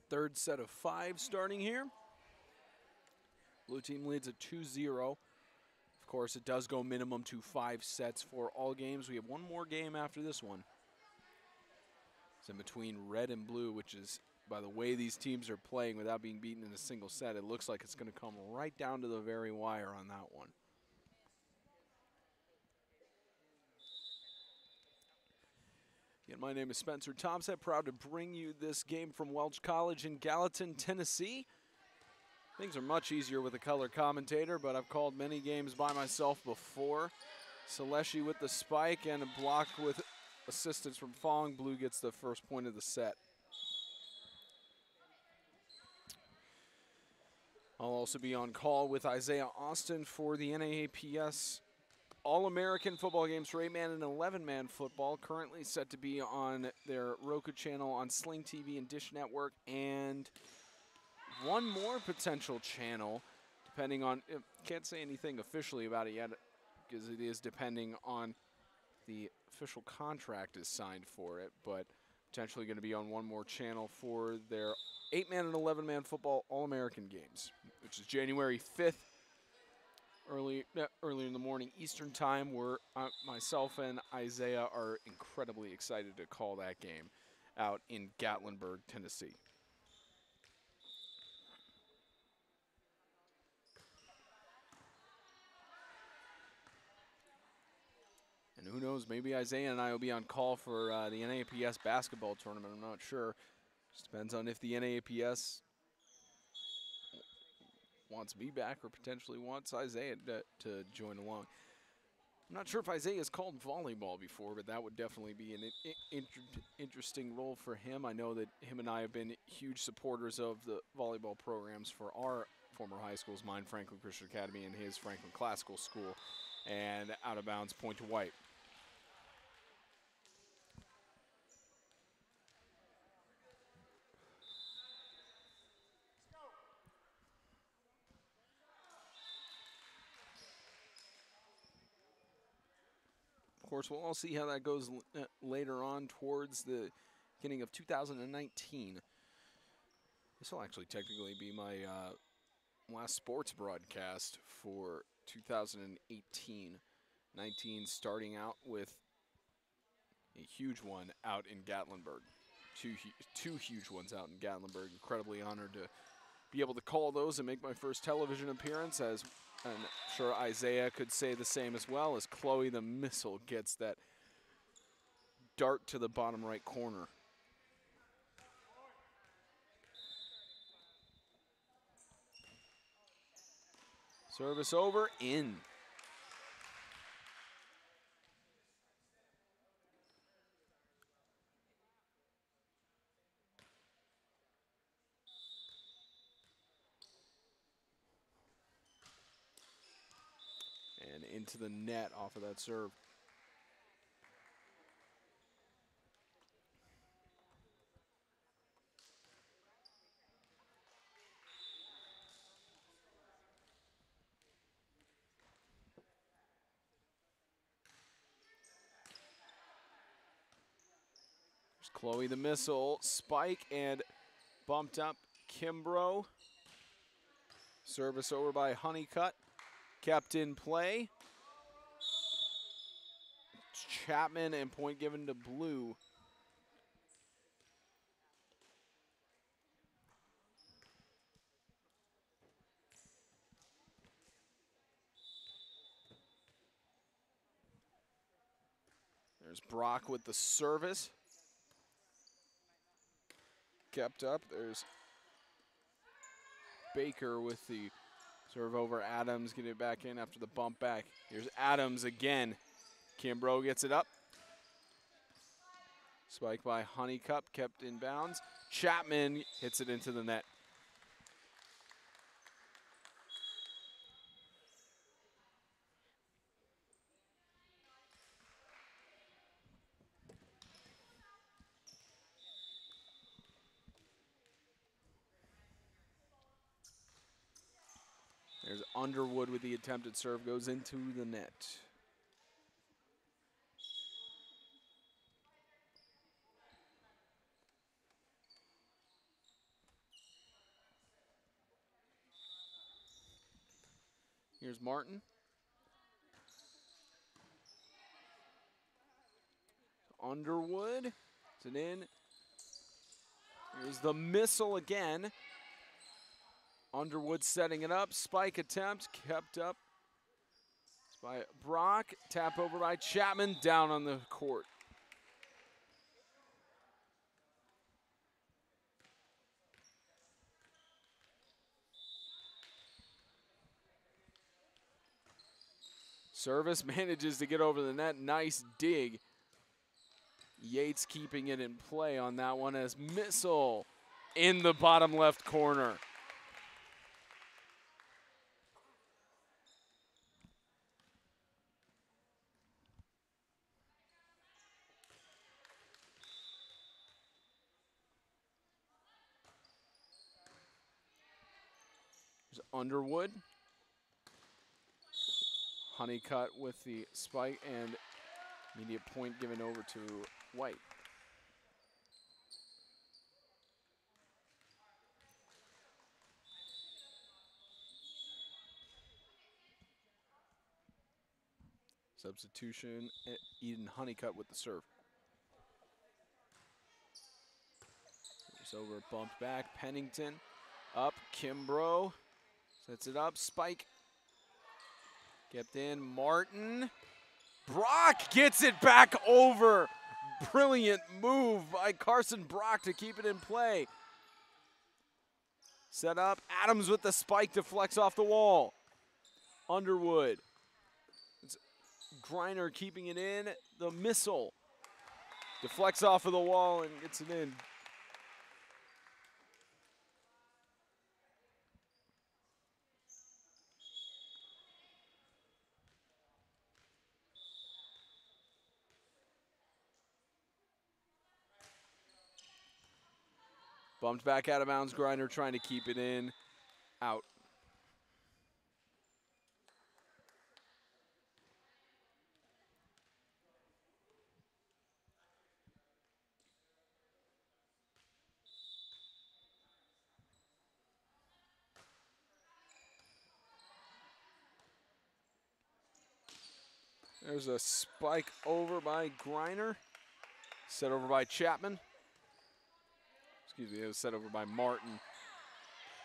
Third set of 5 starting here. Blue team leads at 2-0. Of course, it does go minimum to 5 sets for all games. We have one more game after this one. It's in between red and blue, which is, by the way these teams are playing without being beaten in a single set, it looks like it's going to come right down to the very wire on that one. Again, my name is Spencer Thompson, proud to bring you this game from Welch College in Gallatin, Tennessee. Things are much easier with a color commentator, but I've called many games by myself before. Seleshi with the spike and a block with assistance from Fong. Blue gets the first point of the set. I'll also be on call with Isaiah Austin for the NAAPS All-American football games for 8-man and 11-man football, currently set to be on their Roku channel on Sling TV and Dish Network, and one more potential channel, depending on, can't say anything officially about it yet, because it is depending on the official contract is signed for it, but potentially going to be on one more channel for their 8-man and 11-man football All-American games, which is January 5th early in the morning Eastern time, where myself and Isaiah are incredibly excited to call that game out in Gatlinburg, Tennessee. And who knows, maybe Isaiah and I will be on call for the NAAPS basketball tournament. I'm not sure. Just depends on if the NAAPS wants me back or potentially wants Isaiah to join along. I'm not sure if Isaiah has called volleyball before, but that would definitely be an interesting role for him. I know that him and I have been huge supporters of the volleyball programs for our former high schools, mine Franklin Christian Academy and his Franklin Classical School, and out of bounds, point to White. Of course, we'll all see how that goes later on towards the beginning of 2019. This will actually technically be my last sports broadcast for 2018. 19 starting out with a huge one out in Gatlinburg. Two huge ones out in Gatlinburg. Incredibly honored to be able to call those and make my first television appearance, as I'm sure Isaiah could say the same as well, as Chloe the Missile gets that dart to the bottom right corner. Service over, in. And into the net off of that serve. There's Chloe the Missile, spike, and bumped up Kimbrough. Service over by Honeycutt. Kept in play. It's Chapman, and point given to Blue. There's Brock with the service. Kept up. There's Baker with the serve over. Adams getting it back in after the bump back. Here's Adams again. Kimbrough gets it up. Spike by Honeycutt, kept in bounds. Chapman hits it into the net. There's Underwood with the attempted serve, goes into the net. Here's Martin. Underwood, is it in? Here's the Missile again. Underwood setting it up, spike attempt, kept up. It's by Brock, tap over by Chapman, down on the court. Service manages to get over the net, nice dig. Yates keeping it in play on that one as Missile in the bottom left corner. There's Underwood. Honeycutt with the spike, and immediate point given over to White. Substitution, Eden Honeycutt with the serve. It's over, bumped back, Pennington. Up, Kimbrough. Sets it up, Spike. Kept in, Martin. Brock gets it back over. Brilliant move by Carson Brock to keep it in play. Set up, Adams with the spike, deflects off the wall. Underwood. It's Griner keeping it in. The missile deflects off of the wall and gets it in. Bumped back out of bounds. Griner trying to keep it in. Out. There's a spike over by Griner. Set over by Chapman. Excuse me, it was set over by Martin.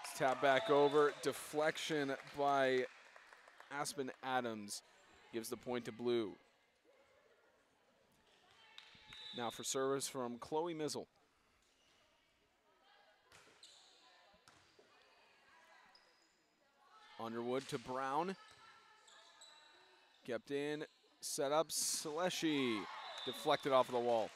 It's tap back over. Deflection by Aspen Adams. Gives the point to Blue. Now for service from Chloe Mizzle. Underwood to Brown. Kept in. Set up. Seleshi. Deflected off of the wall.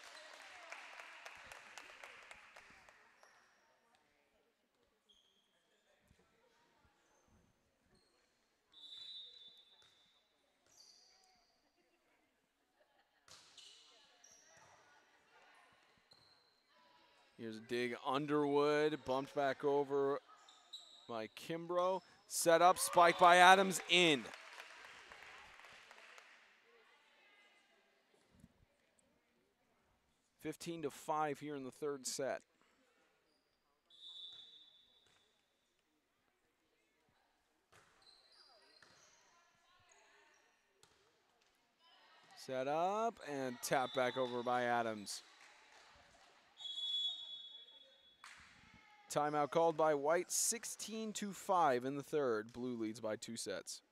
Here's a dig. Underwood. Bumped back over by Kimbrough. Set up. Spike by Adams. In. (15-5) here in the third set. Set up and tap back over by Adams. Timeout called by White, 16-5 in the third. Blue leads by 2 sets.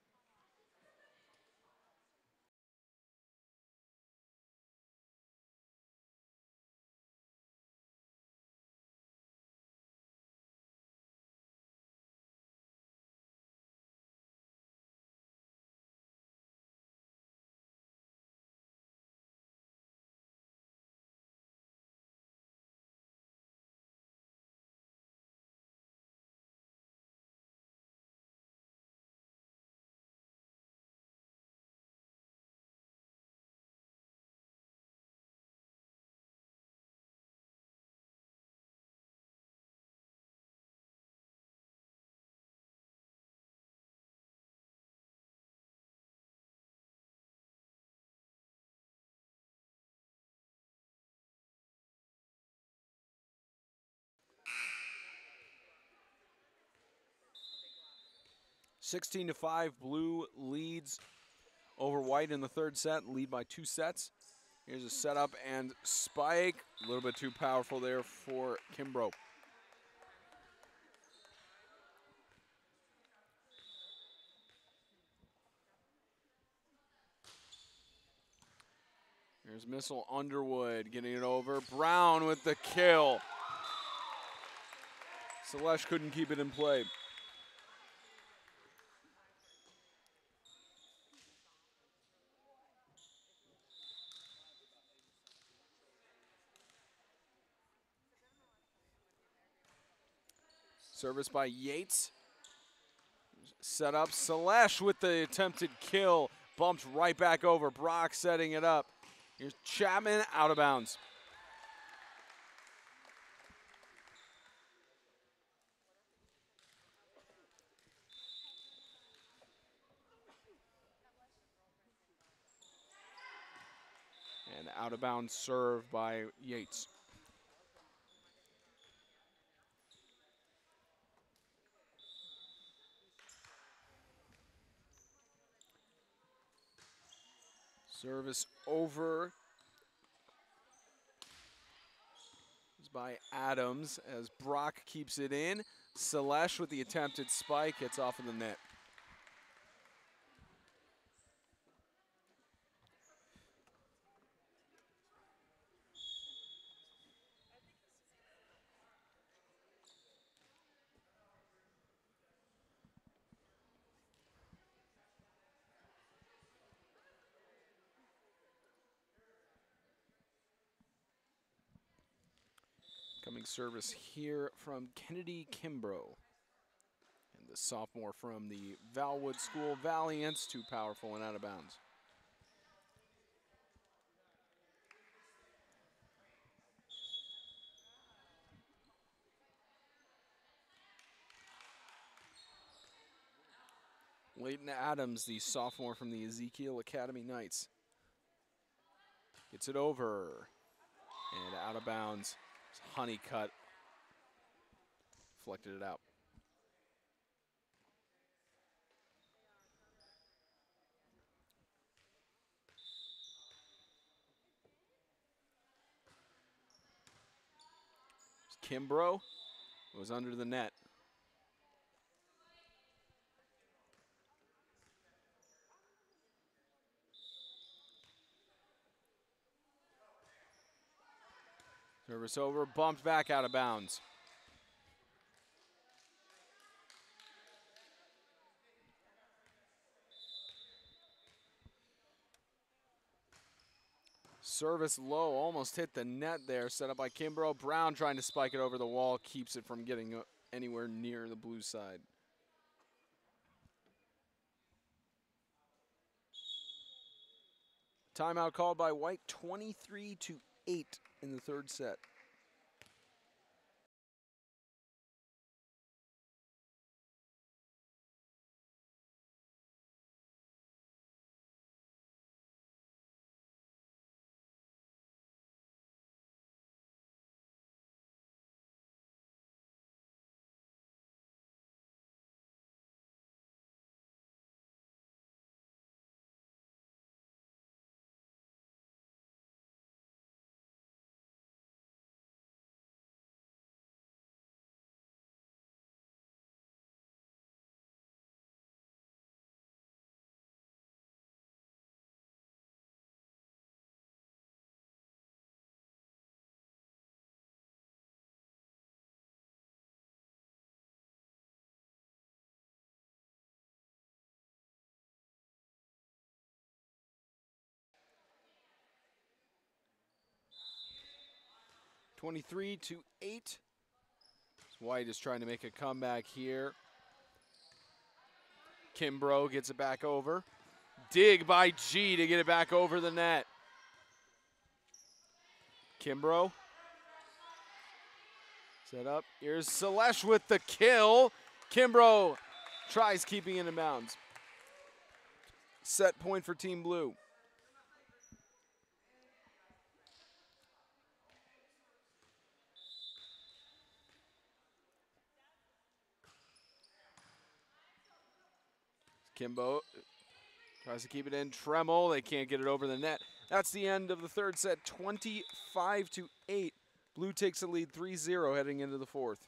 (16-5), Blue leads over White in the third set, lead by 2 sets. Here's a setup and spike. A little bit too powerful there for Kimbrough. Here's missile. Underwood getting it over. Brown with the kill. Selesh couldn't keep it in play. Service by Yates. Set up. Selesh with the attempted kill. Bumped right back over. Brock setting it up. Here's Chapman out of bounds. And out of bounds serve by Yates. Service over by Adams as Brock keeps it in. Selesh with the attempted spike, it's off of the net. Coming service here from Kennedy Kimbrough. And the sophomore from the Valwood School Valiants, too powerful and out of bounds. Leighton Adams, the sophomore from the Ezekiel Academy Knights. Gets it over and out of bounds. Honeycutt deflected it out. Kimbrough was under the net. Service over, bumped back out of bounds. Service low, almost hit the net there, set up by Kimbrough. Brown trying to spike it over the wall, keeps it from getting anywhere near the blue side. Timeout called by White, 23-8 in the third set. (23-8). White is trying to make a comeback here. Kimbrough gets it back over. Dig by G to get it back over the net. Kimbrough. Set up. Here's Selesh with the kill. Kimbrough tries keeping it in bounds. Set point for Team Blue. Kimbo tries to keep it in. Tremel, they can't get it over the net. That's the end of the third set, 25-8. Blue takes the lead 3-0 heading into the fourth.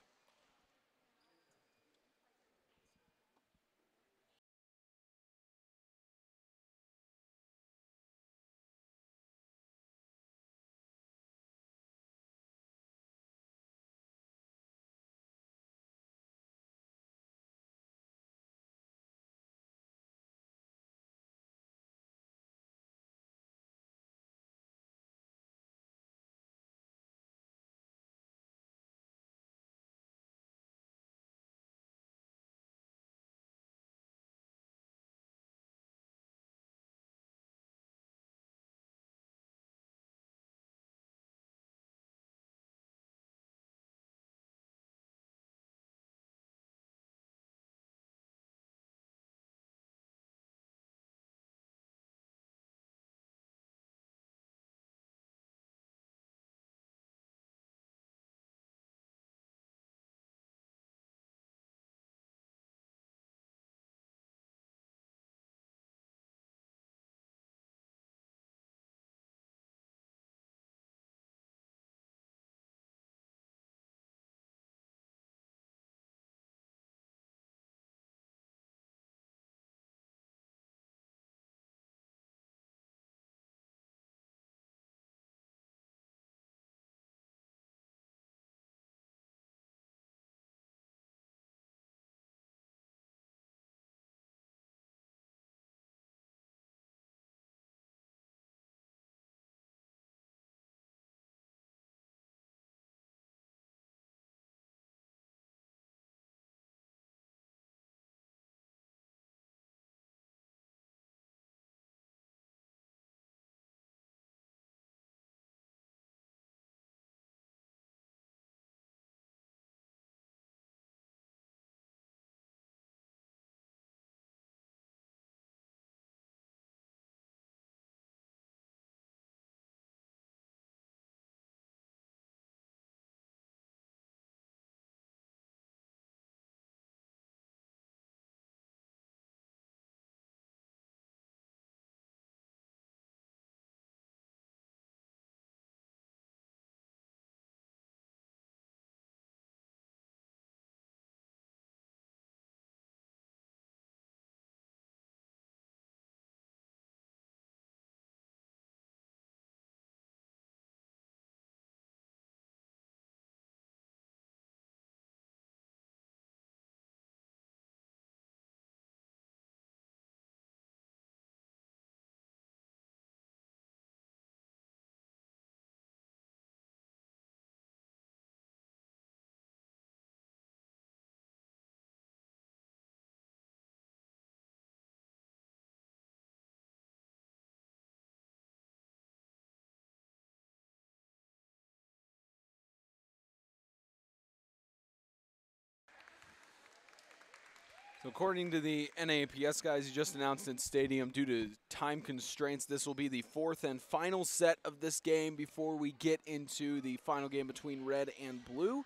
So according to the NAAPS guys, he just announced in stadium, due to time constraints, this will be the fourth and final set of this game before we get into the final game between red and blue.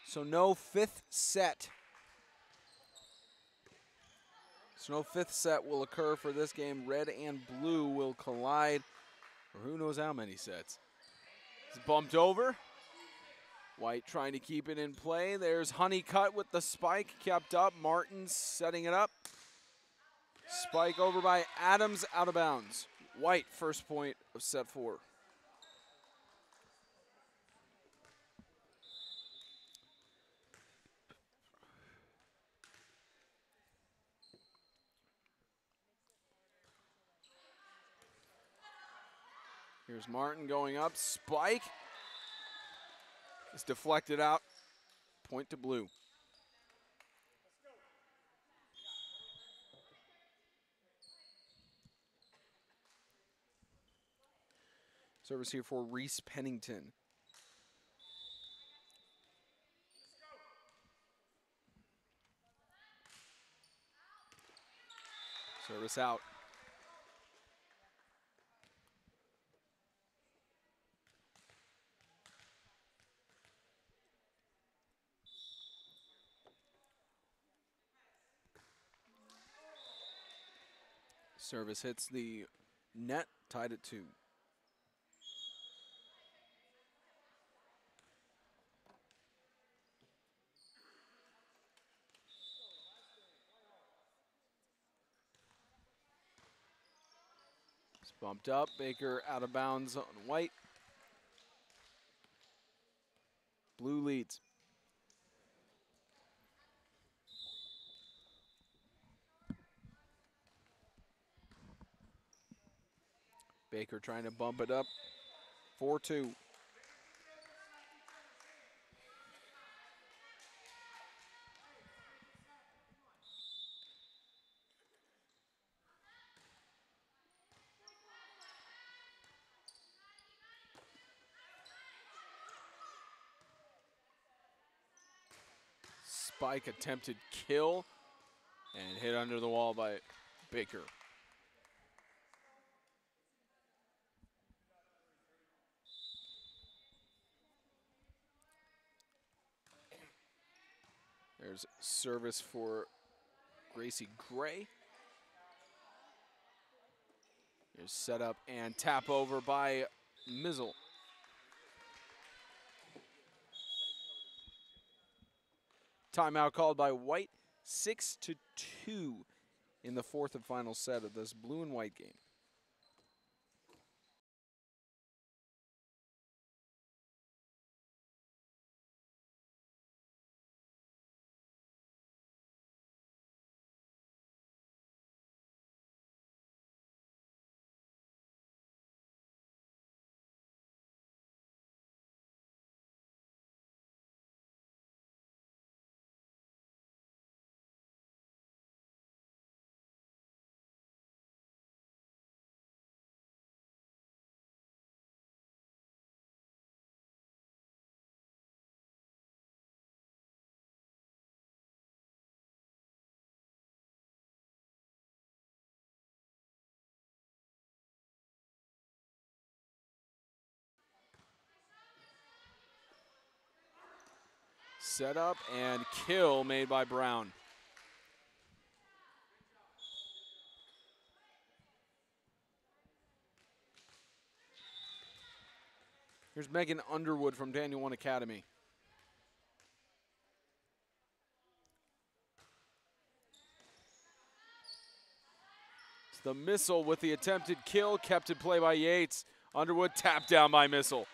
So no fifth set. So no fifth set will occur for this game. Red and blue will collide for who knows how many sets. It's bumped over. White trying to keep it in play. There's Honeycutt with the spike, kept up. Martins setting it up. Spike over by Adams, out of bounds. White, first point of set 4. Here's Martin going up. Spike. It's deflected out. Point to blue. Service here for Reese Pennington. Service out. Service hits the net, tied at 2. It's bumped up. Baker out of bounds on White. Blue leads. Baker trying to bump it up. 4-2. Spike attempted kill and hit under the wall by Baker. There's service for Gracie Gray. Here's set up and tap over by Mizzle. Timeout called by White. 6-2 in the fourth and final set of this blue and white game. Set up and kill made by Brown. Here's Megan Underwood from Daniel One Academy. It's the Missile with the attempted kill, kept in play by Yates. Underwood tapped down by Missile.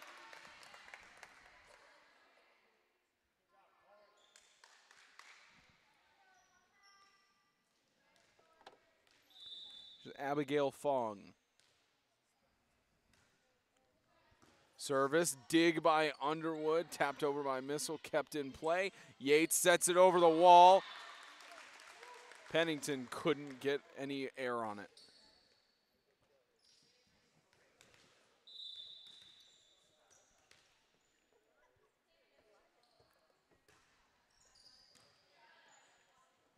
Abigail Fong. Service, dig by Underwood, tapped over by Missile, kept in play. Yates sets it over the wall. Pennington couldn't get any air on it.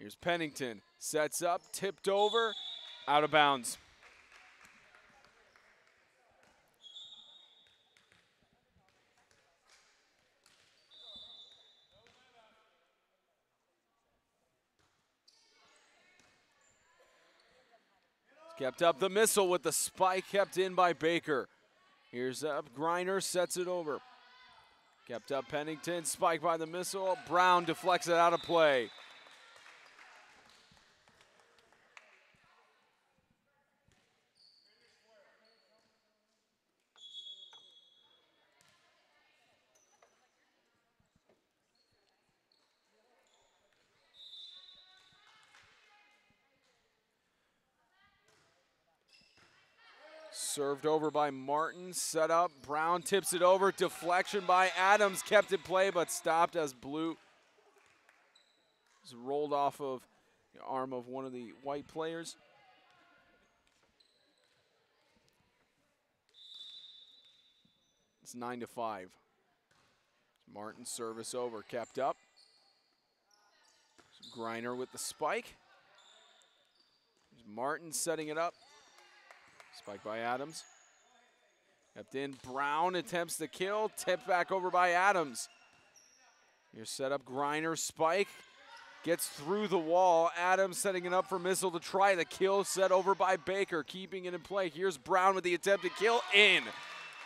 Here's Pennington, sets up, tipped over, out of bounds. Kept up the missile with the spike kept in by Baker. Here's up, Griner sets it over. Kept up Pennington, spike by the missile. Brown deflects it out of play. Served over by Martin, set up, Brown tips it over, deflection by Adams, kept it play but stopped as blue was rolled off of the arm of one of the white players. It's 9-5. Martin service over, kept up. Griner with the spike. Martin setting it up. Spike by Adams. Kept in. Brown attempts the kill. Tipped back over by Adams. Here's set up. Griner spike. Gets through the wall. Adams setting it up for missile to try the kill. Set over by Baker. Keeping it in play. Here's Brown with the attempted kill. In.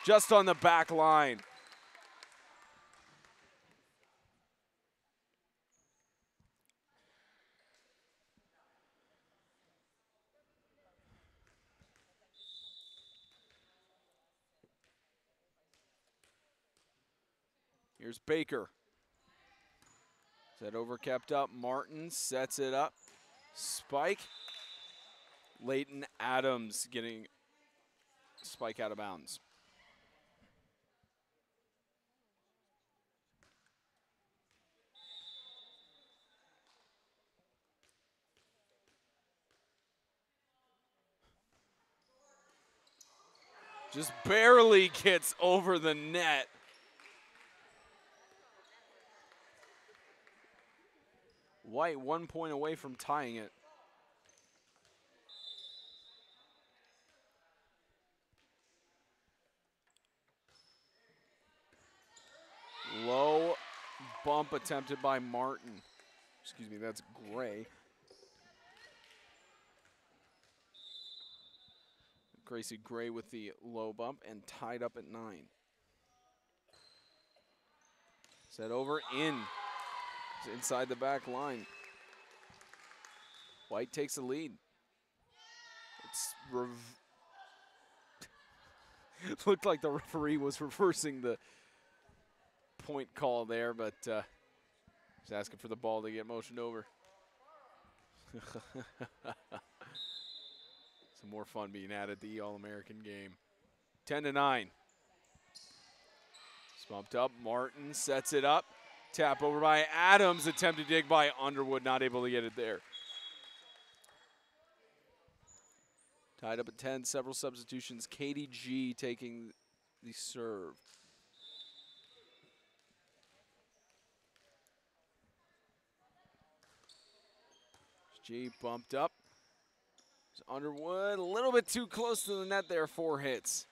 Just on the back line. Here's Baker. Set over, kept up. Martin sets it up. Spike. Leighton Adams getting spike out of bounds. Just barely gets over the net. White 1 point away from tying it. Low bump attempted by Martin. Excuse me, that's Gray. Gracie Gray with the low bump and tied up at 9. Set over in. It's inside the back line. White takes the lead. It looked like the referee was reversing the point call there, but just asking for the ball to get motioned over. Some more fun being added to the All-American game. 10-9. It's bumped up. Martin sets it up. Tap over by Adams. Attempted dig by Underwood. Not able to get it there. Tied up at 10. Several substitutions. Katie G taking the serve. G bumped up. Underwood a little bit too close to the net there. 4 hits.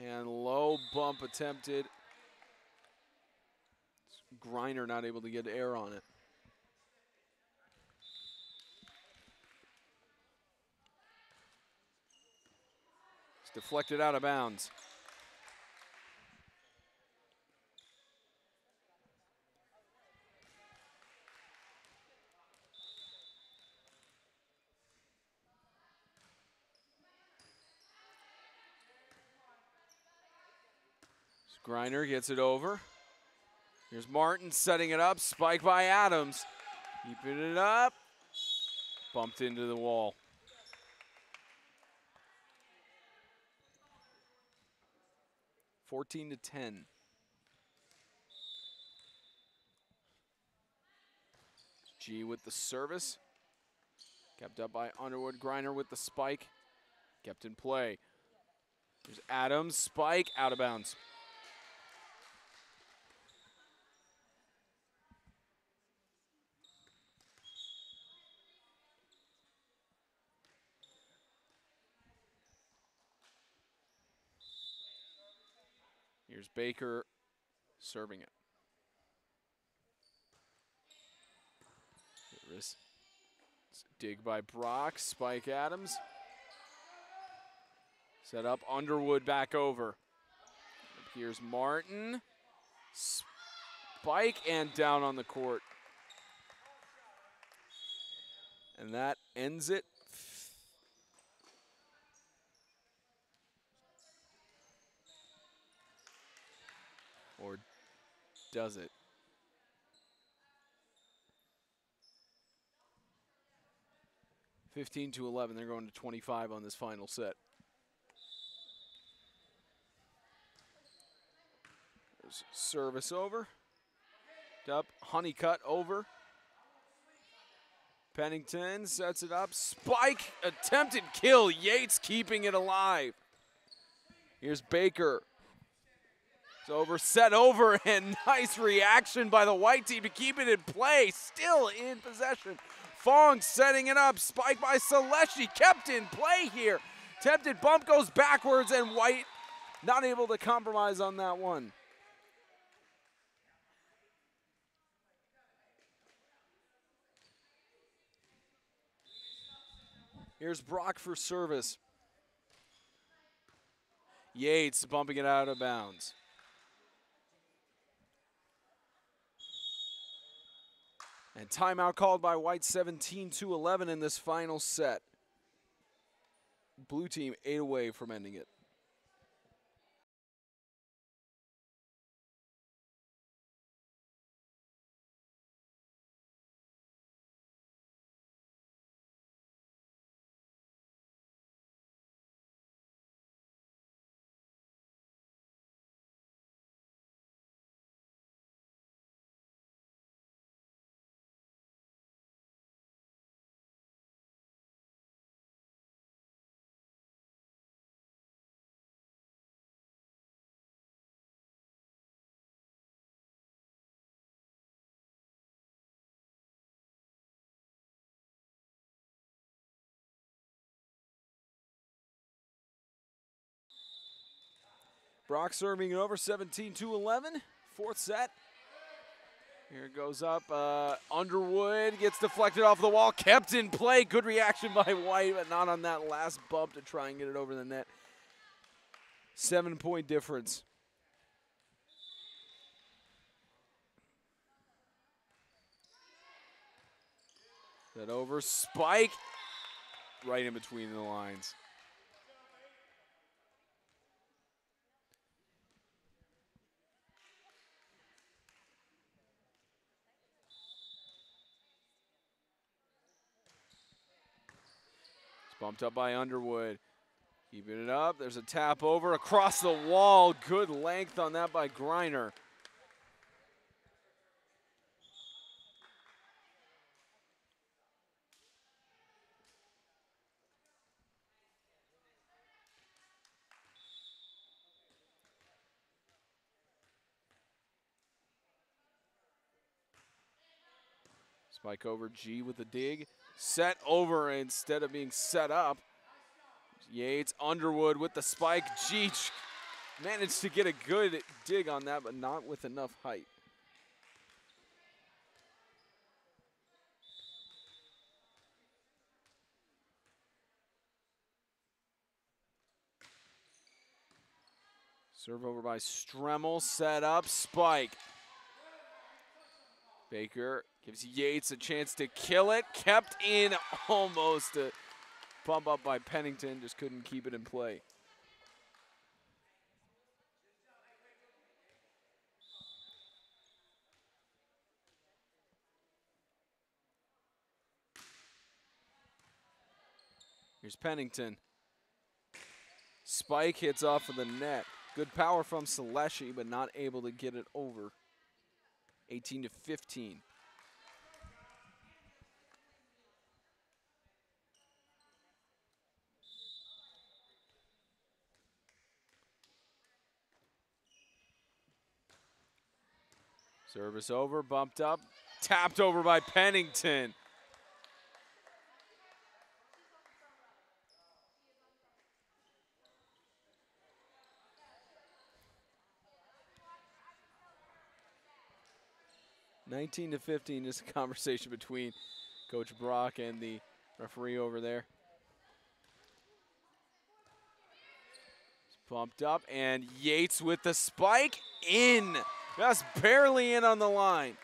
And low bump attempted. Griner not able to get air on it. It's deflected out of bounds. Griner gets it over. Here's Martin setting it up. Spike by Adams. Keeping it up. Bumped into the wall. (14-10). G with the service. Kept up by Underwood. Griner with the spike. kept in play. There's Adams, spike, out of bounds. Here's Baker serving it. There is dig by Brock, spike Adams. Set up, Underwood back over. Here's Martin. Spike and down on the court. And that ends it. Or does it? (15-11). They're going to 25 on this final set. There's service over. Up, Honeycutt over. Pennington sets it up. Spike, attempted kill. Yates keeping it alive. Here's Baker. It's over, set over, and nice reaction by the white team to keep it in play. Still in possession. Fong setting it up. Spike by Seleshi. Kept in play here. Tempted bump goes backwards, and White not able to compromise on that one. Here's Brock for service. Yates bumping it out of bounds. And timeout called by White, 17-11 in this final set. Blue team 8 away from ending it. Brock serving it over, 17-11, fourth set. Here it goes up, Underwood gets deflected off the wall, kept in play. Good reaction by White, but not on that last bump to try and get it over the net. 7-point difference. That over, spike, right in between the lines. Bumped up by Underwood. Keeping it up. There's a tap over across the wall. Good length on that by Greiner. Spike over, G with the dig. Set over instead of being set up. Yates, Underwood with the spike. G managed to get a good dig on that, but not with enough height. Serve over by Stremmel, set up, spike. Baker gives Yates a chance to kill it. Kept in almost a bump up by Pennington. Just couldn't keep it in play. Here's Pennington. Spike hits off of the net. Good power from Seleshi, but not able to get it over. 18-15. Service over, bumped up, tapped over by Pennington. (19-15) is a conversation between Coach Brock and the referee over there. Bumped up, and Yates with the spike in. Just barely in on the line.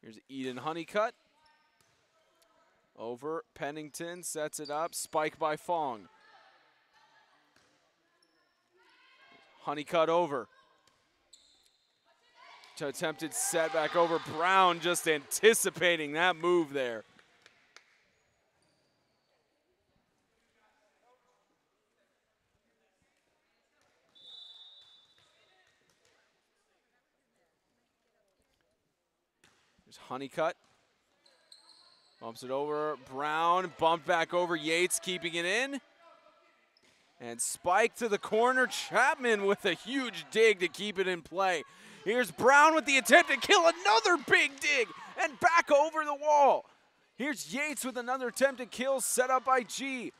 Here's Eden Honeycutt. Over, Pennington sets it up, spike by Fong. Honeycutt over. Attempted set back over. Brown just anticipating that move there. There's Honeycutt. Bumps it over. Brown bumped back over. Yates keeping it in. And spike to the corner. Chapman with a huge dig to keep it in play. Here's Brown with the attempt to kill, another big dig, and back over the wall. Here's Yates with another attempt to kill, set up by G.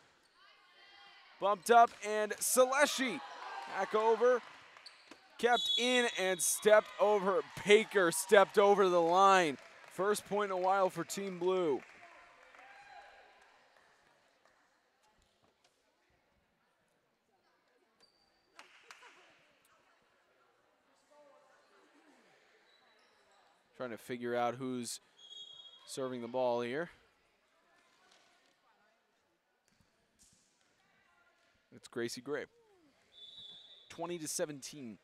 Bumped up, and Seleshi back over, kept in and stepped over. Baker stepped over the line. First point in a while for Team Blue. Trying to figure out who's serving the ball here. It's Gracie Gray. 20-17.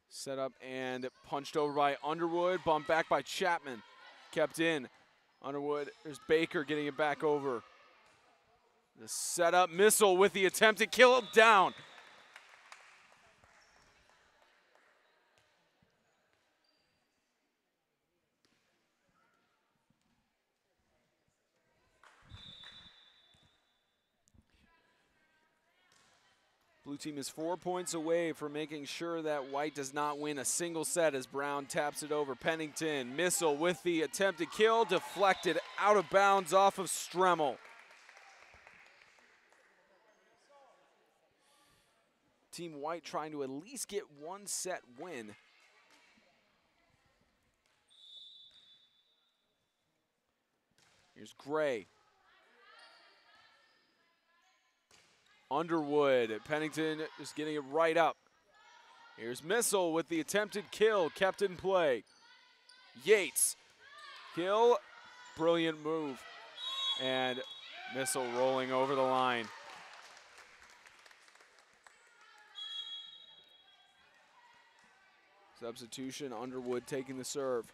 Set up and punched over by Underwood. Bumped back by Chapman. Kept in. Underwood, there's Baker getting it back over. The setup missile with the attempt to kill it down. Blue team is 4 points away from making sure that White does not win a single set as Brown taps it over. Pennington, missile with the attempt to kill, deflected out of bounds off of Stremmel. Team White trying to at least get one set win. Here's Gray. Underwood, Pennington just getting it right up. Here's Missile with the attempted kill, kept in play. Yates, kill, brilliant move. And Missile rolling over the line. Substitution, Underwood taking the serve.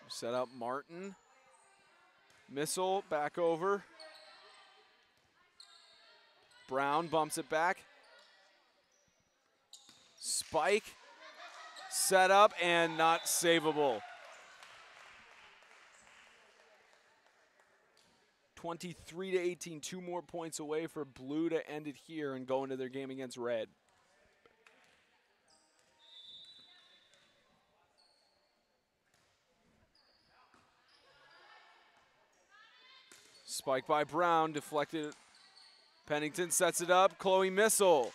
Set up Martin. Missile back over. Brown bumps it back. Spike. Set up and not savable. 23-18, 2 more points away for Blue to end it here and go into their game against Red. Spike by Brown, deflected. Pennington sets it up. Chloe Missile.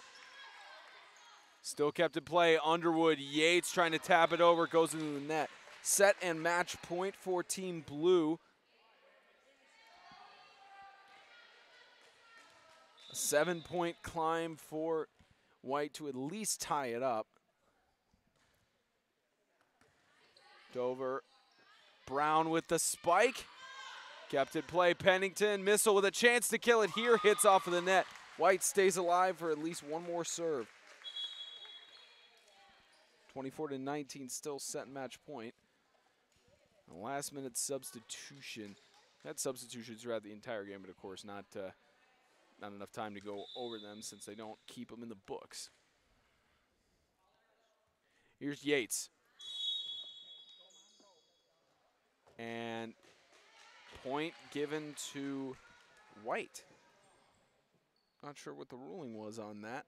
Still kept in play. Underwood, Yates trying to tap it over, goes into the net. Set and match point for Team Blue. A 7-point climb for White to at least tie it up. Dover. Brown with the spike. Kept in play, Pennington, Missile with a chance to kill it here, hits off of the net. White stays alive for at least one more serve. 24-19, still set match point. A last-minute substitution. Had substitutions throughout the entire game, but of course not enough time to go over them since they don't keep them in the books. Here's Yates. And point given to White. Not sure what the ruling was on that.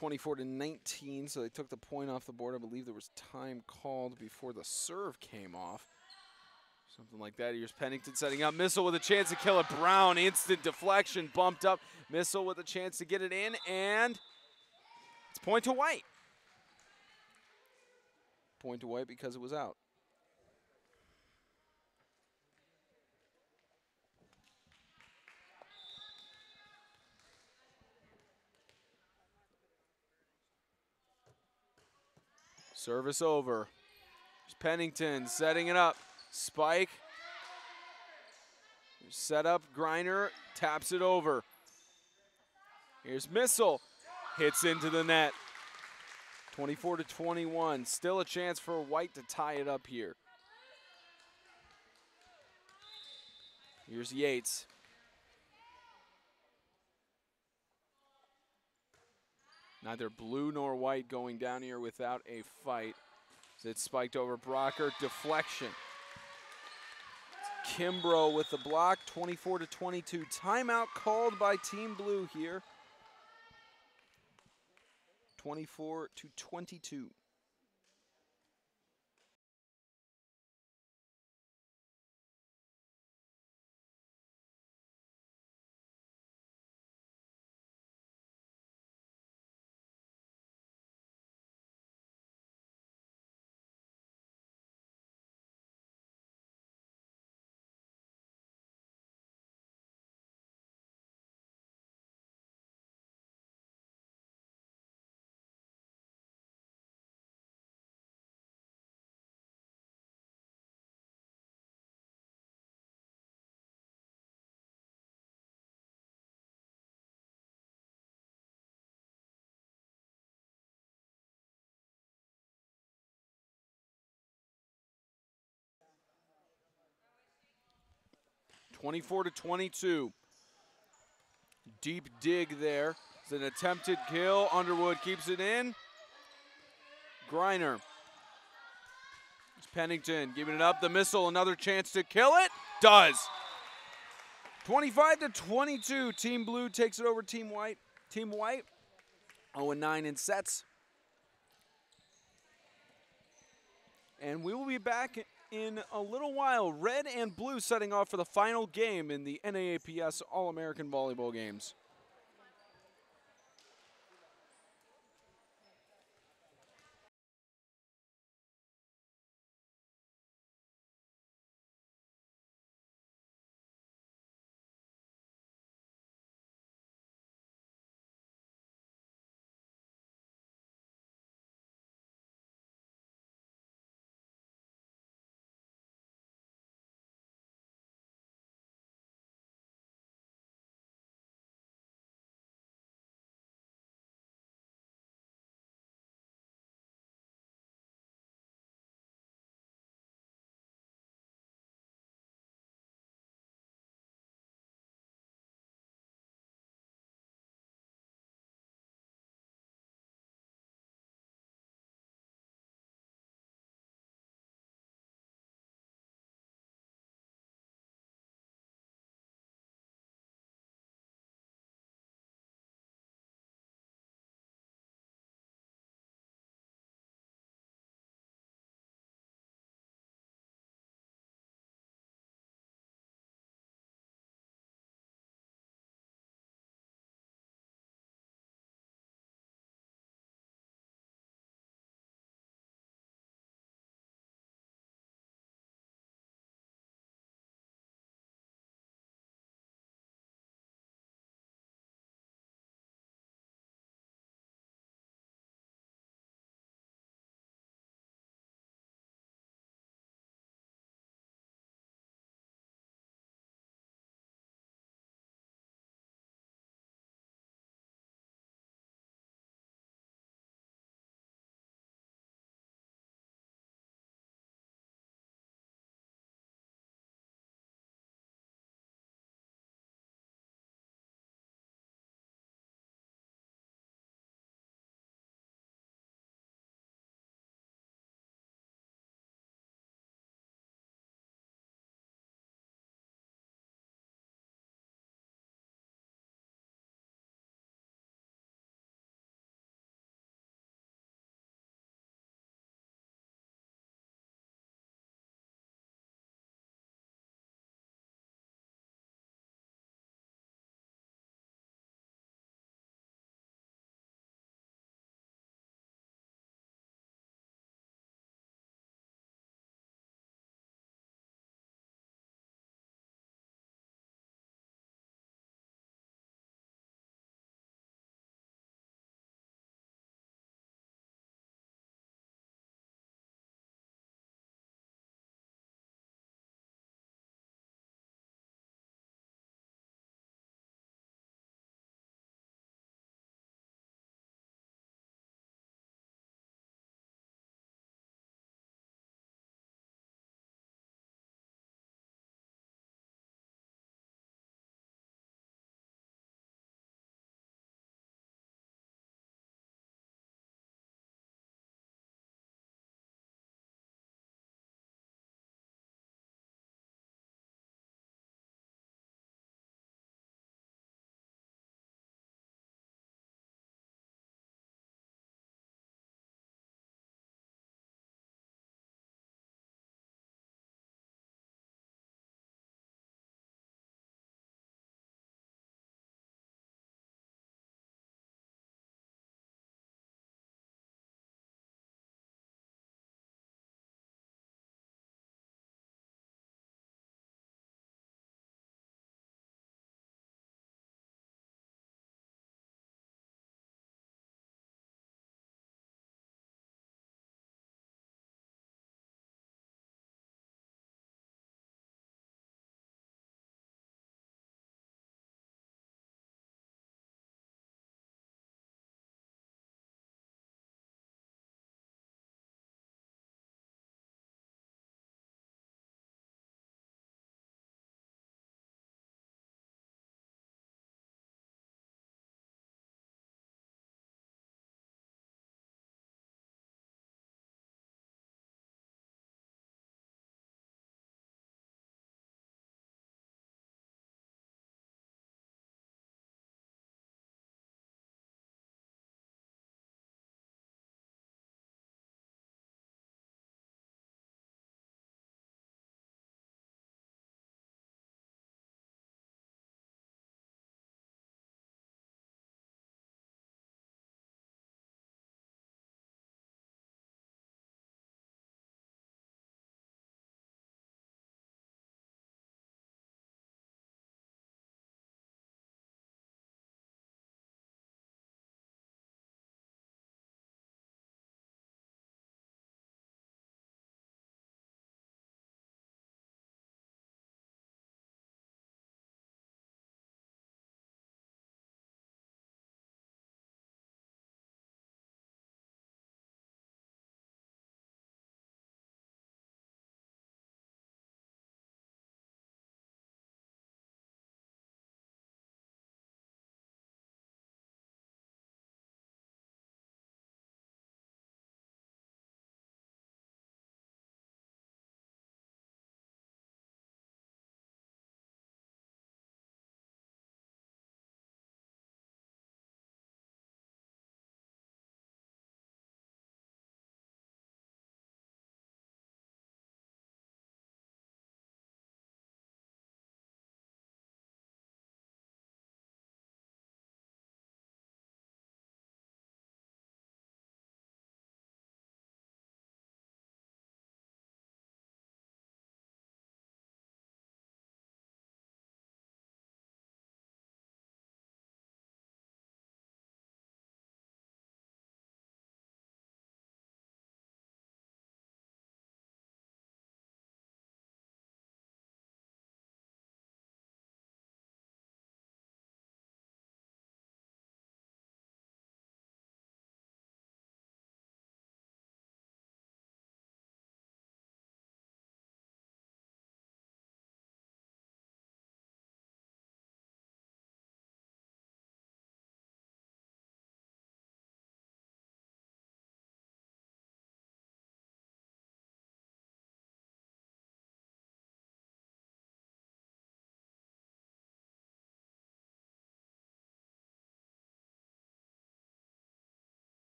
(24-19), so they took the point off the board. I believe there was time called before the serve came off. Something like that. Here's Pennington setting up. Missile with a chance to kill it. Brown, instant deflection, bumped up. Missile with a chance to get it in, and it's point to White. Point to White because it was out. Service over. Here's Pennington setting it up. Spike. Set up. Griner taps it over. Here's Missile. Hits into the net. 24-21. Still a chance for White to tie it up here. Here's Yates. Neither blue nor white going down here without a fight. It's spiked over Brocker. Deflection. Kimbrough with the block. 24-22. Timeout called by Team Blue here. 24-22. (24-22). Deep dig there. It's an attempted kill. Underwood keeps it in. Griner. It's Pennington giving it up. The Missile, another chance to kill it. Does. 25-22. Team Blue takes it over Team White. Team White 0-9 in sets. And we will be back in a little while. Red and blue setting off for the final game in the NAAPS All-American Volleyball Games.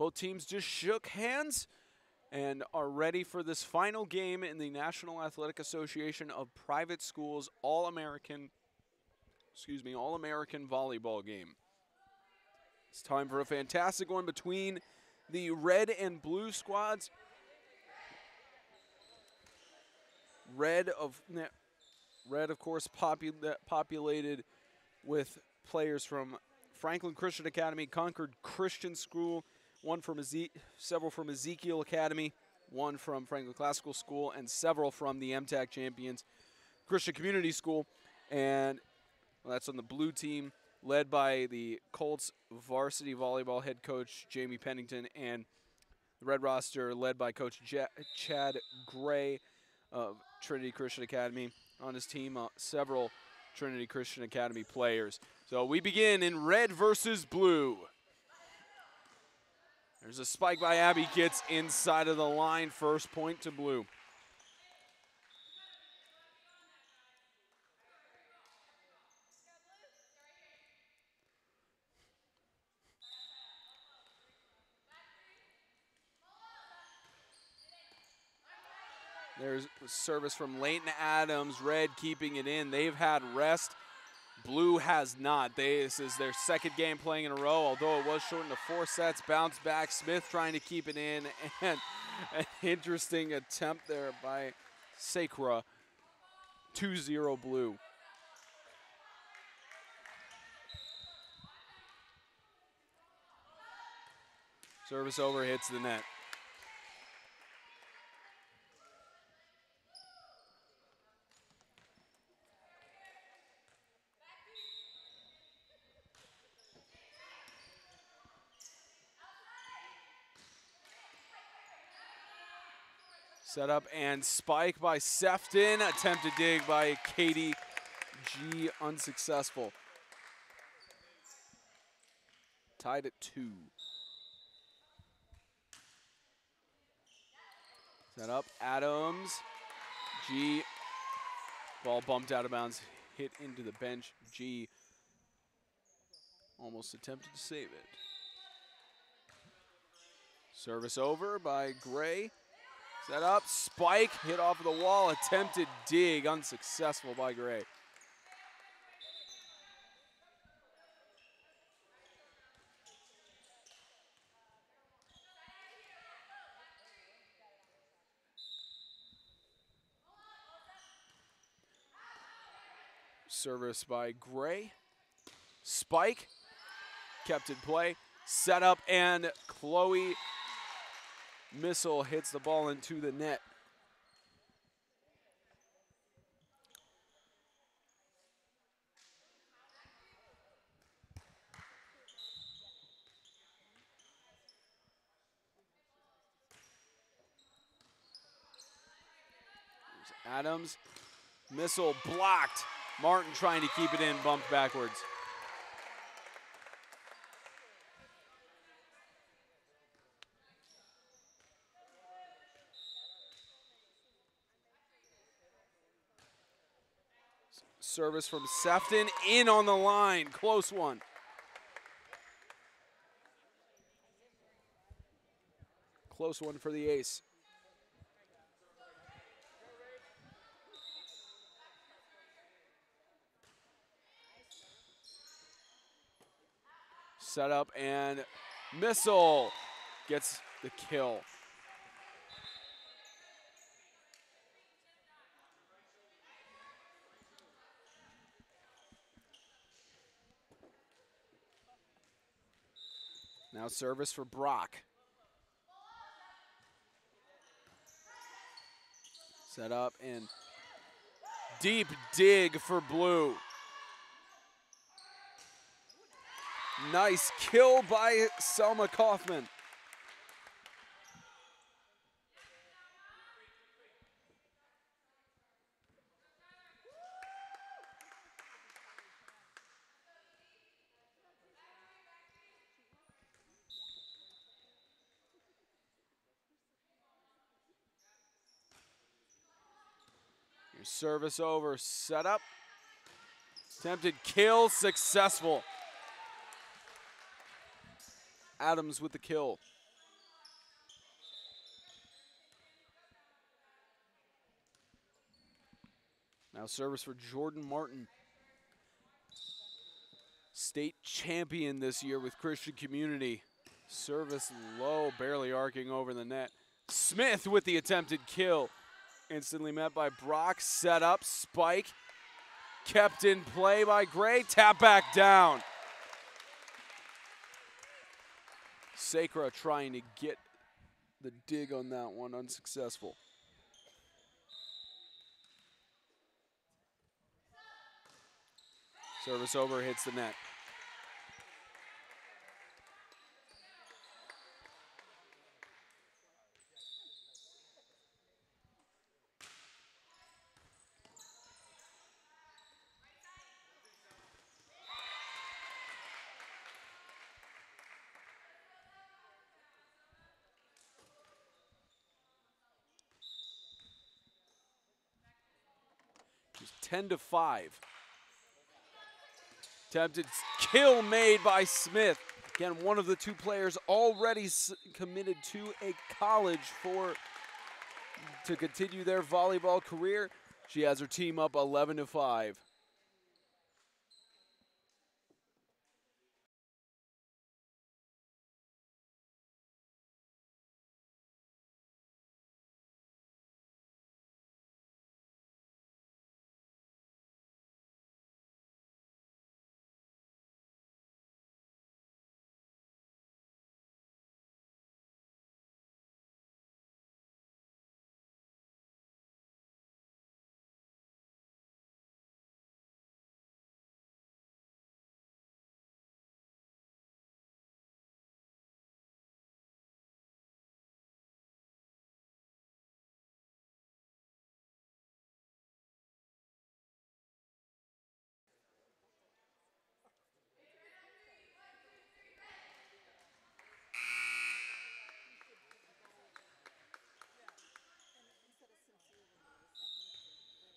Both teams just shook hands and are ready for this final game in the National Athletic Association of Private Schools All-American volleyball game. It's time for a fantastic one between the red and blue squads. Red, of course, populated with players from Franklin Christian Academy, Concord Christian School, several from Ezekiel Academy, one from Franklin Classical School, and several from the MTAC champions Christian Community School. And that's on the blue team, led by the Colts varsity volleyball head coach Jamie Pennington, and the red roster led by Coach Chad Gray of Trinity Christian Academy. On his team, several Trinity Christian Academy players. So we begin in red versus blue. There's a spike by Abby, gets inside of the line, first point to blue. There's service from Leighton Adams, red keeping it in. They've had rest. Blue has not. This is their second game playing in a row, although it was shortened to 4 sets. Bounce back, Smith trying to keep it in, and an interesting attempt there by Sakura. 2-0 blue. Service over, hits the net. Set up and spike by Sefton. Attempted dig by Katie G. Unsuccessful. Tied at 2. Set up, Adams. G. Ball bumped out of bounds, hit into the bench. G. Almost attempted to save it. Service over by Gray. Set up, spike, hit off of the wall, attempted dig, unsuccessful by Gray. Service by Gray. Spike, kept in play. Set up, and Chloe Missile hits the ball into the net. There's Adams. Missile blocked. Martin trying to keep it in, bumped backwards. Service from Sefton, in on the line, close one. Close one for the ace. Set up and Missile gets the kill. Now service for Brock. Set up and deep dig for Blue. Nice kill by Selma Kaufman. Your service over, set up. Attempted kill, successful. Adams with the kill. Now service for Jordan Martin. State champion this year with Christian Community. Service low, barely arcing over the net. Smith with the attempted kill. Instantly met by Brock. Set up, spike. Kept in play by Gray. Tap back down. Sacra trying to get the dig on that one, unsuccessful. Service over, hits the net. Just 10-5. Attempted kill made by Smith. Again, one of the two players already committed to a college to continue their volleyball career. She has her team up 11-5.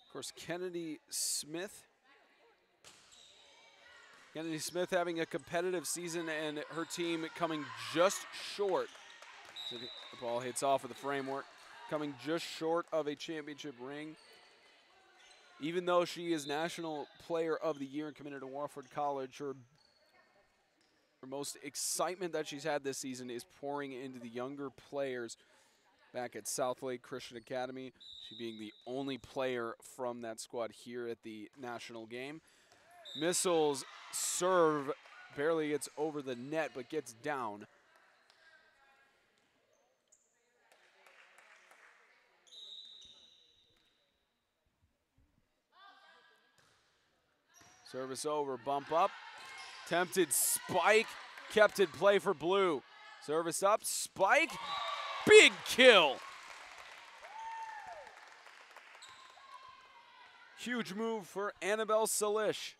Of course, Kennedy Smith having a competitive season and her team coming just short. So the ball hits off of the framework, coming just short of a championship ring. Even though she is National Player of the Year and committed to Wofford College, her most excitement that she's had this season is pouring into the younger players back at South Lake Christian Academy. She being the only player from that squad here at the national game. Missiles serve, barely gets over the net, but gets down. Service over, bump up. Tempted spike, kept in play for blue. Service up, spike, big kill. Huge move for Annabelle Salish.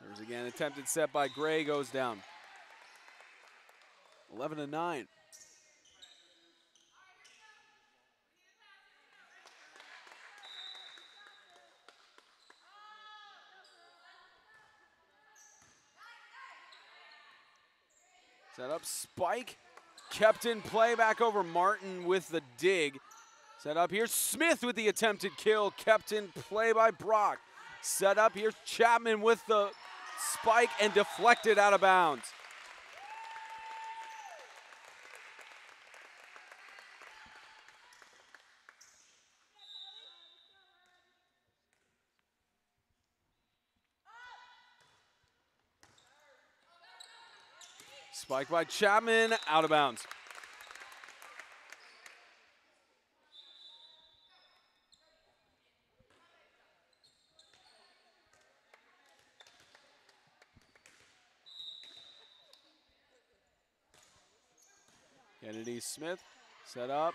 There's again attempted set by Gray, goes down. 11-9. Set up, spike, kept in play, back over Martin with the dig. Set up here, Smith with the attempted kill, kept in play by Brock. Set up here, Chapman with the spike and deflected out of bounds. Spike by Chapman, out of bounds. Kennedy Smith, set up.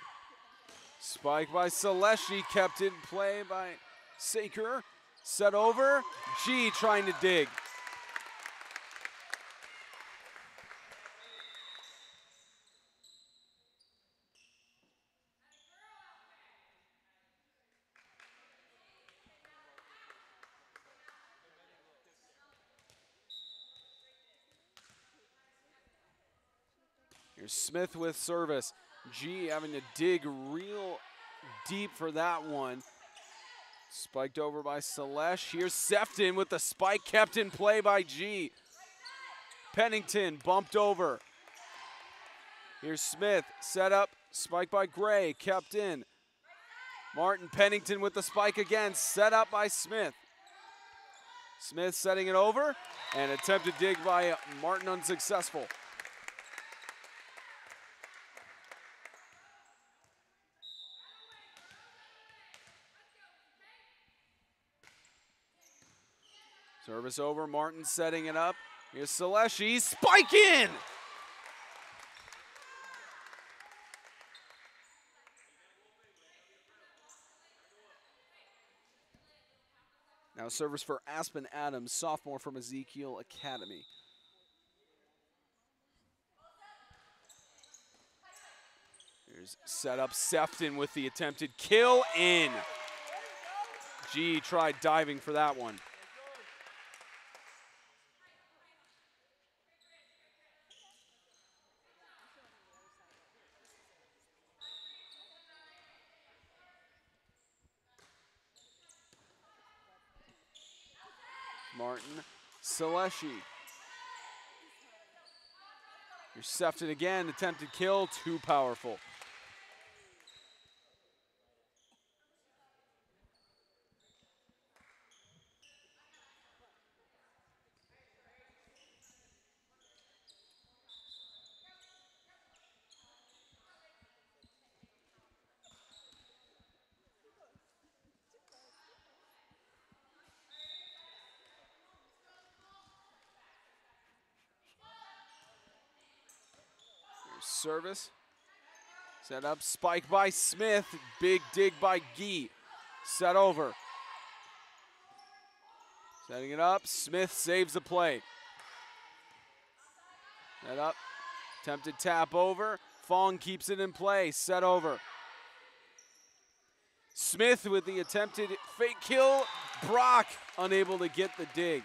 Spike by Saleshi, kept in play by Saker. Set over, G trying to dig. Here's Smith with service. G having to dig real deep for that one. Spiked over by Selesh. Here's Sefton with the spike, kept in play by G. Pennington bumped over. Here's Smith, set up, spike by Gray, kept in. Martin Pennington with the spike again, set up by Smith. Smith setting it over, and attempted dig by Martin unsuccessful. Service over, Martin setting it up. Here's Seleshi, spike in! Now service for Aspen Adams, sophomore from Ezekiel Academy. Here's set up Sefton with the attempted kill in. G tried diving for that one. Martin, Seleshi. Here's Sefton again, attempted kill, too powerful. Service. Set up, spike by Smith. Big dig by Gee. Set over. Setting it up, Smith saves the play. Set up, attempted tap over. Fong keeps it in play, set over. Smith with the attempted fake kill. Brock unable to get the dig.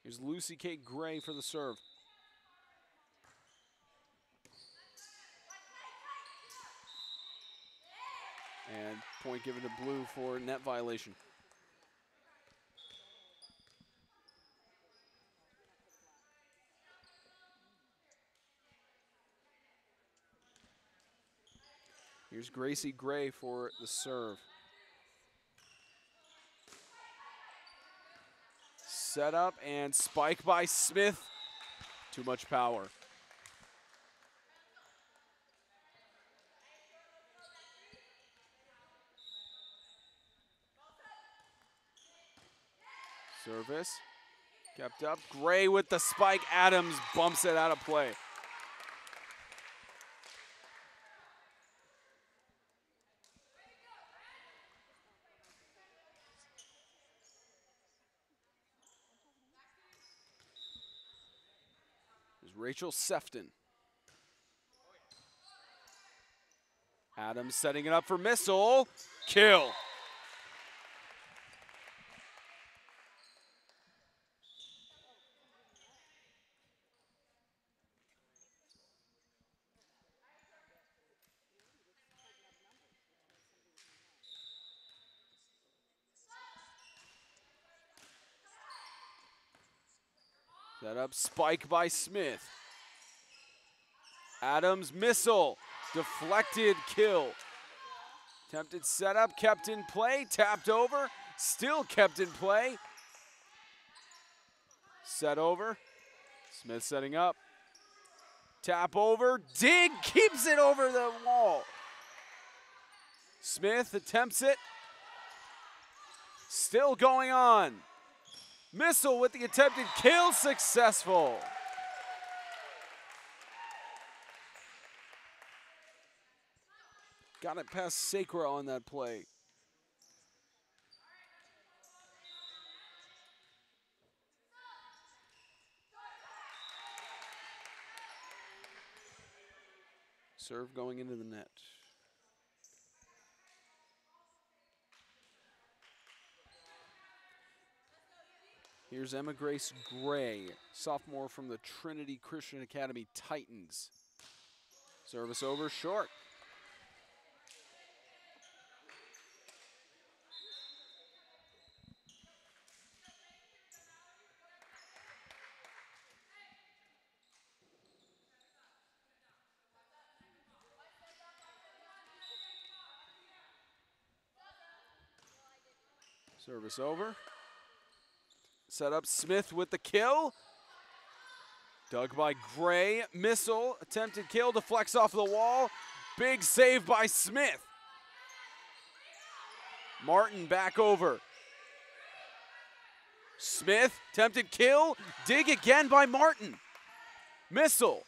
Here's Lucy Kate Gray for the serve. And point given to Blue for net violation. Here's Gracie Gray for the serve. Set up and spike by Smith. Too much power. Service. Kept up. Gray with the spike. Adams bumps it out of play. Rachel Sefton. Adams setting it up for missile. Kill. Set up, spike by Smith. Adams missile, deflected kill. Attempted setup, kept in play, tapped over, still kept in play. Set over, Smith setting up. Tap over, dig, keeps it over the wall. Smith attempts it. Still going on. Missile with the attempted kill, successful. Got it past Sacra on that play. Serve going into the net. Here's Emma Grace Gray, sophomore from the Trinity Christian Academy Titans. Service over, short. Service over. Set up, Smith with the kill. Dug by Gray. Missile, attempted kill, deflects off the wall. Big save by Smith. Martin back over. Smith, attempted kill. Dig again by Martin. Missile,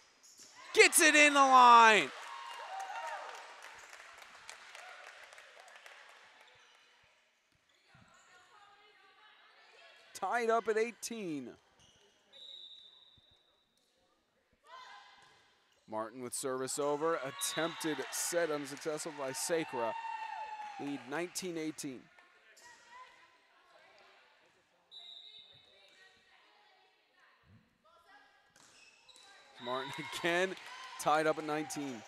gets it in the line. Tied up at 18. Martin with service over. Attempted set unsuccessful by Sacra. Lead 19-18. Martin again, tied up at 19.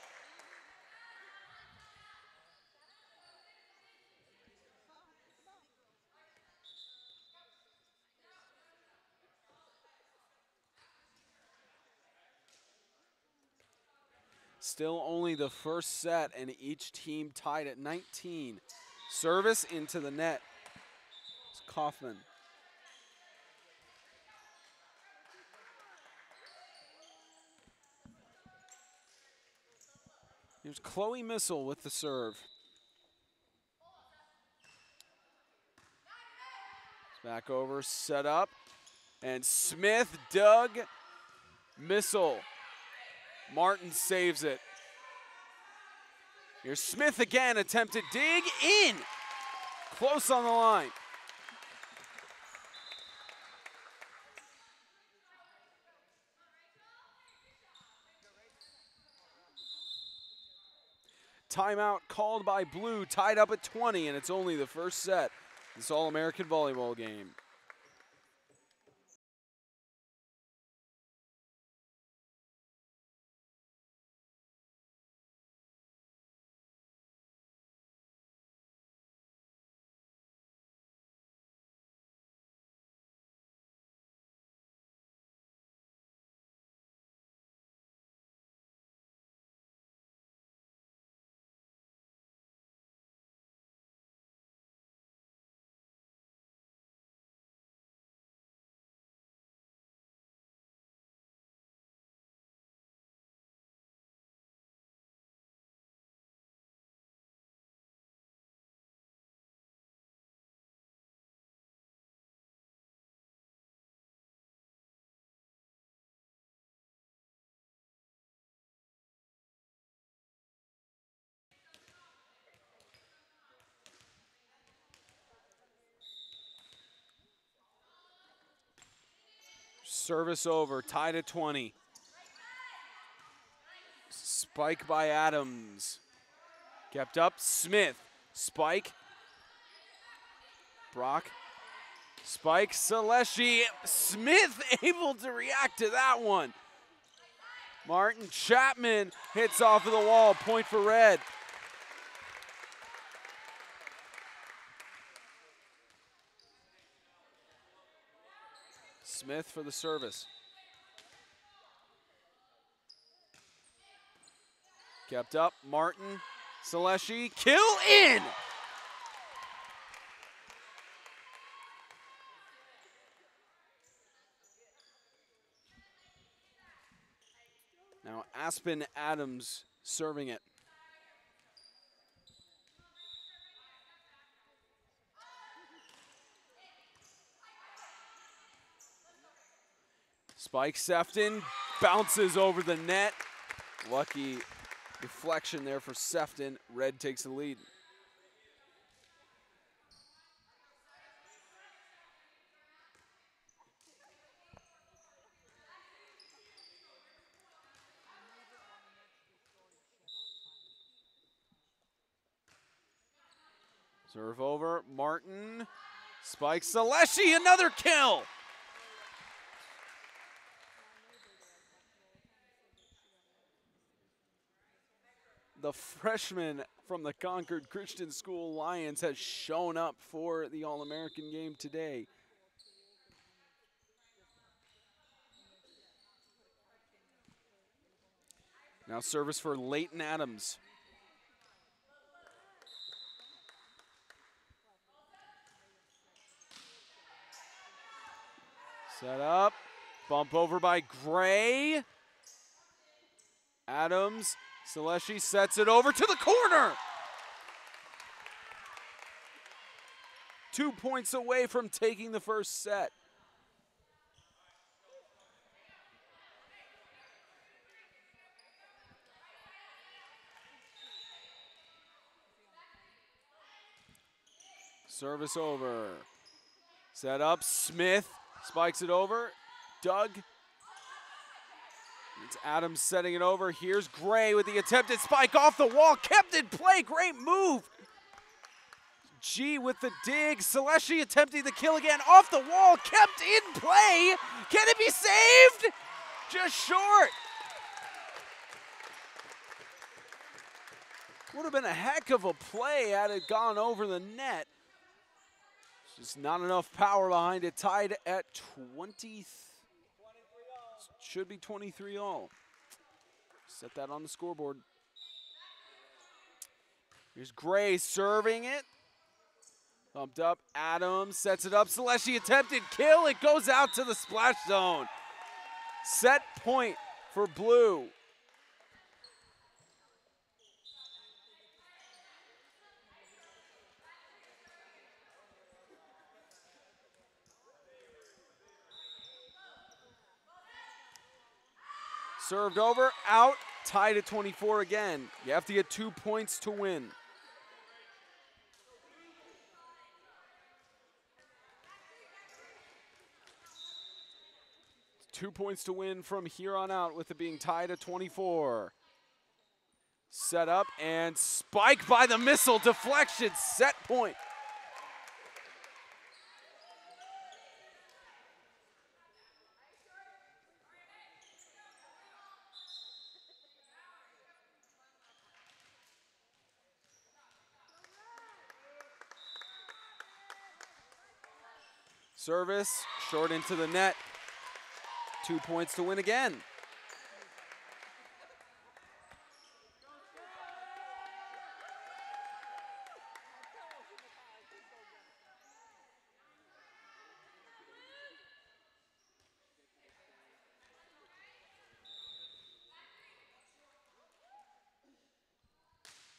Still only the first set, and each team tied at 19. Service into the net. It's Kaufman. Here's Chloe Missile with the serve. Back over, set up, and Smith dug. Missile. Martin saves it. Here's Smith again, attempted dig in. Close on the line. Timeout called by Blue, tied up at 20, and it's only the first set. This All-American volleyball game. Service over, tied at 20. Spike by Adams. Kept up, Smith. Spike. Brock. Spike, Saleshi. Smith able to react to that one. Martin Chapman hits off of the wall, point for red. Smith for the service. Kept up, Martin, Saleshi, kill in! Now Aspen Adams serving it. Spike Sefton bounces over the net. Lucky deflection there for Sefton. Red takes the lead. Serve over, Martin. Spike Saleshi, another kill. the freshman from the Concord Christian School Lions, has shown up for the All-American game today. Now service for Leighton Adams. Set up, bump over by Gray. Adams, Celeschi sets it over to the corner. 2 points away from taking the first set. Service over. Set up, Smith spikes it over. Doug. It's Adams setting it over. Here's Gray with the attempted spike off the wall. Kept in play, great move. G with the dig. Celeschi attempting the kill again. Off the wall, kept in play. Can it be saved? Just short. Would have been a heck of a play had it gone over the net. Just not enough power behind it. Tied at 20. Should be 23 all. Set that on the scoreboard. Here's Gray serving it. Bumped up. Adams sets it up. Celeschi attempted kill. It goes out to the splash zone. Set point for Blue. Served over, out, tied at 24 again. You have to get 2 points to win. Two points to win from here on out with it being tied at 24. Set up and spike by the missile, deflection, set point. Service, short into the net. 2 points to win again.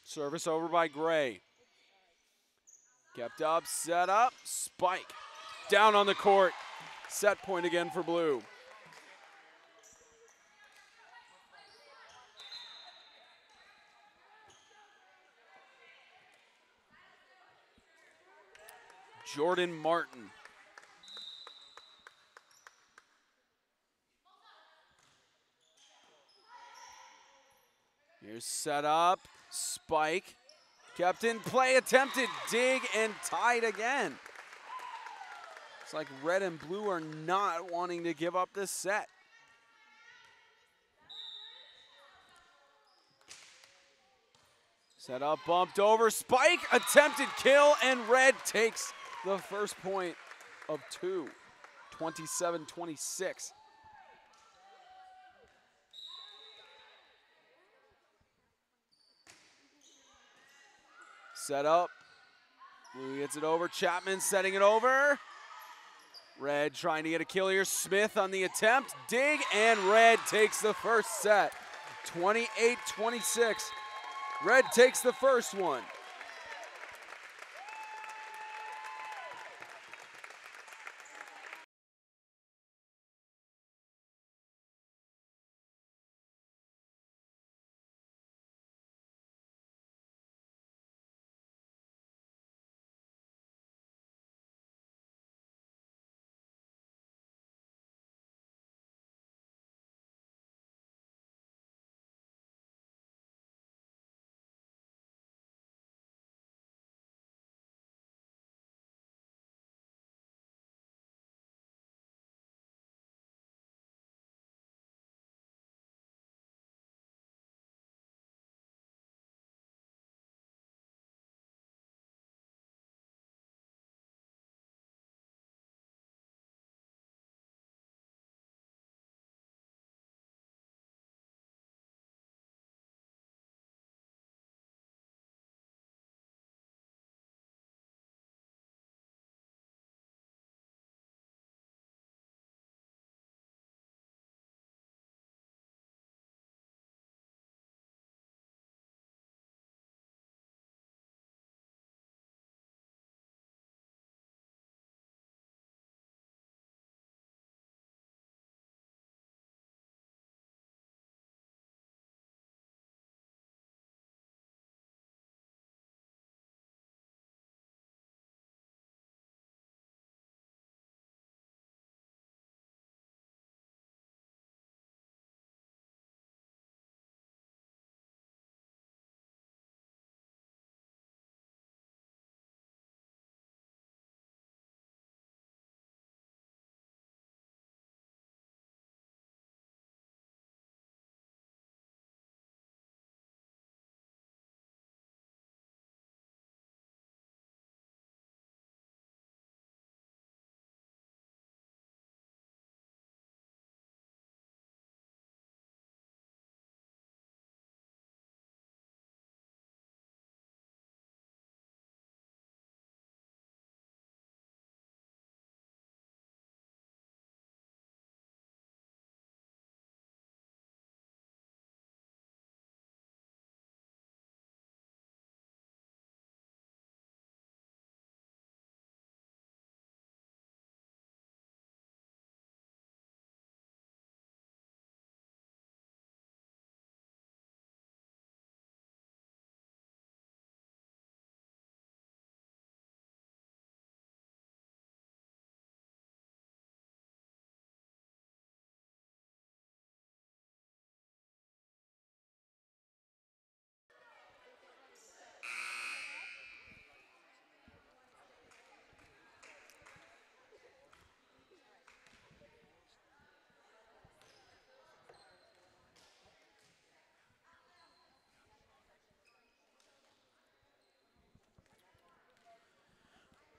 Service over by Gray. Kept up, set up, spike. Down on the court. Set point again for Blue. Jordan Martin. Here's set up, spike. Kept in play, attempted dig, and tied again. It's like red and blue are not wanting to give up this set. Set up, bumped over, spike, attempted kill, and red takes the first point of two, 27-26. Set up, Blue gets it over, Chapman setting it over. Red trying to get a kill here. Smith on the attempt. Dig, and Red takes the first set. 28-26. Red takes the first one.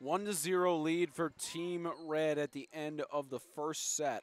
1-0 lead for Team Red at the end of the first set.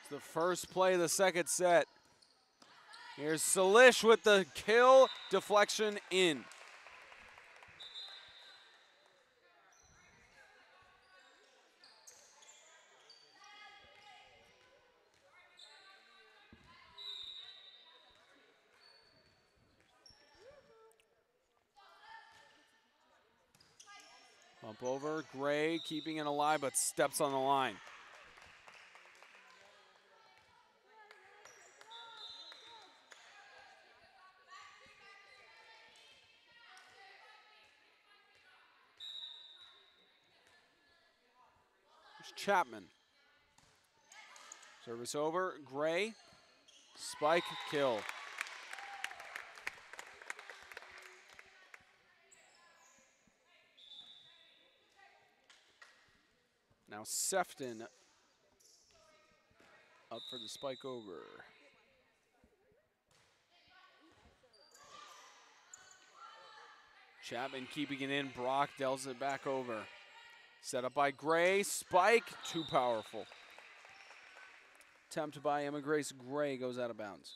The first play of the second set. Here's Salish with the kill, deflection in. Bump over, Gray keeping it alive but steps on the line. Chapman. Service over, Gray, spike, kill. Now Sefton up for the spike over. Chapman keeping it in, Brock delves it back over. Set up by Gray, spike, too powerful. Attempt by Emma Grace Gray goes out of bounds.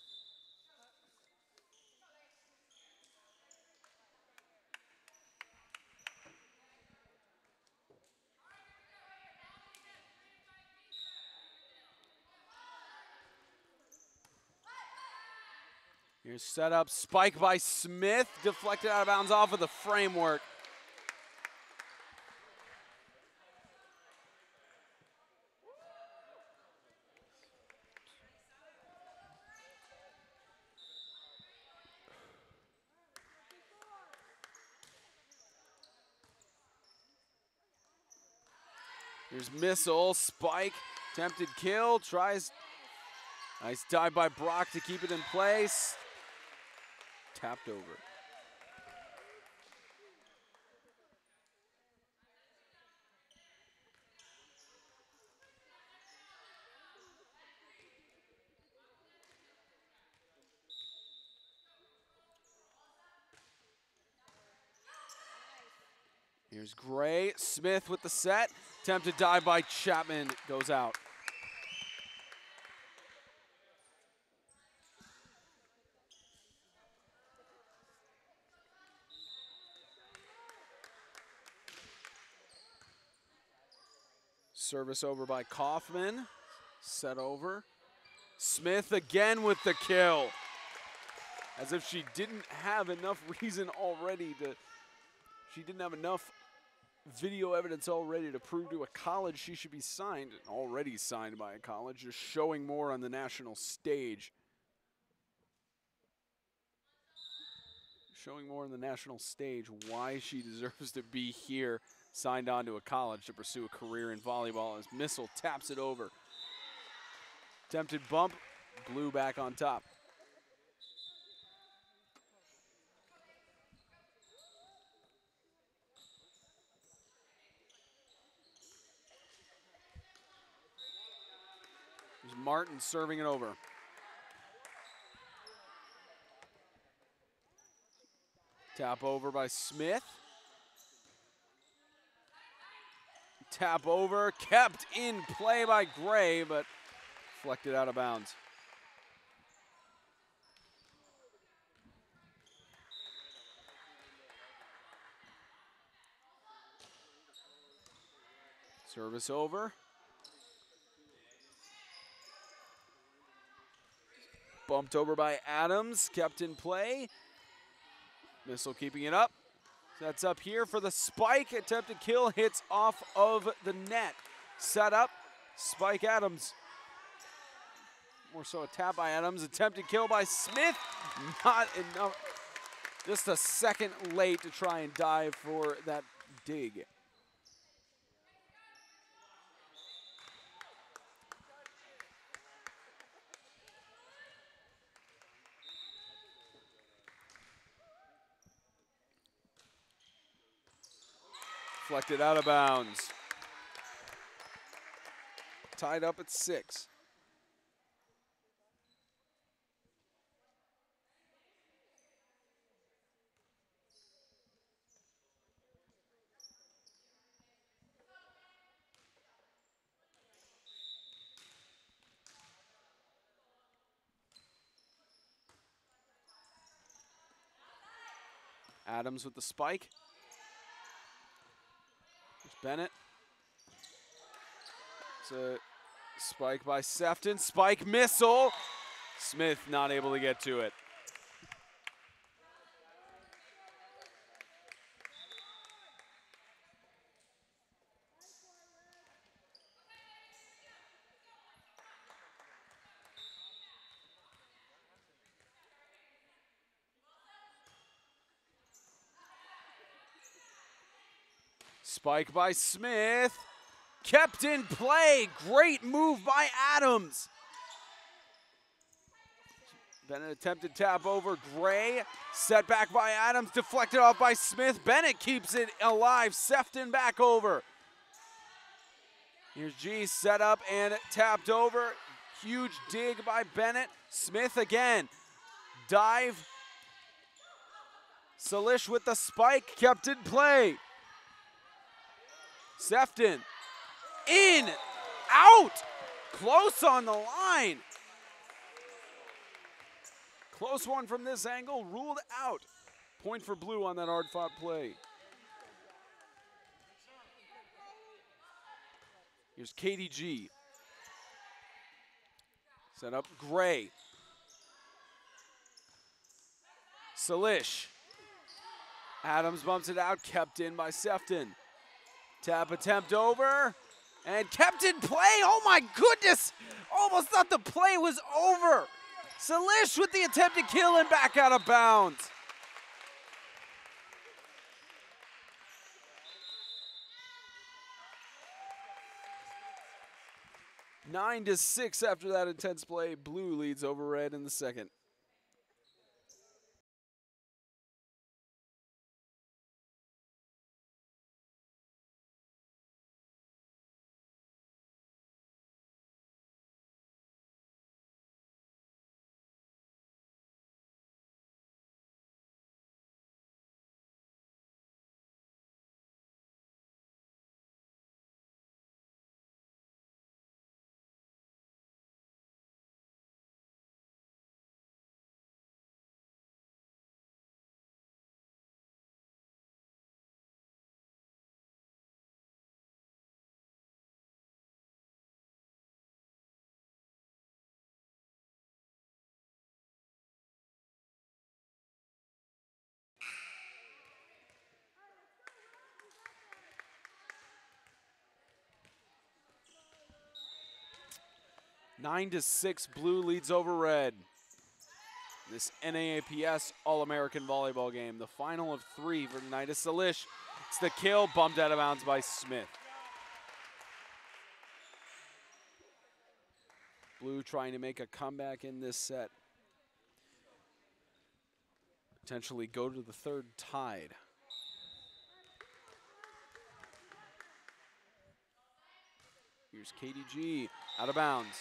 Here's set up, spike by Smith, deflected out of bounds off of the framework. Here's missile, spike, attempted kill, tries. Nice dive by Brock to keep it in place. Tapped over. Here's Gray, Smith with the set. Attempted dive by Chapman, goes out. Service over by Kaufman, set over. Smith again with the kill. As if she didn't have enough reason already to, she didn't have enough video evidence already to prove to a college she should be signed, already signed by a college, just showing more on the national stage. Showing more on the national stage why she deserves to be here, signed on to a college to pursue a career in volleyball as Missile taps it over. Attempted bump, Blue back on top. There's Martin serving it over. Tap over by Smith. Tap over, kept in play by Gray, but deflected out of bounds. Service over. Bumped over by Adams, kept in play. Missile keeping it up. Sets up here for the spike. Attempted kill, hits off of the net. Set up, spike Adams. More so a tap by Adams. Attempted kill by Smith. Not enough. Just a second late to try and dive for that dig. Deflected out of bounds. Tied up at 6. Adams with the spike. There's Bennett. It's a spike by Sefton. Spike missile. Smith not able to get to it. Spike by Smith. Kept in play. Great move by Adams. Bennett attempted tap over Gray. Set back by Adams. Deflected off by Smith. Bennett keeps it alive. Sefton back over. Here's G set up and tapped over. Huge dig by Bennett. Smith again. Dive. Salish with the spike. Kept in play. Sefton. In. Out. Close on the line. Close one from this angle. Ruled out. Point for Blue on that hard-fought play. Here's KDG. Set up Gray. Salish. Adams bumps it out. Kept in by Sefton. Tap attempt over. And kept in play. Oh my goodness. Almost thought the play was over. Salish with the attempted kill and back out of bounds. Nine to 6 after that intense play. Blue leads over Red in the second. Nine to 6, Blue leads over Red. This NAAPS All-American Volleyball game. The final of 3 for tonight is Salish. It's the kill, bumped out of bounds by Smith. Blue trying to make a comeback in this set. Potentially go to the third tied. Here's KDG, out of bounds.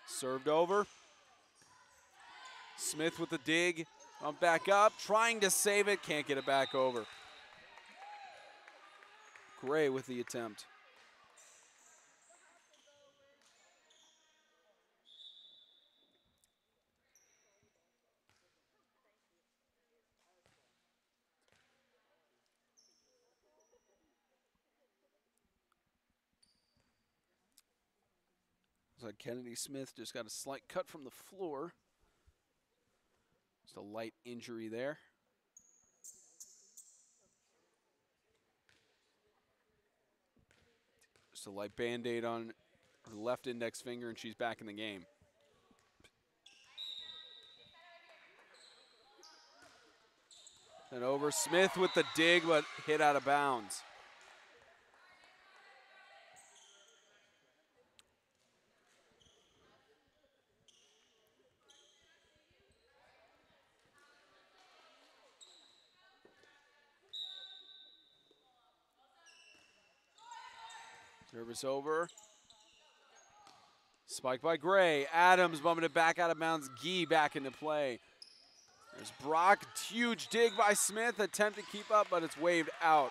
Served over. Smith with the dig. Back up, trying to save it. Can't get it back over. Gray with the attempt. Looks like Kennedy Smith just got a slight cut from the floor. Just a light injury there. Just a light Band-Aid on her left index finger, and she's back in the game. And over Smith with the dig, but hit out of bounds. Service over. Spike by Gray. Adams bumping it back out of bounds. Gee back into play. There's Brock. Huge dig by Smith. Attempt to keep up, but it's waved out.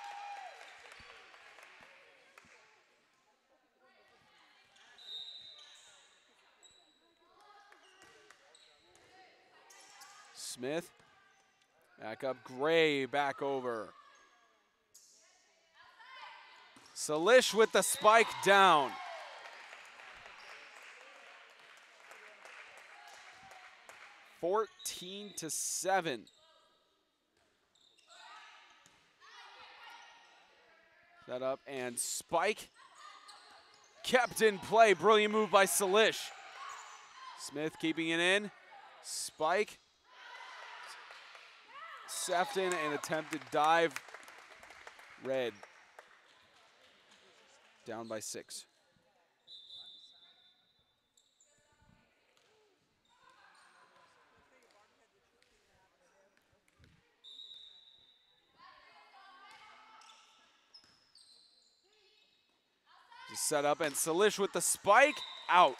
Smith. Back up. Gray back over. Salish with the spike down. (14-7). Set up and spike. Kept in play. Brilliant move by Salish. Smith keeping it in. Spike. Sefton and attempted dive. Red. Down by 6. Just set up and Salish with the spike. Out.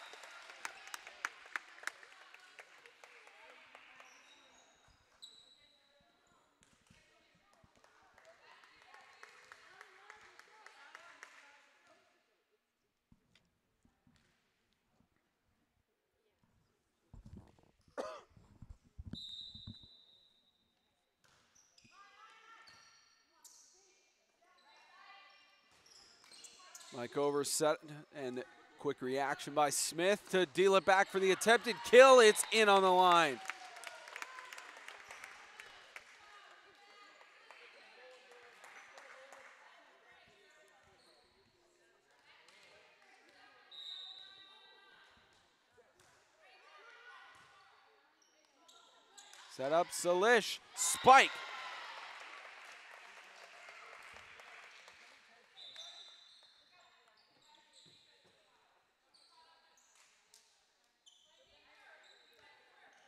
Mike over set and quick reaction by Smith to deal it back for the attempted kill. It's in on the line. Set up Salish. Spike.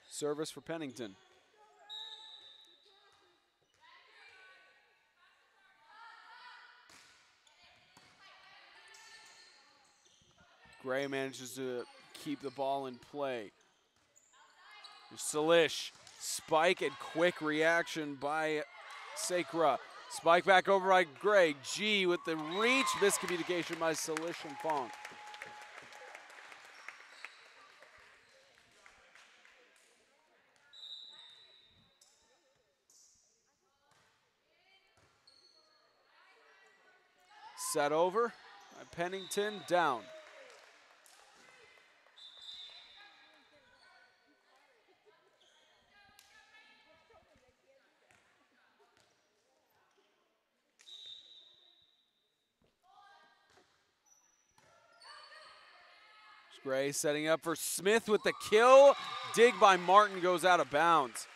Service for Pennington. Gray manages to keep the ball in play. Salish, spike and quick reaction by Sakura. Spike back over by Gray. G with the reach, miscommunication by Salish and Fong. Set over by Pennington, down. Gray setting up for Smith with the kill. Dig by Martin goes out of bounds.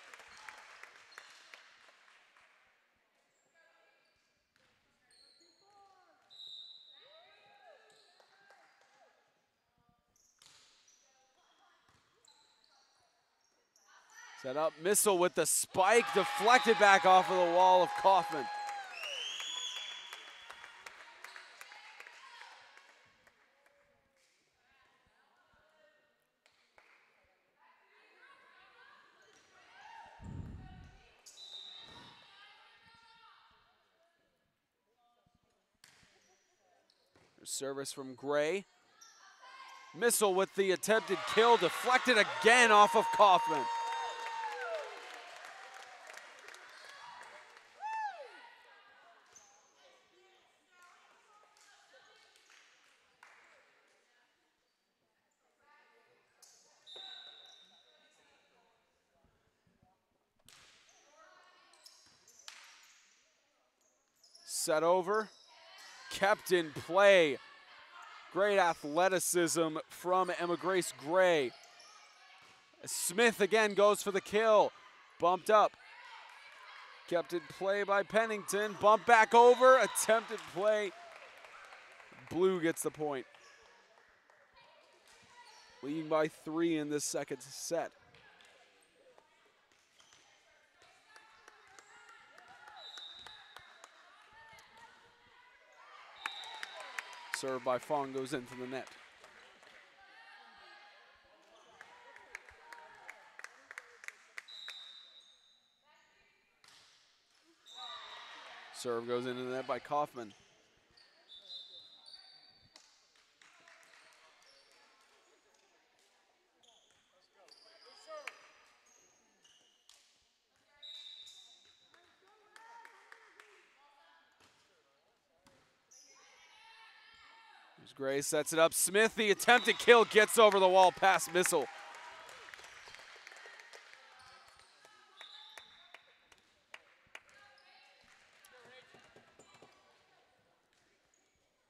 Set up, Missile with the spike, deflected back off of the wall of Kaufman. Service from Gray. Missile with the attempted kill, deflected again off of Kaufman. Set over, kept in play. Great athleticism from Emma Grace Gray. Smith again goes for the kill. Bumped up. Kept in play by Pennington. Bump back over. Attempted play. Blue gets the point. Leading by 3 in this second set. Serve by Fong goes into the net. Serve goes into the net by Kaufman. Here's Gray, sets it up. Smith, the attempted kill, gets over the wall past Missile.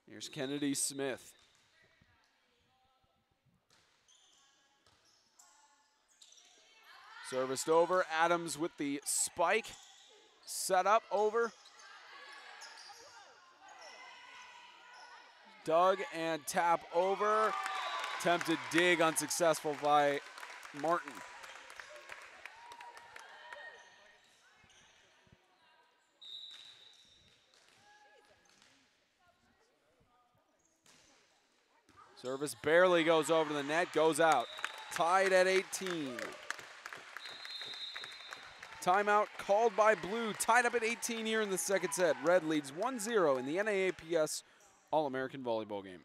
Here's Kennedy Smith. Serviced over, Adams with the spike. Set up, over. Dug and tap over. Attempted dig, unsuccessful by Martin. Service barely goes over to the net, goes out. Tied at 18. Timeout called by Blue, tied up at 18 here in the second set. Red leads 1-0 in the NAAPS All-American Volleyball game.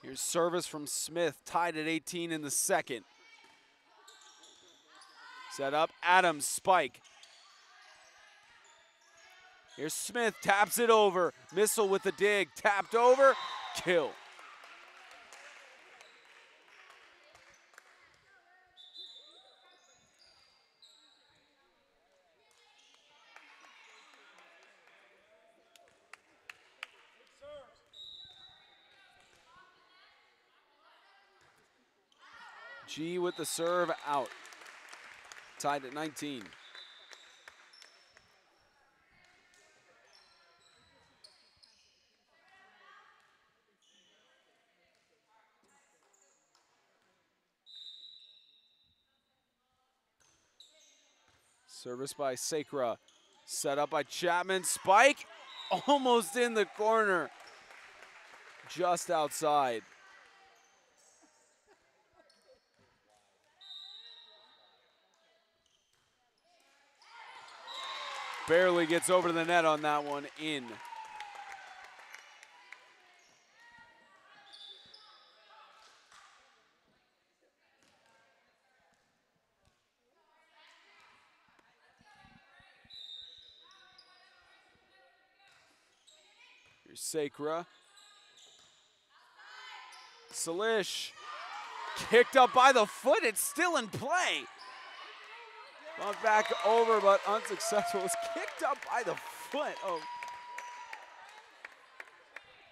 Here's service from Smith, tied at 18 in the second. Set up, Adams, spike. Here's Smith, taps it over. Missile with the dig, tapped over, kill. G with the serve, out. Tied at 19. Service by Sacra. Set up by Chapman. Spike almost in the corner. Just outside. Barely gets over to the net on that one, in. Here's Sacra. Salish. Kicked up by the foot, it's still in play. Bumped back over, but unsuccessful. It's kicked up by the foot of,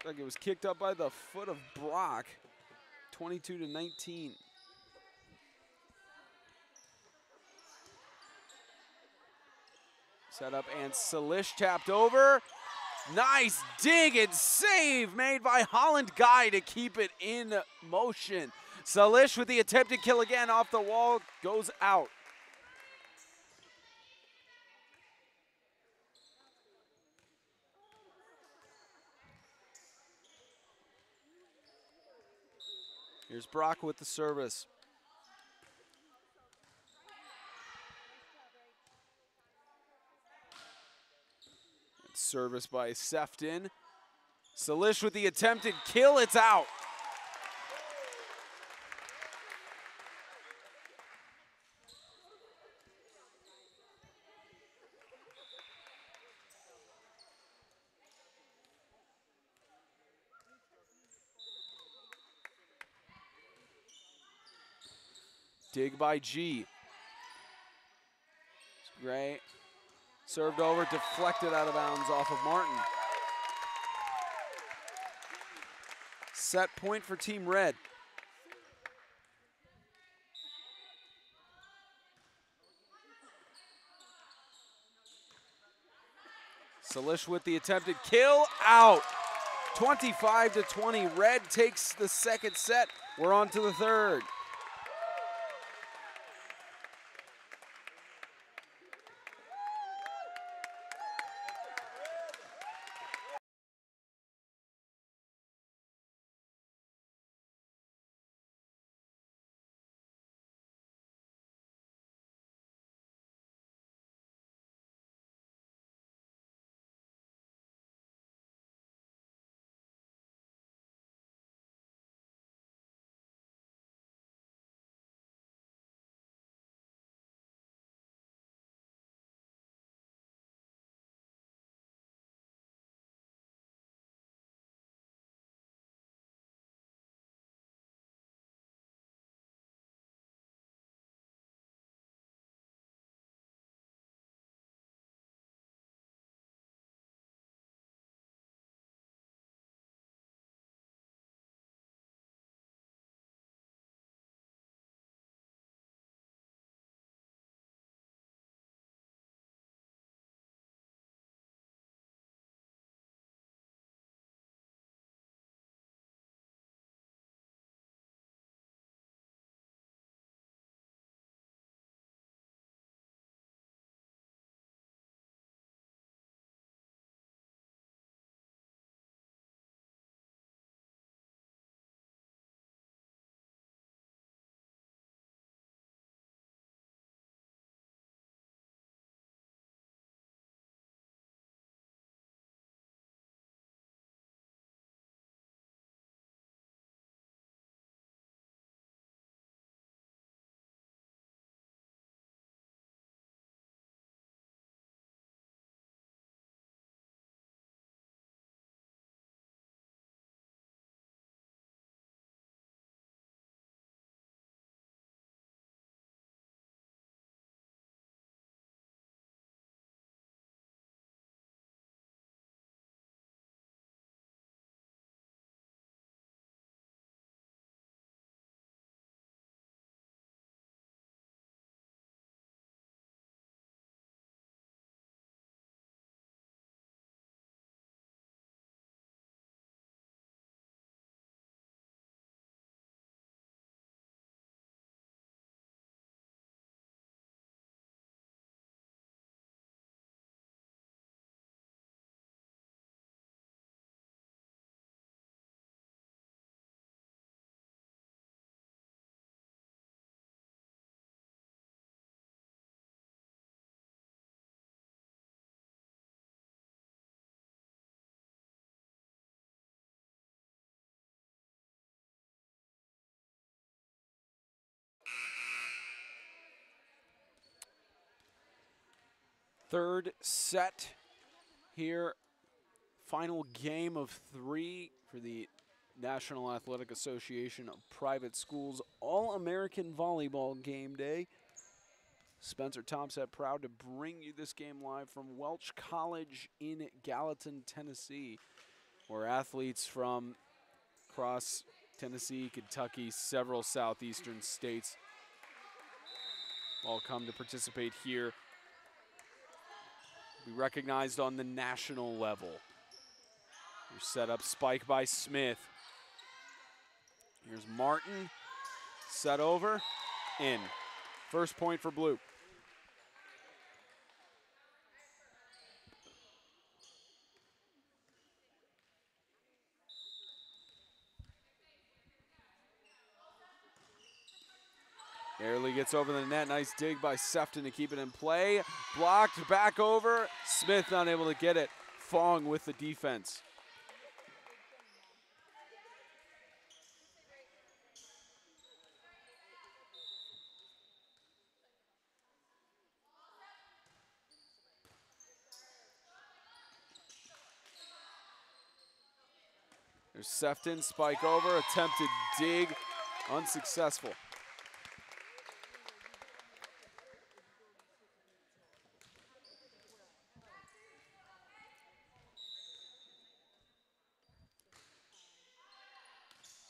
like it was kicked up by the foot of Brock. 22-19. Set up and Salish tapped over. Nice dig and save made by Holland Guy to keep it in motion. Salish with the attempted kill again off the wall, goes out. Here's Brock with the service. Service by Sefton. Salish with the attempted kill, it's out. Dig by G. It's great. Served over, deflected out of bounds off of Martin. Set point for Team Red. Salish with the attempted kill, out. 25-20, Red takes the second set. We're on to the third. Third set here. Final game of 3 for the National Athletic Association of Private Schools All-American Volleyball Game Day. Spencer Tomset proud to bring you this game live from Welch College in Gallatin, Tennessee, where athletes from across Tennessee, Kentucky, several southeastern states all come to participate here. Be recognized on the national level. Set up, spike by Smith. Here's Martin, set over, in. First point for Blue. Airley gets over the net. Nice dig by Sefton to keep it in play. Blocked, back over. Smith not able to get it. Fong with the defense. There's Sefton, spike over, attempted dig, unsuccessful.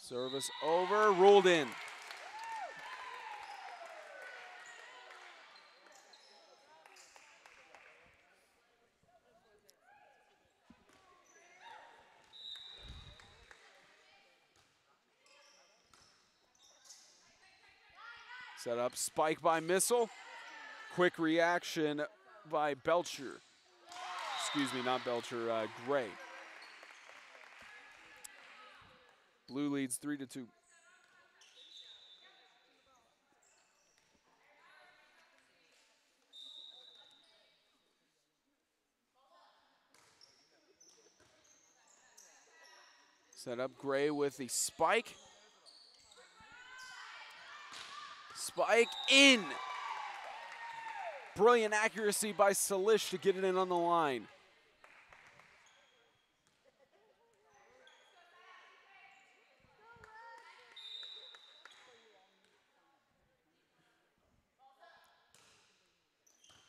Service over, ruled in. Set up, spike by Missile. Quick reaction by Belcher. Excuse me, not Belcher, Gray. Blue leads 3-2. Set up, Gray with the spike. Spike in. Brilliant accuracy by Salish to get it in on the line.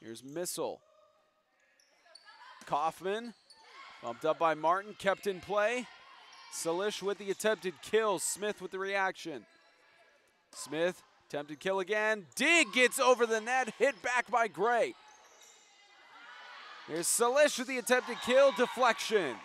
Here's Missile. Kaufman, bumped up by Martin, kept in play. Salish with the attempted kill. Smith with the reaction. Smith, attempted kill again. Dig gets over the net, hit back by Gray. Here's Salish with the attempted kill, deflection.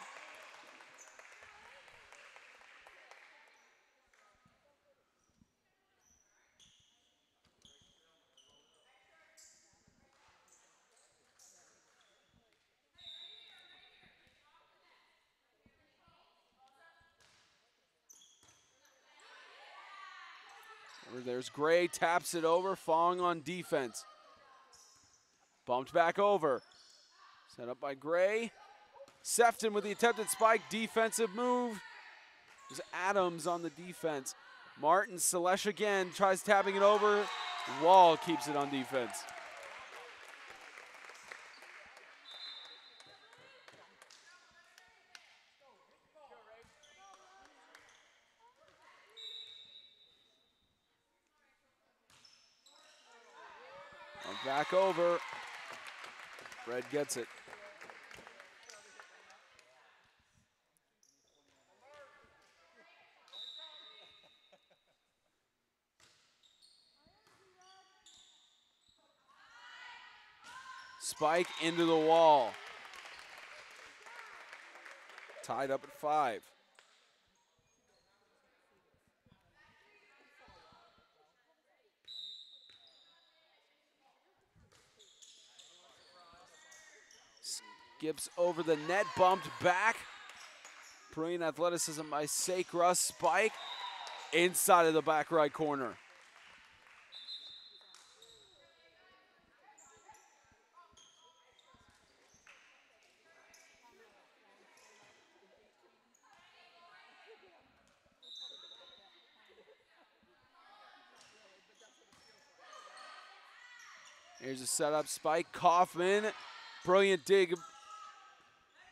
There's Gray, taps it over, Fong on defense. Bumped back over. Set up by Gray. Sefton with the attempted spike, defensive move. There's Adams on the defense. Martin, Salesh again, tries tapping it over. Wall keeps it on defense. Back over. Red gets it. Spike into the wall. Tied up at 5. Skips over the net, bumped back. Brilliant athleticism by Sakra. Spike inside of the back right corner. Here's a setup, spike, Kaufman. Brilliant dig.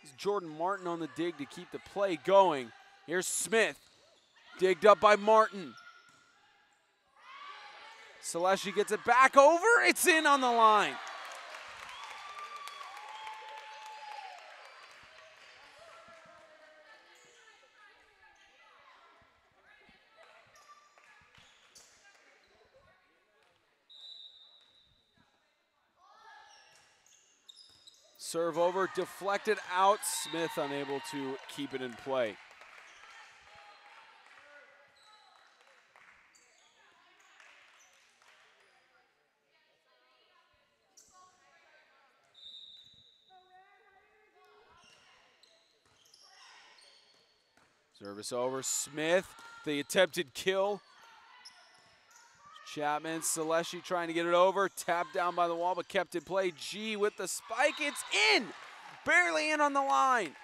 It's Jordan Martin on the dig to keep the play going. Here's Smith, digged up by Martin. Saleshi gets it back over, it's in on the line. Serve over, deflected out. Smith unable to keep it in play. Service over, Smith, the attempted kill. Chapman, Seleshi trying to get it over, tapped down by the wall, but kept in play. G with the spike, it's in! Barely in on the line.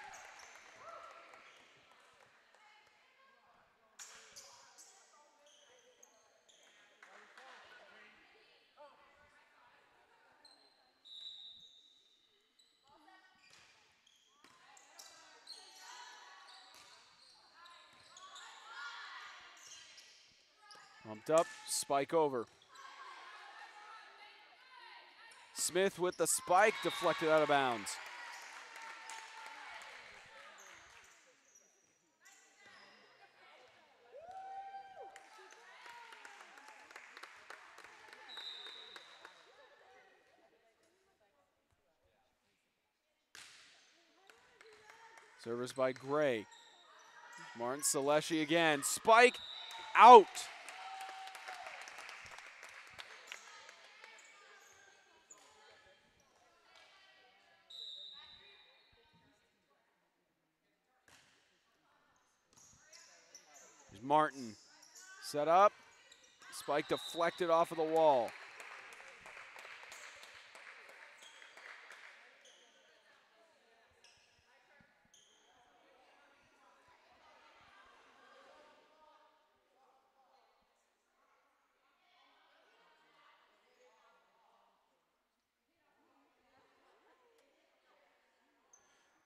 Pumped up, spike over. Smith with the spike, deflected out of bounds. Service by Gray. Martin Seleshi again. Spike out. Here's Martin. Set up. Spike deflected off of the wall.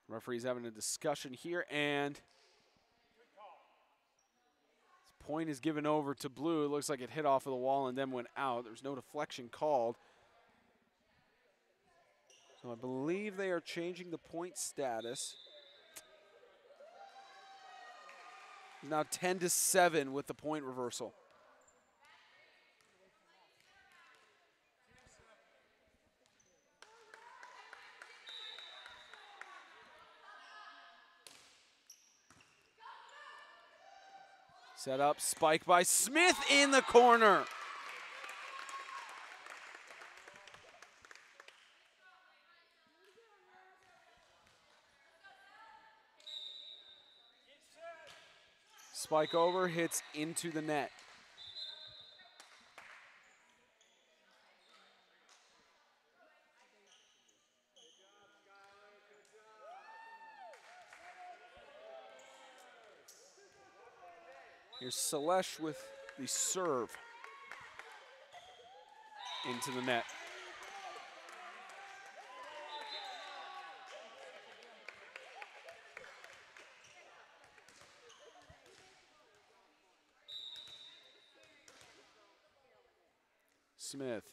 Referee's having a discussion here, and this point is given over to blue. It looks like it hit off of the wall and then went out. There's no deflection called. So I believe they are changing the point status. Now 10-7 with the point reversal. Set up, spike by Smith in the corner. Spike over, hits into the net. Here's Selesh with the serve into the net. Smith.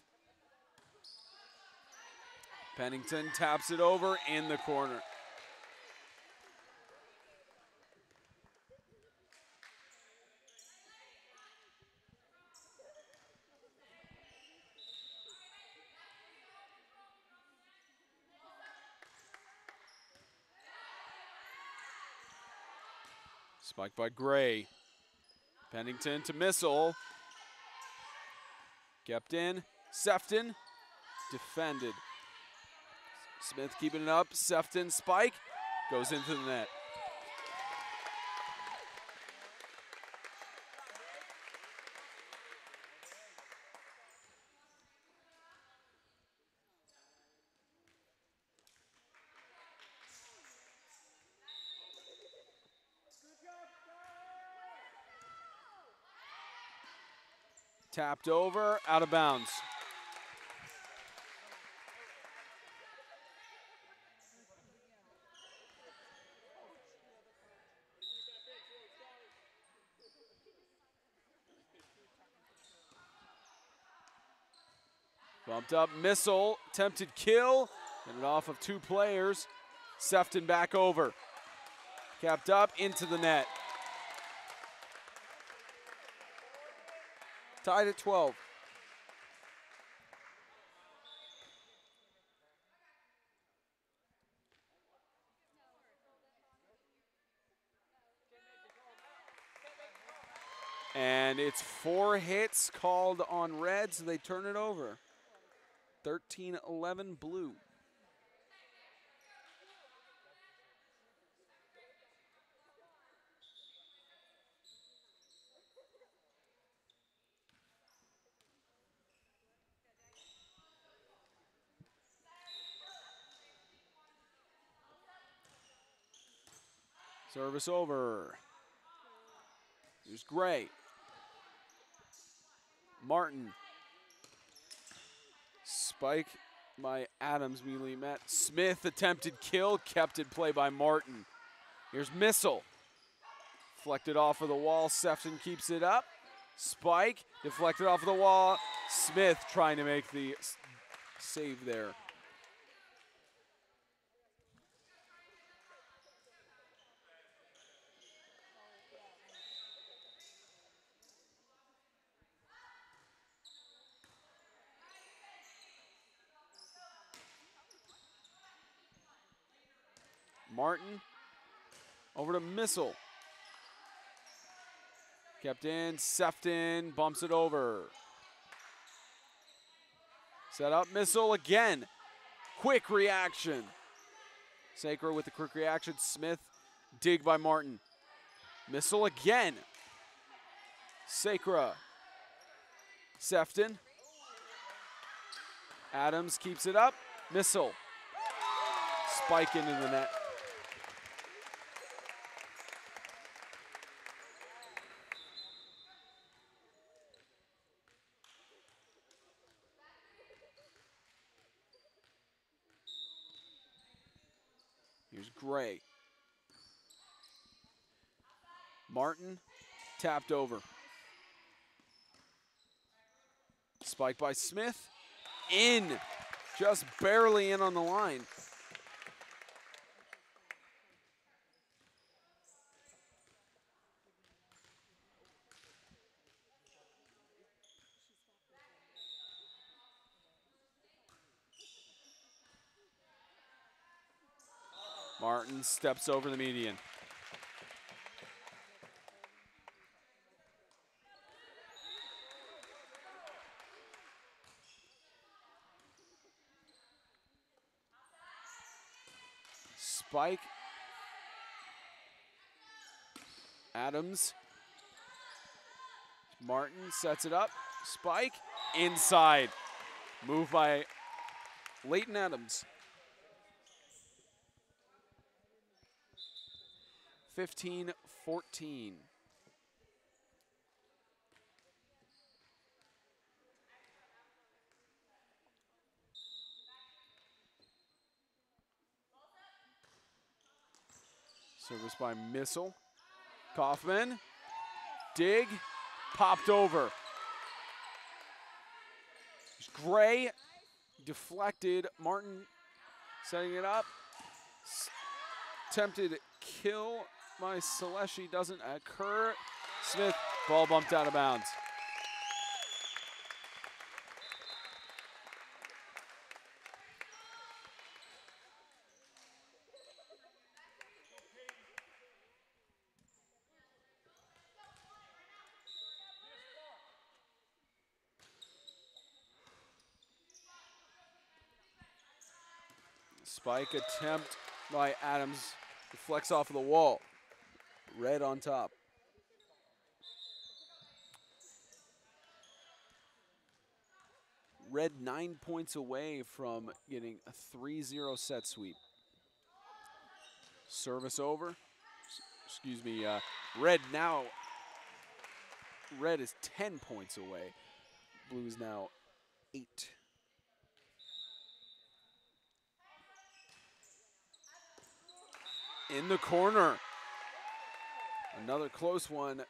Pennington taps it over in the corner. Spike by Gray. Pennington to Missile. Kept in. Sefton defended. Smith keeping it up. Sefton spike. Goes into the net. Tapped over, out of bounds. Bumped up, Missile, attempted kill, and it off of two players. Sefton back over. Capped up into the net. Tied at 12. And it's 4 hits called on red, so they turn it over. 13-11 blue. Service over. Here's Gray. Martin. Spike by Adams, immediately met. Smith attempted kill, kept in play by Martin. Here's Missile. Deflected off of the wall, Sefton keeps it up. Spike, deflected off of the wall. Smith trying to make the save there. Martin over to Missile. Kept in, Sefton bumps it over. Set up, Missile again. Quick reaction. Sacre with the quick reaction. Smith, dig by Martin. Missile again. Sacre. Sefton. Adams keeps it up. Missile. Spike into the net. Here's Gray. Martin tapped over. Spike by Smith. In. Just barely in on the line. Martin steps over the median. Spike. Adams. Martin sets it up. Spike. Inside. Move by Leighton Adams. 15-14. Service by Missile. Kaufman. Dig. Popped over. Gray. Deflected. Martin setting it up. Attempted kill by Seleshi doesn't occur. Smith, ball bumped out of bounds. Spike attempt by Adams. Deflects off of the wall. Red on top. Red 9 points away from getting a 3-0 set sweep. Service over. Excuse me. Red is 10 points away. Blue is now 8. In the corner. Another close one.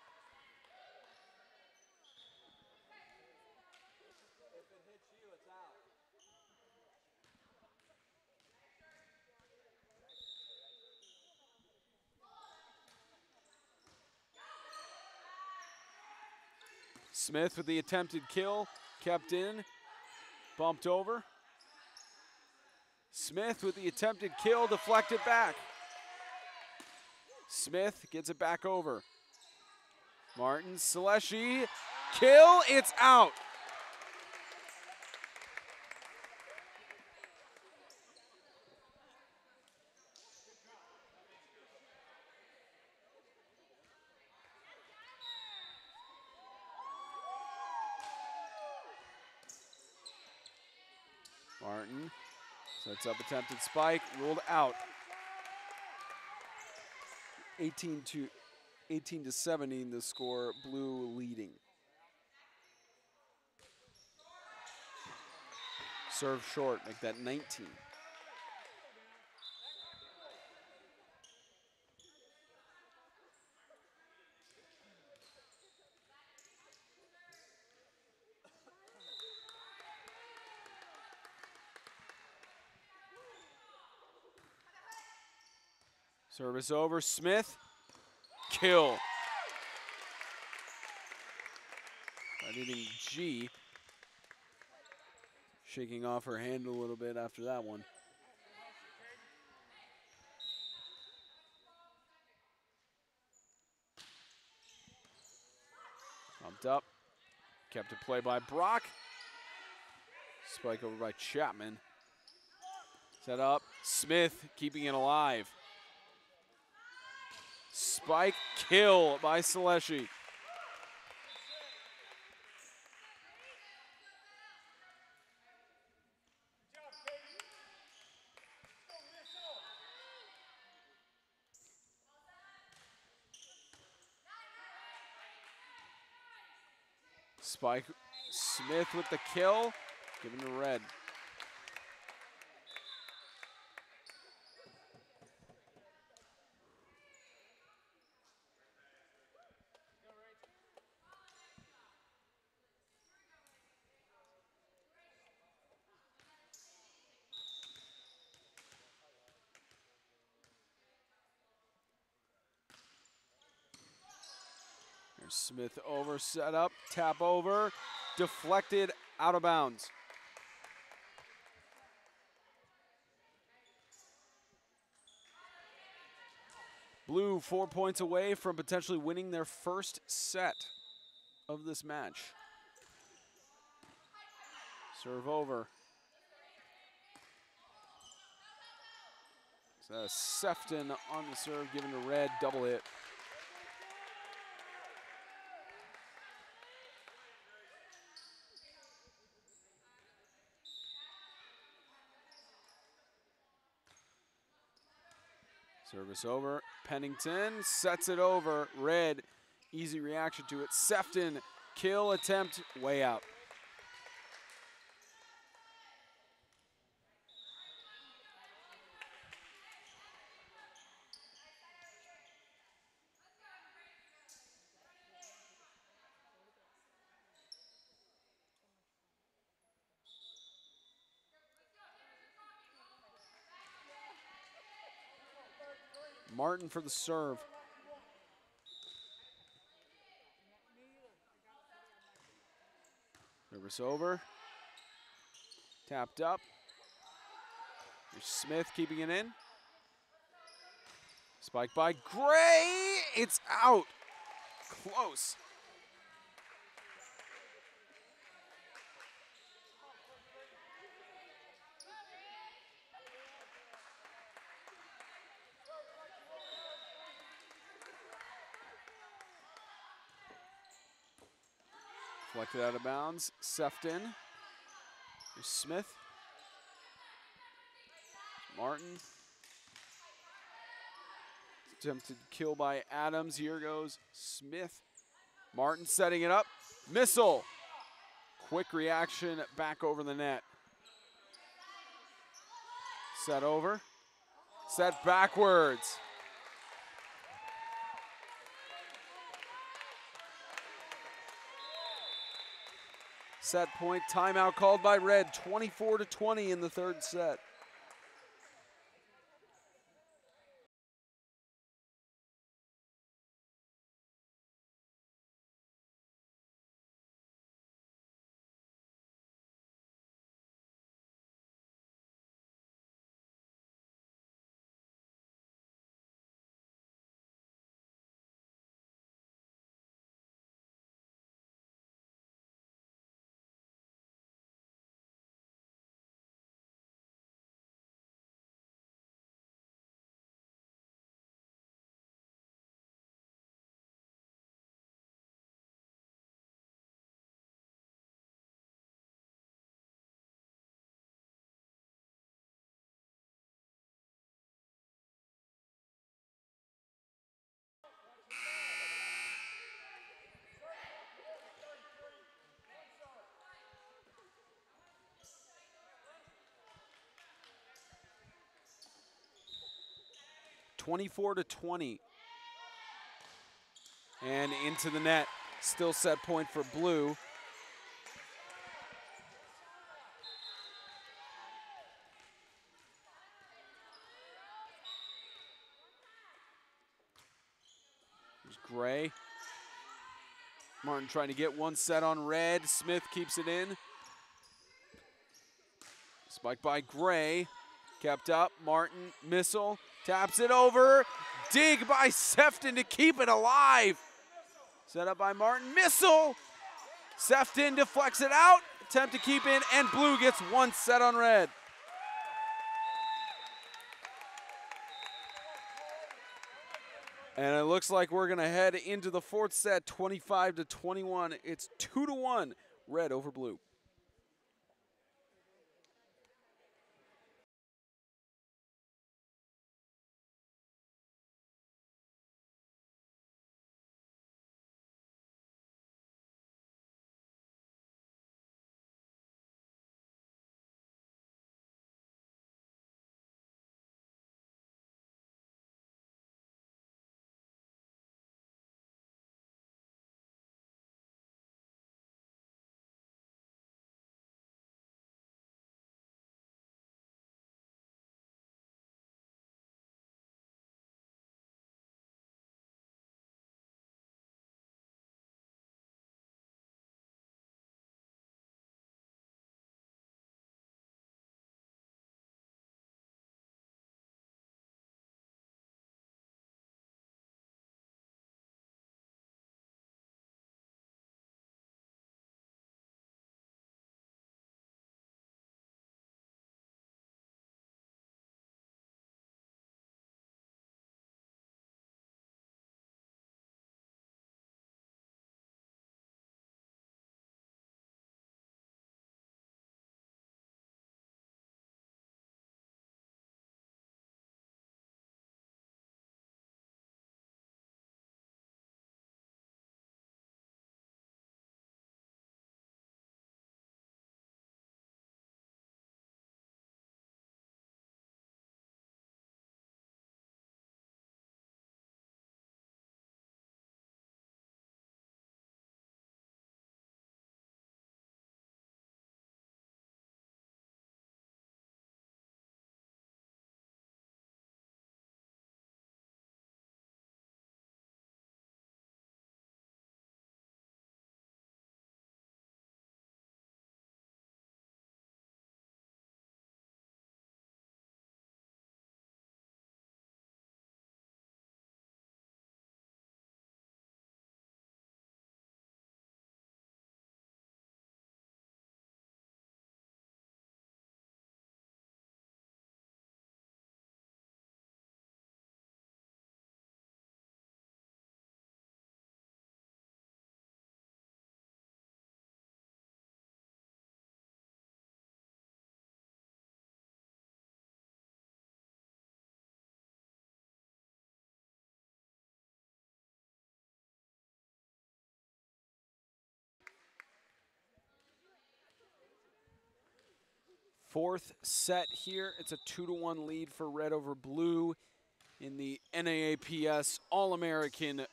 Smith with the attempted kill, kept in, bumped over. Smith with the attempted kill, deflected back. Smith gets it back over. Martin, Seleshi, kill, it's out. Martin sets up attempted spike, ruled out. 18 to 17 the score, blue leading. Serve short, make that 19. Service over, Smith, kill. By hitting G. Shaking off her hand a little bit after that one. Bumped up. Kept it play by Brock. Spike over by Chapman. Set up. Smith keeping it alive. Spike kill by Seleshi. Spike Smith with the kill, giving to red. There's Smith over, set up, tap over, deflected, out of bounds. Blue 4 points away from potentially winning their first set of this match. Serve over. Sefton on the serve, given to red, double hit. Service over, Pennington sets it over, red, easy reaction to it. Sefton, kill attempt, way out. Martin for the serve. Service over. Tapped up. Here's Smith keeping it in. Spike by Gray. It's out. Close. Deflected out of bounds. Sefton. Here's Smith. Martin. Attempted kill by Adams. Here goes Smith. Martin setting it up. Missile. Quick reaction back over the net. Set over. Set backwards. Set point, timeout called by red, 24-20 in the third set. 24-20. And into the net. Still set point for blue. There's Gray. Martin trying to get one set on red. Smith keeps it in. Spiked by Gray. Kept up. Martin, missile. Taps it over. Dig by Sefton to keep it alive. Set up by Martin. Missile. Sefton deflects it out. Attempt to keep in. And blue gets one set on red. And it looks like we're going to head into the fourth set, 25-21. It's 2-1, red over blue. Fourth set here. It's a 2-1 lead for red over blue in the NAAPS All-American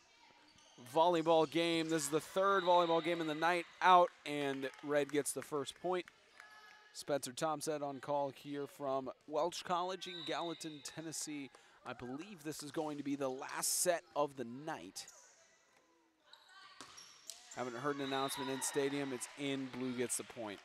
volleyball game. This is the third volleyball game in the night out, and red gets the first point. Spencer Thompson on call here from Welch College in Gallatin, Tennessee. I believe this is going to be the last set of the night. Haven't heard an announcement in stadium. It's in. Blue gets the point.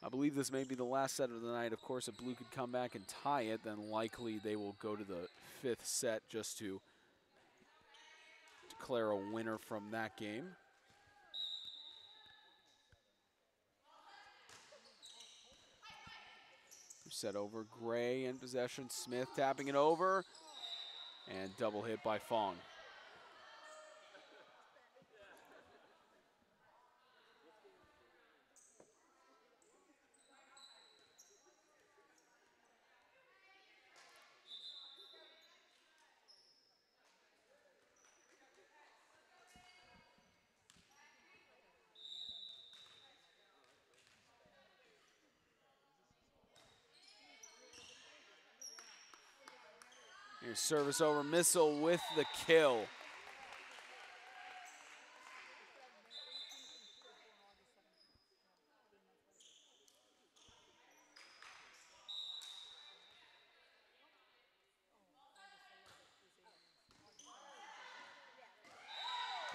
I believe this may be the last set of the night. Of course, if blue could come back and tie it, then likely they will go to the fifth set just to declare a winner from that game. Set over. Gray in possession. Smith tapping it over. And double hit by Fong. Here's service over, Missile with the kill.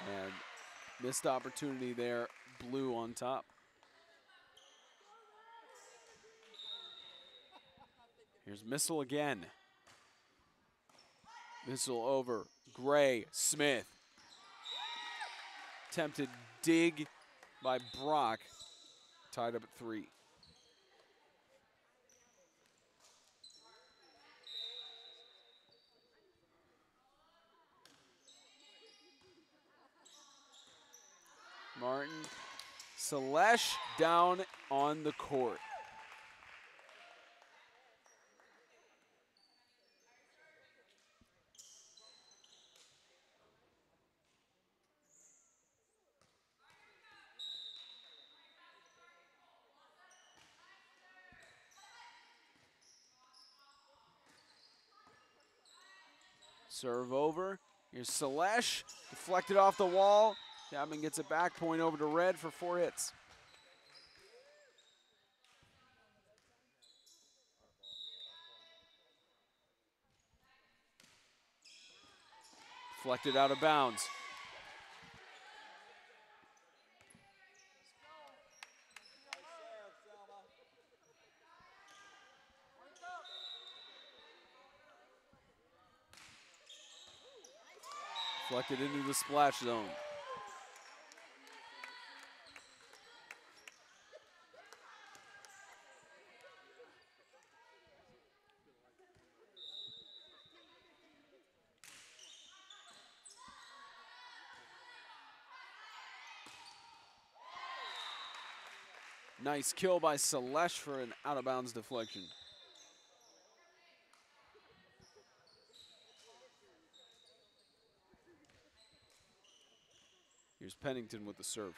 And missed opportunity there, Blue on top. Here's Missile again. Missile over, Gray, Smith. Attempted dig by Brock, tied up at 3. Martin, Selesh down on the court. Serve over. Here's Selesh, deflected off the wall. Chapman gets it back, point over to Red for 4 hits. Deflected out of bounds. Deflected into the splash zone. Nice kill by Selesh for an out-of-bounds deflection. Here's Pennington with the serve.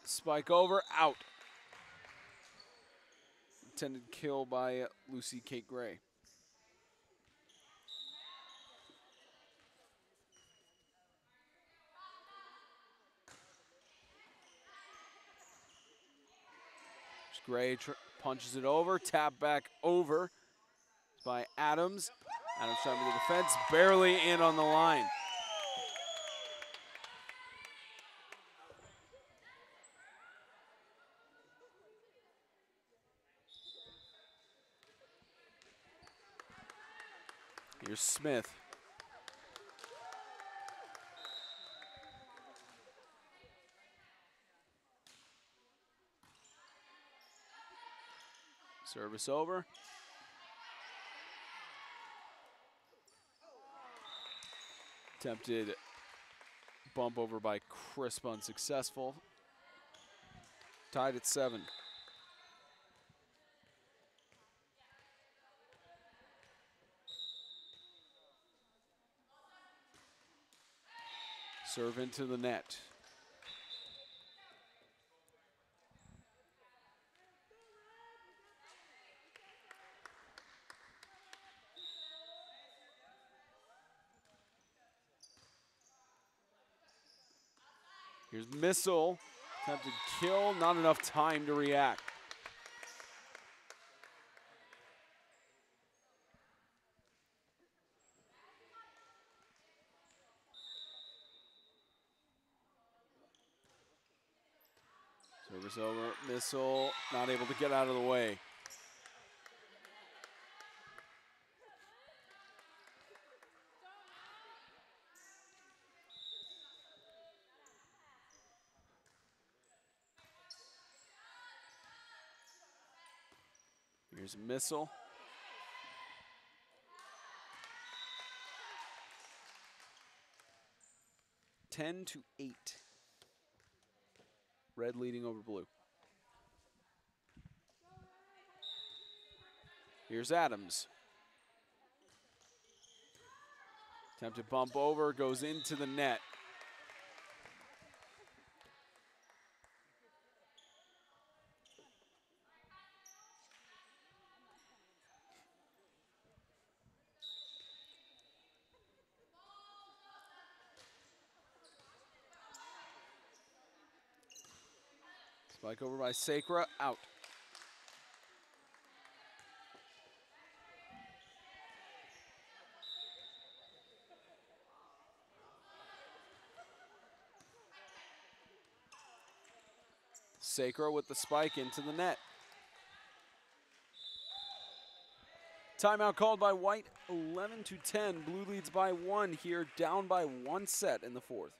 Spike over, out. Intended kill by Lucy Kate Gray. Gray punches it over, tap back over by Adams. Adams trying to the defense, barely in on the line. Here's Smith. Service over. Attempted bump over by Crisp, unsuccessful. Tied at 7. Serve into the net. Here's Missile, attempted kill, not enough time to react. Service over, Missile, not able to get out of the way. Here's Missile. Ten to 8. Red leading over Blue. Here's Adams. Attempted bump over, goes into the net. Spike over by Sacra, out. Sacra with the spike into the net. Timeout called by White, 11-10. Blue leads by 1 here, down by 1 set in the fourth.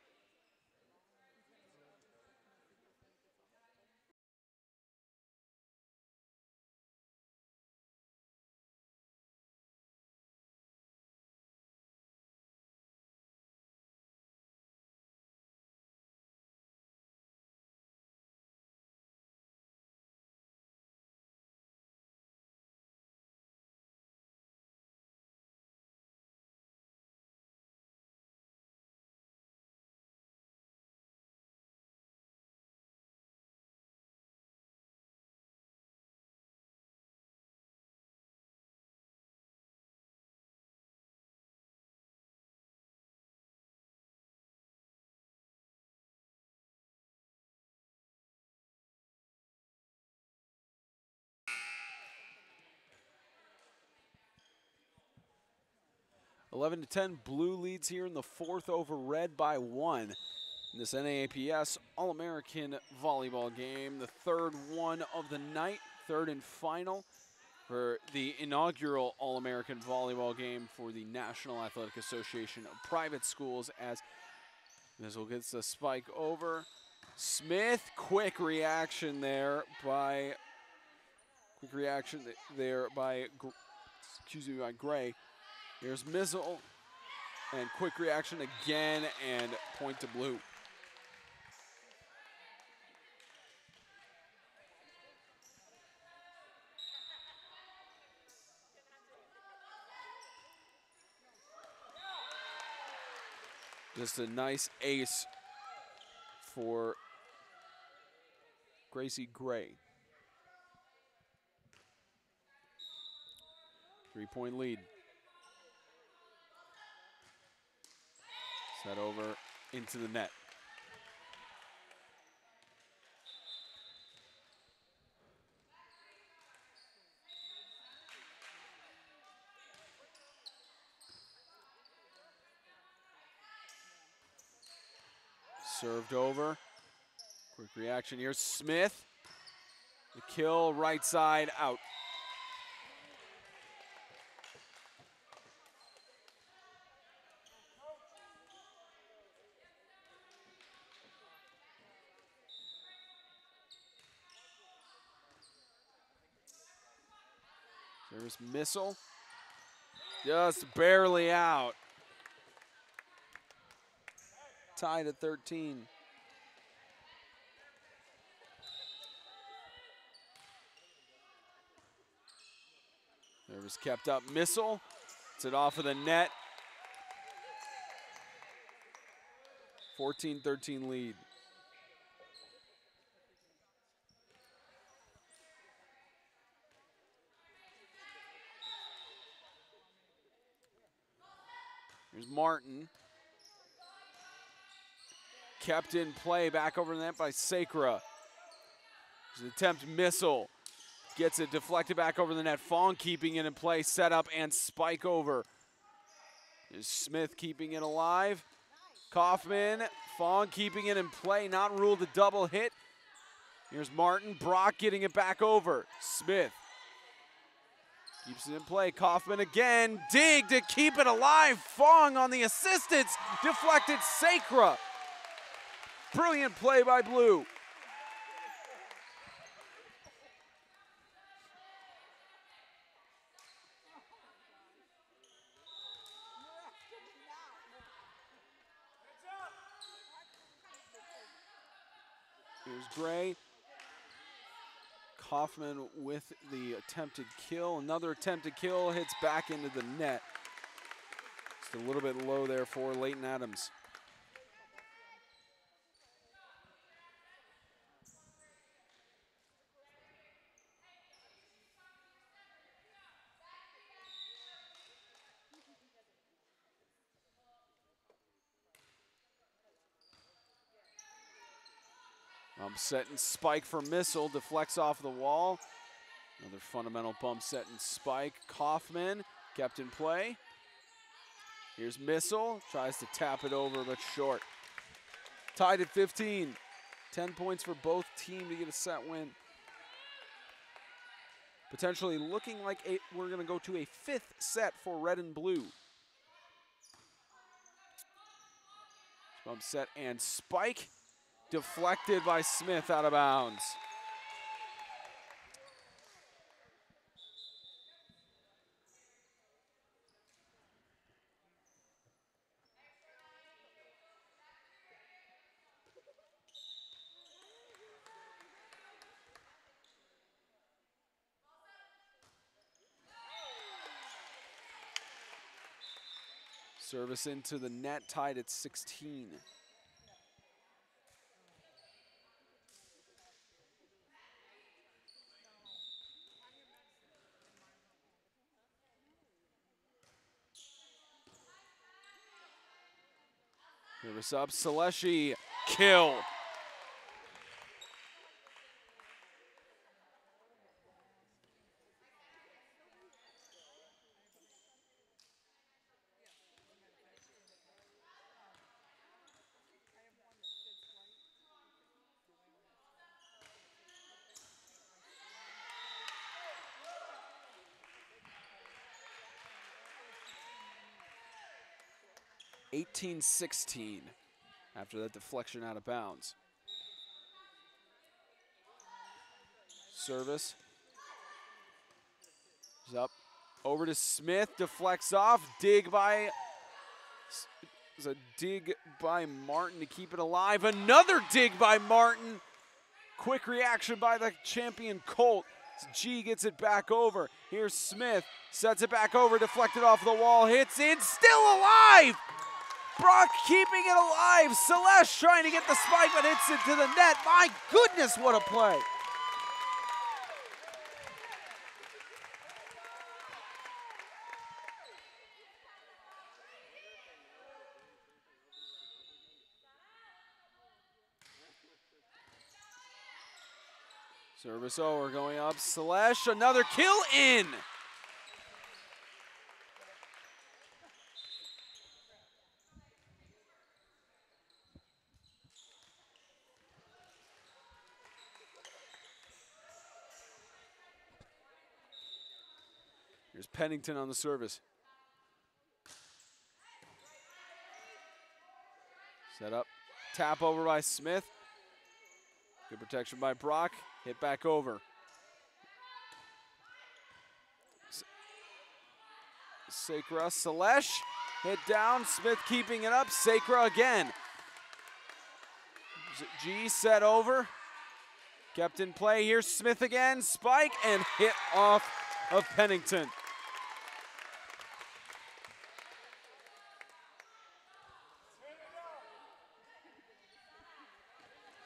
Eleven to 10, Blue leads here in the fourth over Red by 1. In this NAAPS All-American Volleyball game, the third one of the night, third and final for the inaugural All-American Volleyball game for the National Athletic Association of Private Schools, as Missile gets the spike over. Smith, quick reaction there by Gray. Here's Missile, and quick reaction again, and point to Blue. Just a nice ace for Gracie Gray. 3-point lead. Set over into the net. Served over. Quick reaction here. Smith. The kill, right side, out. There's Missile. Just barely out. Tied at 13. There was kept up. Missile. It's it off of the net. 14-13 lead. Here's Martin. Kept in play, back over the net by Sacra. There's an attempt, Missile. Gets it deflected back over the net. Fong keeping it in play, set up and spike over. There's Smith keeping it alive. Kaufman, Fong keeping it in play, not ruled a double hit. Here's Martin, Brock getting it back over. Smith keeps it in play. Kaufman again, dig to keep it alive. Fong on the assistance, deflected Sacra. Brilliant play by Blue. Here's Gray. Kaufman with the attempted kill. Another attempted kill, hits back into the net. Just a little bit low there for Leighton Adams. Bump set and spike for Missile, deflects off the wall. Another fundamental bump set and spike. Kaufman kept in play. Here's Missile, tries to tap it over, but short. Tied at 15. 10 points for both teams to get a set win. Potentially looking like we're going to go to a 5th set for red and blue. Bump set and spike. Deflected by Smith out of bounds. Service into the net, tied at 16. Service up, Seleshi, kill. (18-16) after that deflection out of bounds. Service is up, over to Smith, deflects off, dig by Martin to keep it alive. Another dig by Martin. Quick reaction by the champion Colt. G gets it back over. Here's Smith, sets it back over, deflected off the wall, hits in, still alive! Brock keeping it alive. Celeste trying to get the spike, but hits it to the net. My goodness, what a play. Service over, going up, Celeste, another kill in. Here's Pennington on the service. Set up, tap over by Smith. Good protection by Brock, hit back over. Sacra, Selesh, hit down, Smith keeping it up, Sacra again. G set over, kept in play, here's Smith again, spike, and hit off of Pennington.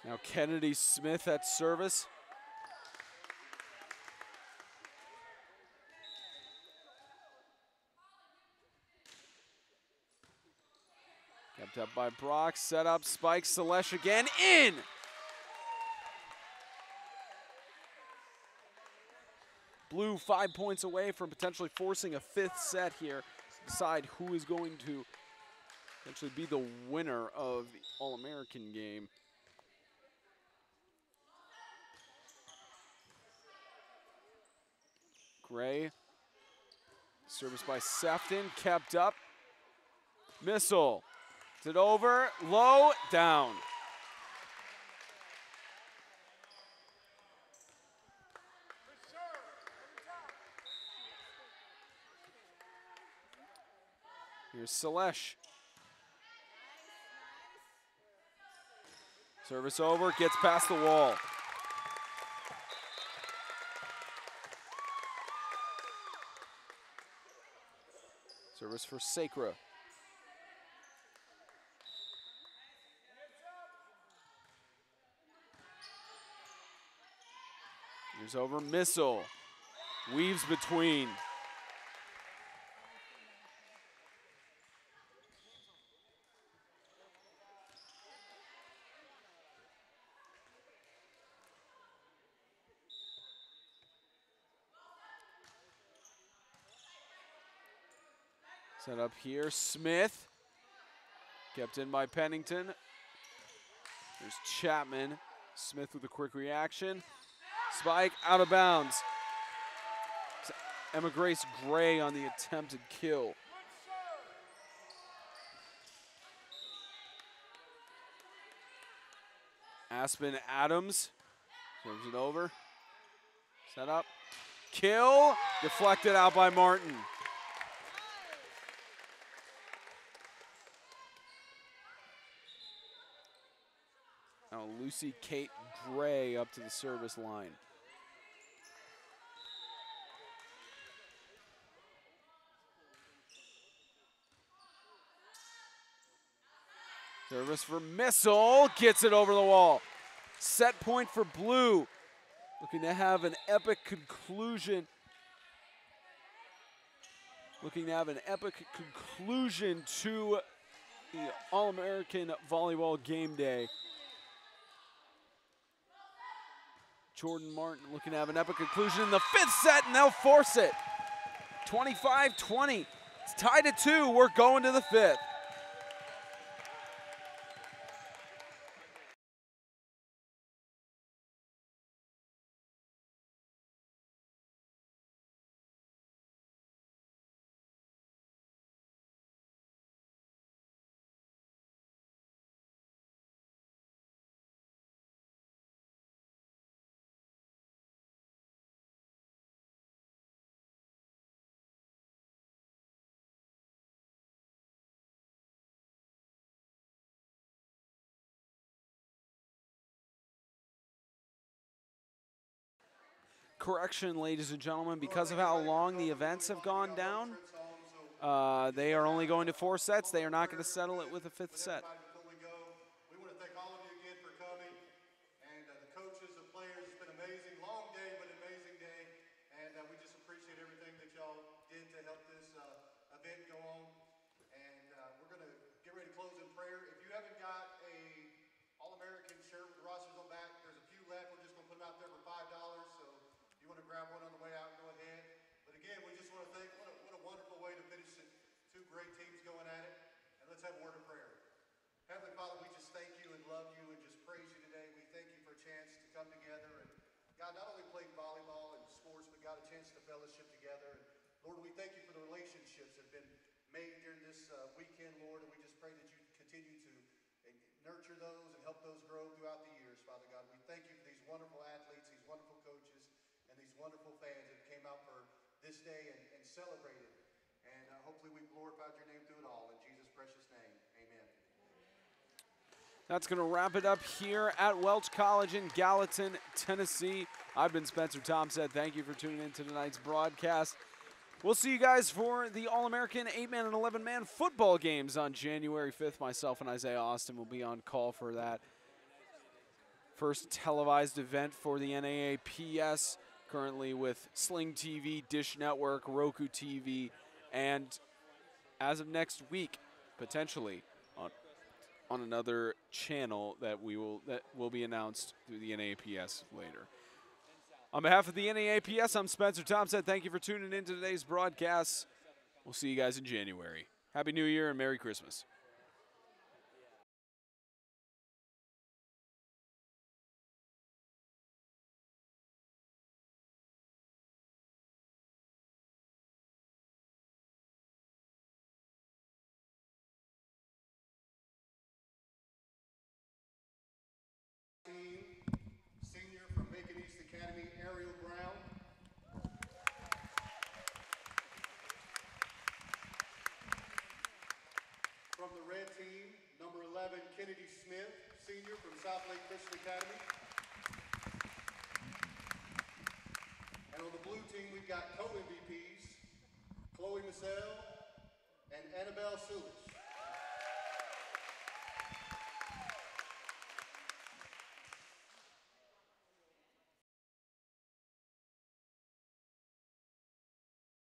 Now Kennedy Smith at service. Kept up by Brock, set up, spike, Selesh again, in! Blue 5 points away from potentially forcing a 5th set here. Decide who is going to potentially be the winner of the All-American game. Gray, service by Sefton, kept up. Missile, is it over? Low, down. Here's Selesh. Service over, gets past the wall. Service for Sacra. Here's over, Missile. Weaves between. Set up here, Smith. Kept in by Pennington. There's Chapman. Smith with a quick reaction. Spike out of bounds. Emma Grace Gray on the attempted kill. Aspen Adams serves it over. Set up. Kill. Deflected out by Martin. Now Lucy Kate Gray up to the service line. Service for Missile, gets it over the wall. Set point for Blue, looking to have an epic conclusion. To the All-American Volleyball game day. Jordan Martin looking to have an epic conclusion in the 5th set, and they'll force it. 25-20, it's tied at 2, we're going to the 5th. Correction, ladies and gentlemen, because of how long the events have gone down, they are only going to 4 sets. They are not going to settle it with a 5th set. Before we go, we want to thank all of you again for coming, and the coaches, the players. It's been amazing, long day, but amazing day, and we just appreciate everything that y'all did to help this event go on. And we're going to get ready to close in prayer. If you haven't got a All-American shirt with the rosters on back, there's a few left. We're just going to put them out there for $5. So if you want to grab one on the way out, go ahead. But again, we just want to thank, what a wonderful way to finish it. 2 great teams going at it. And let's have a word of prayer. Heavenly Father, we just thank you and love you and just praise you today. We thank you for a chance to come together and, God, not only play volleyball and sports, but got a chance to fellowship together. And Lord, we thank you for the relationships that have been made during this weekend, Lord, and we just pray that you continue to nurture those and help those grow throughout the years, Father God. We thank you for these wonderful athletes, these wonderful coaches, and these wonderful fans that came out for this day and celebrated. And hopefully we've glorified your name through it all. In Jesus' precious name, amen. That's going to wrap it up here at Welch College in Gallatin, Tennessee. I've been Spencer Thompson. Thank you for tuning in to tonight's broadcast. We'll see you guys for the All-American 8-man and 11-man football games on January 5th. Myself and Isaiah Austin will be on call for that. First televised event for the NAAPS, currently with Sling TV, Dish Network, Roku TV, and as of next week, potentially on another channel that will be announced through the NAAPS later. On behalf of the NAAPS, I'm Spencer Thompson. Thank you for tuning in to today's broadcast. We'll see you guys in January. Happy New Year and Merry Christmas. Senior from Macon East Academy, Ariel Brown. From the red team, number 11, Kennedy Smith, senior from South Lake Christian Academy. And on the blue team, we've got co-MVPs, Chloe Massell and Annabelle Sulis.